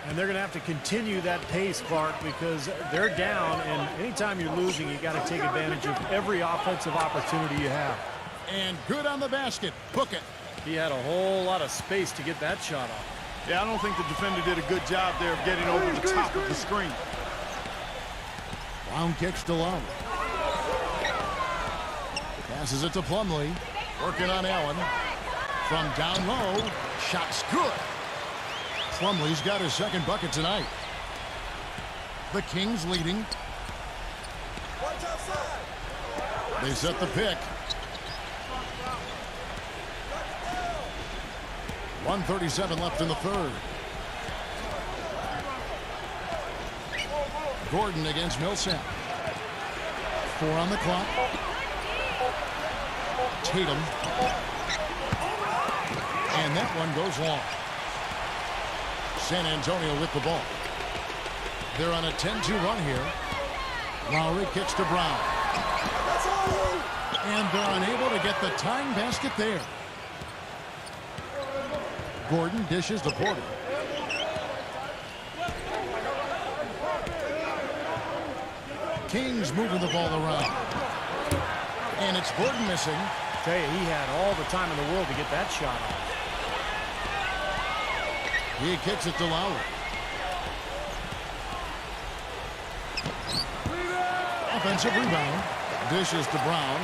And they're going to have to continue that pace, Clark, because they're down, and anytime you're losing, you got to take advantage of every offensive opportunity you have. And good on the basket. Book it. He had a whole lot of space to get that shot off. Yeah, I don't think the defender did a good job there of getting over the top of the screen. Brown kicks to Lowry. Passes it to Plumlee. Working on Allen. From down low. Shot's good. Plumlee's got his second bucket tonight. The Kings leading. They set the pick. 1:37 left in the third. Gordon against Millsap. 4 on the clock. Tatum. And that one goes long. San Antonio with the ball. They're on a 10-2 run here. Lowry kicks to Brown. And they're unable to get the tying basket there. Gordon dishes to Porter. Kings moving the ball around. And it's Gordon missing. Tell you, he had all the time in the world to get that shot off. He kicks it to Lowry. Offensive rebound. Dishes to Brown.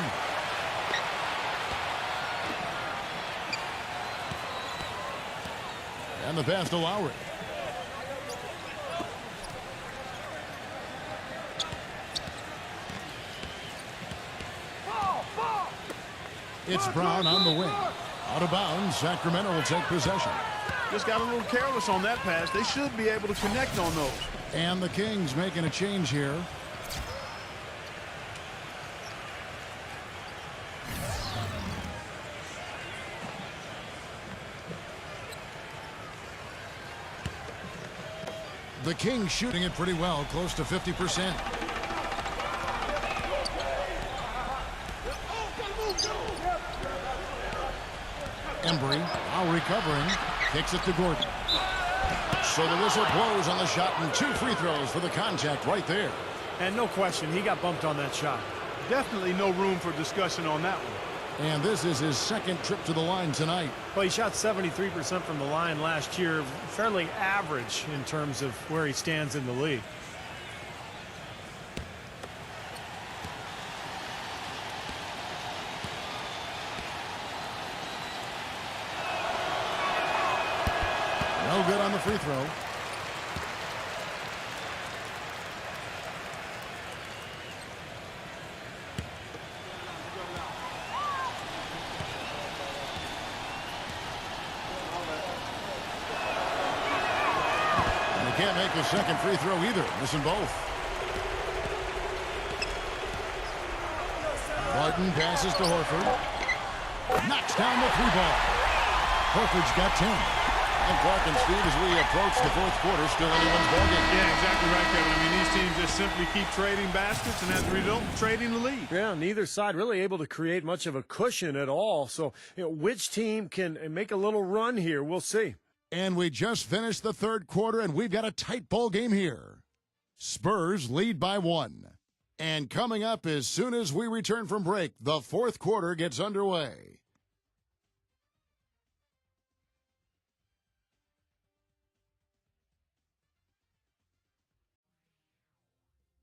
And the pass to Lowry. It's Brown on the wing. Out of bounds. Sacramento will take possession. Just got a little careless on that pass. They should be able to connect on those. And the Kings making a change here. The Kings shooting it pretty well, close to 50%. Embry, now recovering, kicks it to Gordon. So the whistle blows on the shot, and 2 free throws for the contact right there. And no question, he got bumped on that shot. Definitely no room for discussion on that one. And this is his second trip to the line tonight. Well, he shot 73% from the line last year, fairly average in terms of where he stands in the league. No good on the free throw. Can't make the second free throw either. Missing both. Martin passes to Horford. Knocks down the 3-ball. Horford's got 10. And Clark and Steve, as we approach the fourth quarter, still anyone's ballgame. Yeah, exactly right, Kevin. I mean, these teams just simply keep trading baskets, and as a result, trading the lead. Yeah, neither side really able to create much of a cushion at all. So, which team can make a little run here? We'll see. And we just finished the third quarter, and we've got a tight ball game here. Spurs lead by 1. And coming up as soon as we return from break, the fourth quarter gets underway.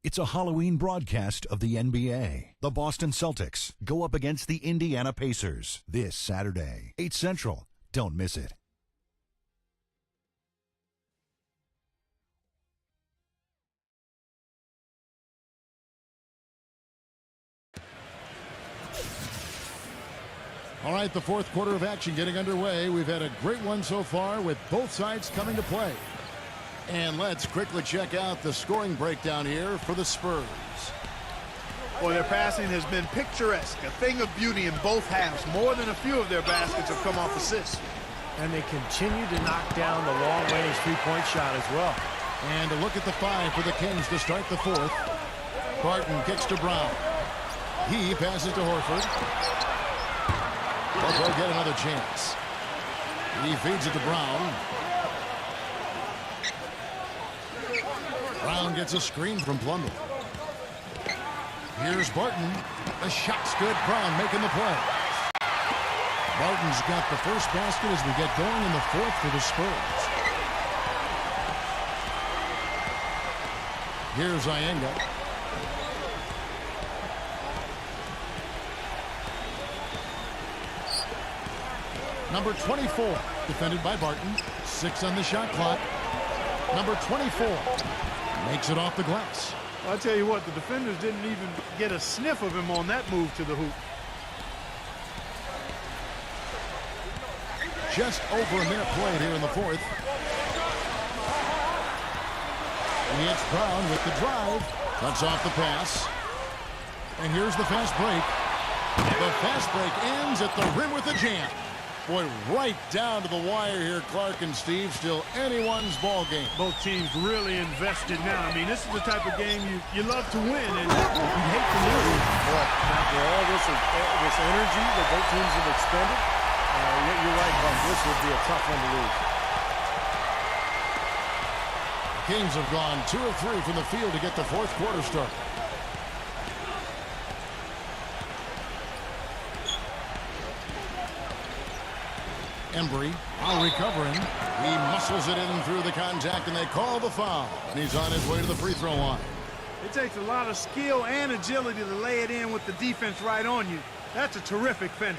It's a Halloween broadcast of the NBA. The Boston Celtics go up against the Indiana Pacers this Saturday, 8 Central. Don't miss it. All right, the fourth quarter of action getting underway. We've had a great one so far with both sides coming to play. And let's quickly check out the scoring breakdown here for the Spurs. Well, their passing has been picturesque, a thing of beauty in both halves. More than a few of their baskets have come off assists. And they continue to knock down the long-range three-point shot as well. And a look at the 5 for the Kings to start the fourth. Barton kicks to Brown. He passes to Horford. They'll get another chance. He feeds it to Brown. Brown gets a screen from Plumlee. Here's Barton. The shot's good. Brown making the play. Barton's got the first basket as we get going in the fourth for the Spurs. Here's Iyenga. Number 24, defended by Barton. 6 on the shot clock. Number 24 makes it off the glass. Well, I'll tell you what, the defenders didn't even get a sniff of him on that move to the hoop. Just over a minute played here in the fourth. And it's Brown with the drive. Cuts off the pass. And here's the fast break. The fast break ends at the rim with a jam. Boy, right down to the wire here, Clark and Steve. Still anyone's ball game. Both teams really invested now. I mean, this is the type of game you love to win and you hate to lose. Boy, after all this energy that both teams have expended, you're right, Buck. This would be a tough one to lose. The Kings have gone 2 of 3 from the field to get the fourth quarter started. Embry, while recovering, he muscles it in through the contact, and they call the foul. And he's on his way to the free throw line. It takes a lot of skill and agility to lay it in with the defense right on you. That's a terrific finish.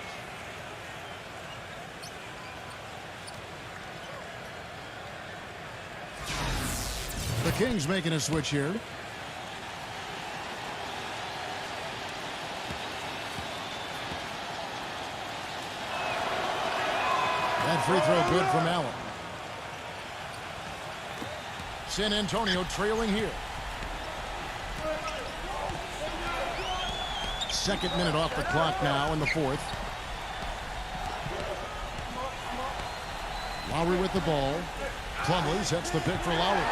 The Kings making a switch here. That free throw good from Allen. San Antonio trailing here. Second minute off the clock now in the fourth. Lowry with the ball. Plumlee sets the pick for Lowry.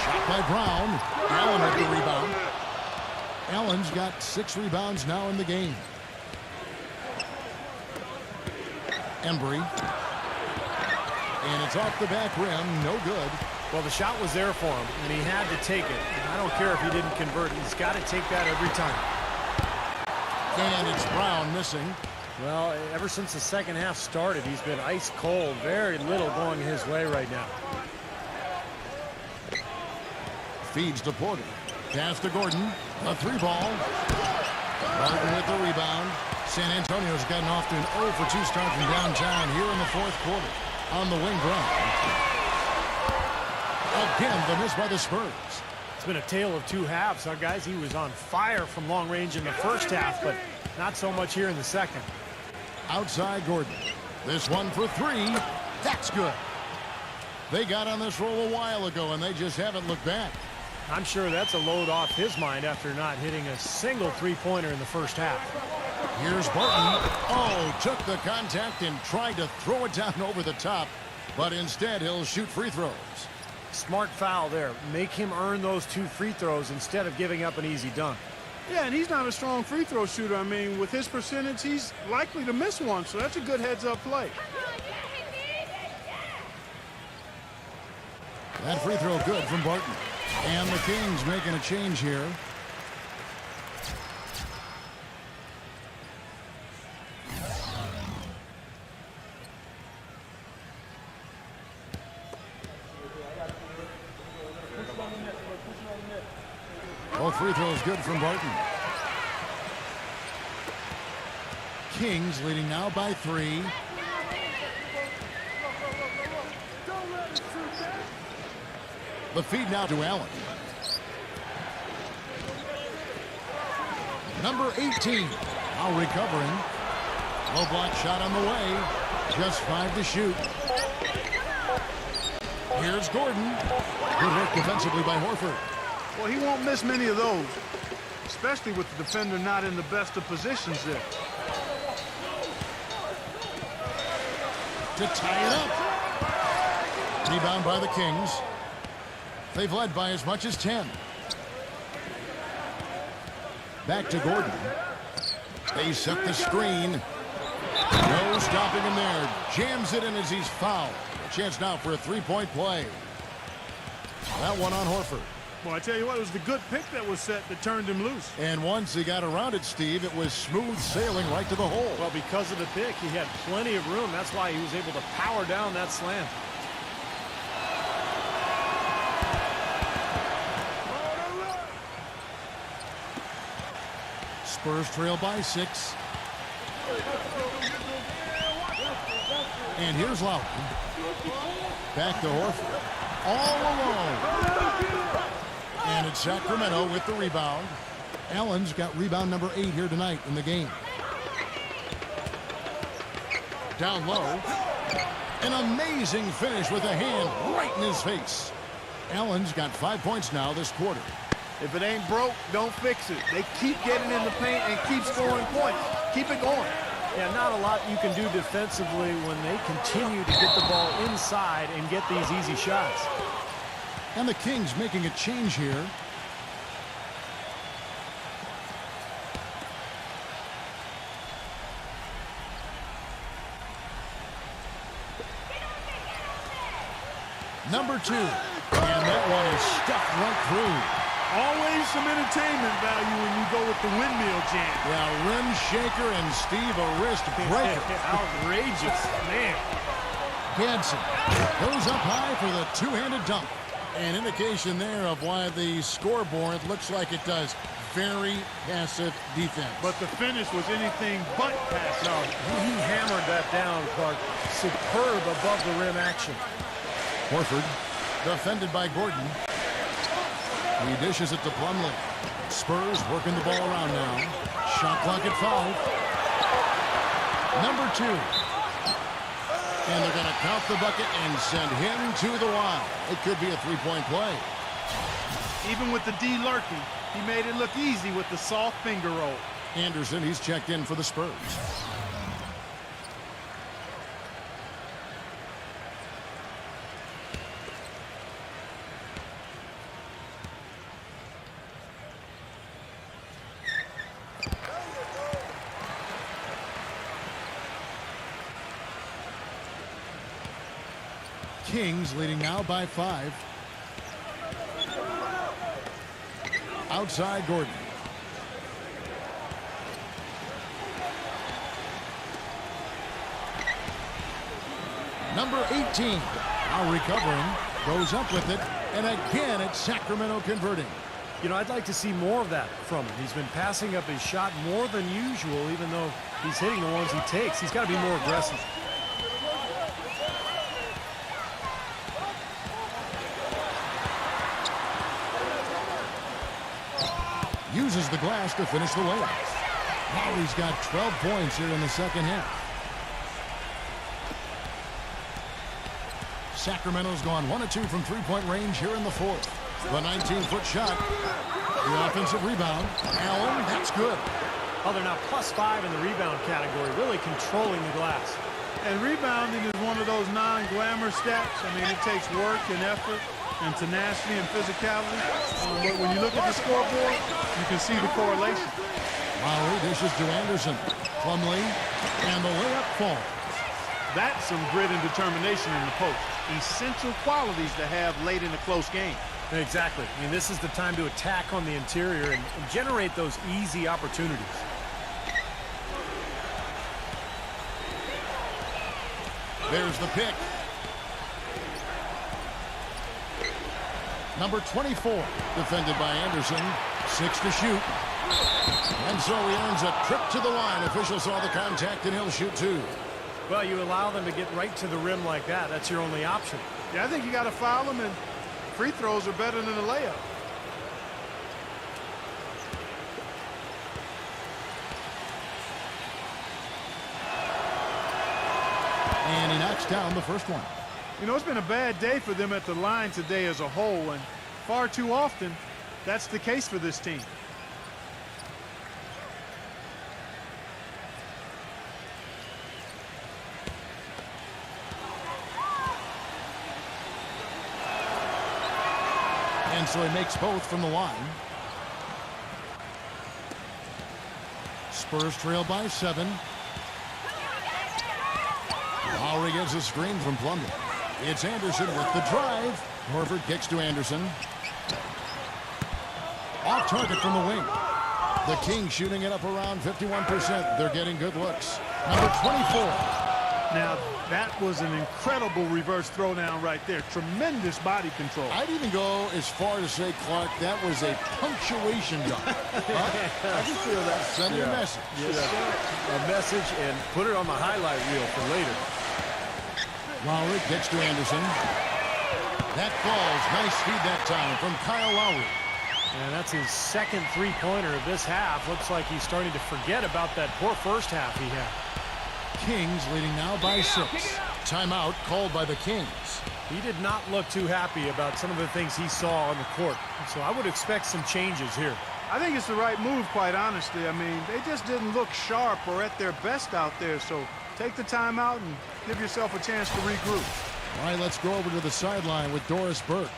Shot by Brown. Allen with the rebound. Allen's got 6 rebounds now in the game. Embry. And it's off the back rim. No good. Well, the shot was there for him, and he had to take it. I don't care if he didn't convert. He's got to take that every time. And it's Brown missing. Well, ever since the second half started, he's been ice cold. Very little going his way right now. Feeds to Porter. Pass to Gordon. A 3-ball. Barton with the rebound. San Antonio's gotten off to an 0 for 2 start from downtown here in the fourth quarter. On the wing, Brown. Again, the miss by the Spurs. It's been a tale of 2 halves, huh, guys? He was on fire from long range in the first half, but not so much here in the second. Outside Gordon. This one for 3. That's good. They got on this roll a while ago, and they just haven't looked back. I'm sure that's a load off his mind after not hitting a single three-pointer in the first half. Here's Barton. Oh, took the contact and tried to throw it down over the top, but instead he'll shoot free throws. Smart foul there. Make him earn those 2 free throws instead of giving up an easy dunk. Yeah, and he's not a strong free throw shooter. I mean, with his percentage, he's likely to miss one, so that's a good heads-up play. That free throw good from Barton. And the Kings making a change here. Both free throw is good from Barton. Kings leading now by 3. The feed now to Allen. Number 18, now recovering. Low block shot on the way. Just 5 to shoot. Here's Gordon. Good work defensively by Horford. Well, he won't miss many of those, especially with the defender not in the best of positions there. To tie it up. Rebound by the Kings. They've led by as much as 10. Back to Gordon. They set the screen. No stopping him there. Jams it in as he's fouled. A chance now for a three-point play. That one on Horford. Well, I tell you what, it was the good pick that was set that turned him loose. And once he got around it, Steve, it was smooth sailing right to the hole. Well, because of the pick, he had plenty of room. That's why he was able to power down that slam. Spurs trail by 6. And here's Lowry. Back to Horford. All alone. And it's Sacramento with the rebound. Allen's got rebound number 8 here tonight in the game. Down low. An amazing finish with a hand right in his face. Allen's got 5 points now this quarter. If it ain't broke, don't fix it. They keep getting in the paint and keep scoring points. Keep it going. Yeah, not a lot you can do defensively when they continue to get the ball inside and get these easy shots. And the Kings making a change here. Number 2. And that one is stuffed right through. Always some entertainment value when you go with the windmill jam. Yeah, rim shaker and Steve a wrist breaker. Outrageous, man. Gadsden goes up high for the two-handed dunk. An indication there of why the scoreboard looks like it does. Very passive defense. But the finish was anything but passive. No, he hammered that down, Clark. Superb above the rim action. Horford defended by Gordon. He dishes it to Plumlee. Spurs working the ball around now. Shot clock at 5. Number 2. And they're going to count the bucket and send him to the line. It could be a three-point play. Even with the D lurking, he made it look easy with the soft finger roll. Anderson, he's checked in for the Spurs. Kings leading now by 5. Outside Gordon. Number 18 now recovering, goes up with it, and again it's Sacramento converting. You know, I'd like to see more of that from him. He's been passing up his shot more than usual, even though he's hitting the ones he takes. He's got to be more aggressive. Uses the glass to finish the layup. Lowry's got 12 points here in the second half. Sacramento's gone 1 of 2 from three-point range here in the fourth. The 19-foot shot. The offensive rebound. Allen, that's good. Oh, they're now +5 in the rebound category, really controlling the glass. And rebounding is one of those non-glamour stats. I mean, it takes work and effort and tenacity and physicality. But when you look at the scoreboard, you can see the correlation. Lowry dishes to Anderson. Plumlee, and the layup falls. That's some grit and determination in the post. Essential qualities to have late in a close game. Exactly. I mean, this is the time to attack on the interior and generate those easy opportunities. There's the pick. Number 24, defended by Anderson. 6 to shoot. And so he earns a trip to the line. Official saw the contact, and he'll shoot 2. Well, you allow them to get right to the rim like that. That's your only option. Yeah, I think you got to foul them, and free throws are better than a layup. And he knocks down the first one. You know, it's been a bad day for them at the line today as a whole, and far too often that's the case for this team. And so he makes both from the line. Spurs trail by 7. Lowry gets a screen from Plumlee. It's Anderson with the drive. Horford kicks to Anderson. Off target from the wing. The Kings shooting it up around 51%. They're getting good looks. Number 24. Now, that was an incredible reverse throwdown right there. Tremendous body control. I'd even go as far to say, Clark, that was a punctuation dunk. I can feel that. Send you a message. A message and put it on the highlight reel for later. Lowry kicks to Anderson. That falls. Nice feed that time from Kyle Lowry. And that's his second three-pointer of this half. Looks like he's starting to forget about that poor first half he had. Kings leading now by 6. Timeout called by the Kings. He did not look too happy about some of the things he saw on the court. So I would expect some changes here. I think it's the right move, quite honestly. I mean, they just didn't look sharp or at their best out there. So take the timeout and give yourself a chance to regroup. All right, let's go over to the sideline with Doris Burke.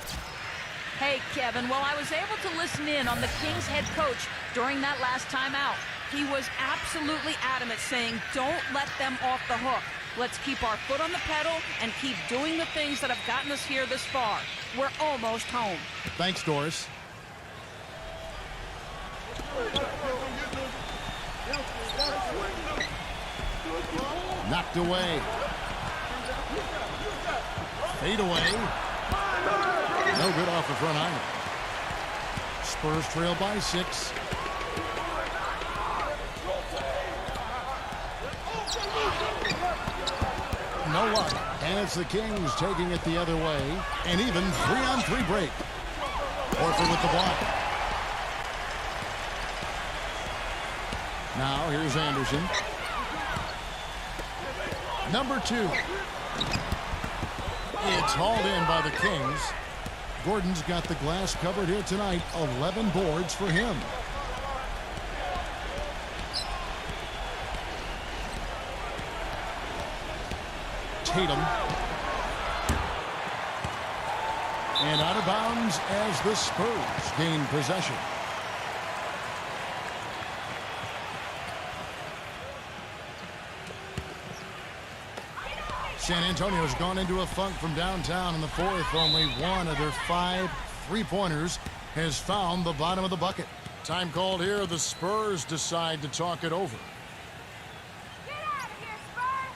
Hey, Kevin, well, I was able to listen in on the Kings head coach during that last timeout. He was absolutely adamant, saying, don't let them off the hook. Let's keep our foot on the pedal and keep doing the things that have gotten us here this far. We're almost home. Thanks, Doris. Knocked away. Fade away. No good off the front iron. Spurs trail by 6. No luck. And it's the Kings taking it the other way. And even 3-on-3 break. Horford with the block. Now here's Anderson. Number 2. It's hauled in by the Kings. Gordon's got the glass covered here tonight. 11 boards for him. Tatum. And out of bounds as the Spurs gain possession. San Antonio's gone into a funk from downtown in the fourth. Only one of their 5 3-pointers has found the bottom of the bucket. Time called here. The Spurs decide to talk it over. Get out of here, Spurs!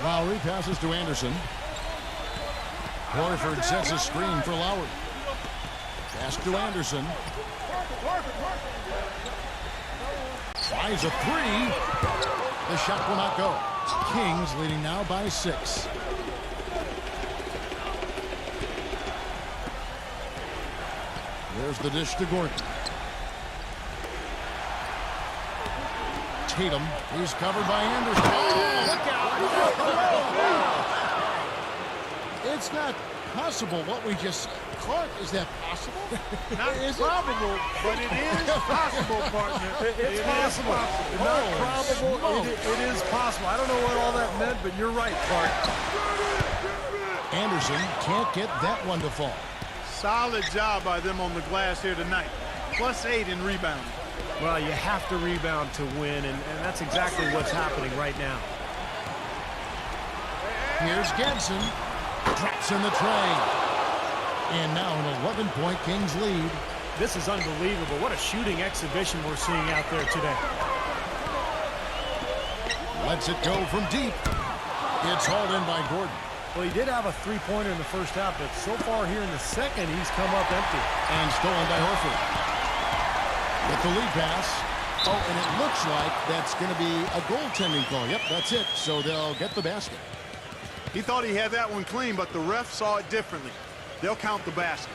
Lowry passes to Anderson. Horford sets a screen for Lowry. Pass to Anderson. Tries a 3. The shot will not go. Kings leading now by 6. There's the dish to Gordon. Tatum. He's covered by Anderson. Oh, look out. It's not possible what we just said. Clark, is that possible? Not probable, but it is possible, partner. It's possible. Not probable. It is possible. I don't know what all that meant, but you're right, Clark. Anderson can't get that one to fall. Solid job by them on the glass here tonight. +8 in rebounding. Well, you have to rebound to win, and that's exactly what's happening right now. Here's Gedson. Drops in the tray. And now an 11-point Kings lead. This is unbelievable. What a shooting exhibition we're seeing out there today. Lets it go from deep. It's hauled in by Gordon. Well, he did have a three-pointer in the first half, but so far here in the second, he's come up empty. And stolen by Horford. With the lead pass. Oh, and it looks like that's going to be a goaltending call. Yep, that's it. So they'll get the basket. He thought he had that one clean, but the ref saw it differently. They'll count the basket.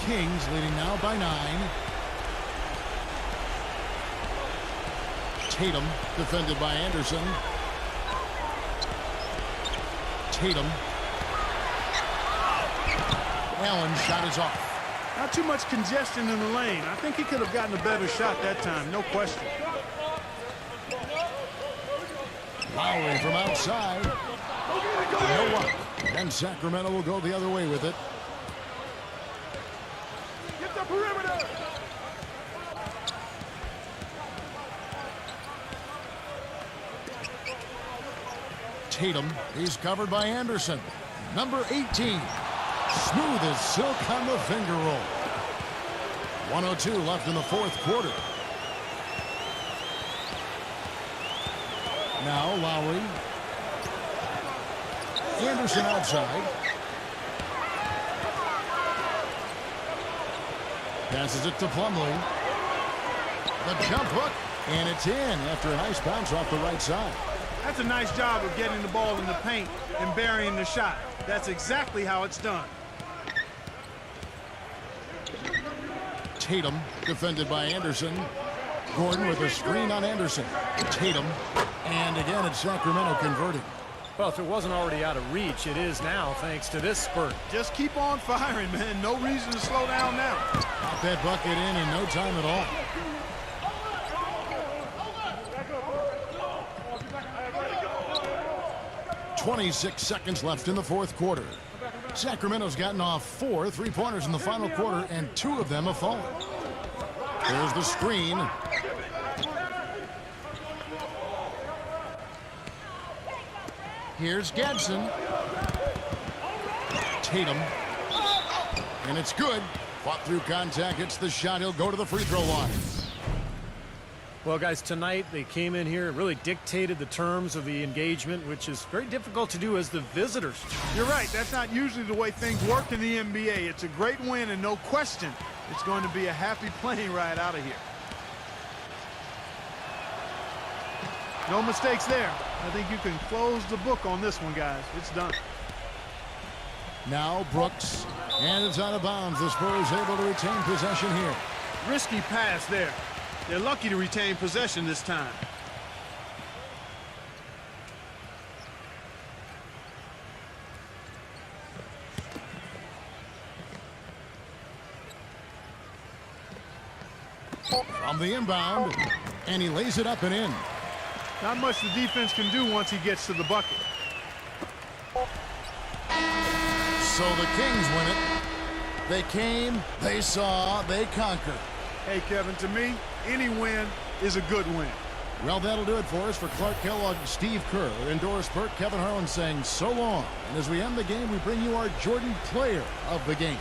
Kings leading now by 9. Tatum defended by Anderson. Tatum. Allen's shot is off. Not too much congestion in the lane. I think he could have gotten a better shot that time, no question. Lowry from outside. No one. And Sacramento will go the other way with it. Get the perimeter. Tatum. He's covered by Anderson. Number 18. Smooth as silk on the finger roll. 1:02 left in the fourth quarter. Now Lowry. Anderson outside. Passes it to Plumlee. The jump hook. And it's in after a nice bounce off the right side. That's a nice job of getting the ball in the paint and burying the shot. That's exactly how it's done. Tatum defended by Anderson. Gordon with a screen on Anderson. Tatum. And again, it's Sacramento converting. Well, if it wasn't already out of reach, it is now thanks to this spurt. Just keep on firing, man. No reason to slow down now. Got that bucket in no time at all. 26 seconds left in the fourth quarter. Sacramento's gotten off 4 3-pointers in the final quarter, and 2 of them have fallen. There's the screen. Here's Gedson. Tatum. And it's good. Fought through contact, hits the shot. He'll go to the free throw line. Well, guys, tonight they came in here and really dictated the terms of the engagement, which is very difficult to do as the visitors. You're right. That's not usually the way things work in the NBA. It's a great win, and no question, it's going to be a happy plane ride out of here. No mistakes there. I think you can close the book on this one, guys. It's done. Now Brooks, and it's out of bounds. The Spurs able to retain possession here. Risky pass there. They're lucky to retain possession this time. From the inbound, and he lays it up and in. Not much the defense can do once he gets to the bucket. So the Kings win it. They came, they saw, they conquered. Hey, Kevin, to me, any win is a good win. Well, that'll do it for us. For Clark Kellogg and Steve Kerr, Endorse Burt, Kevin Harlan saying so long. And as we end the game, we bring you our Jordan Player of the Game.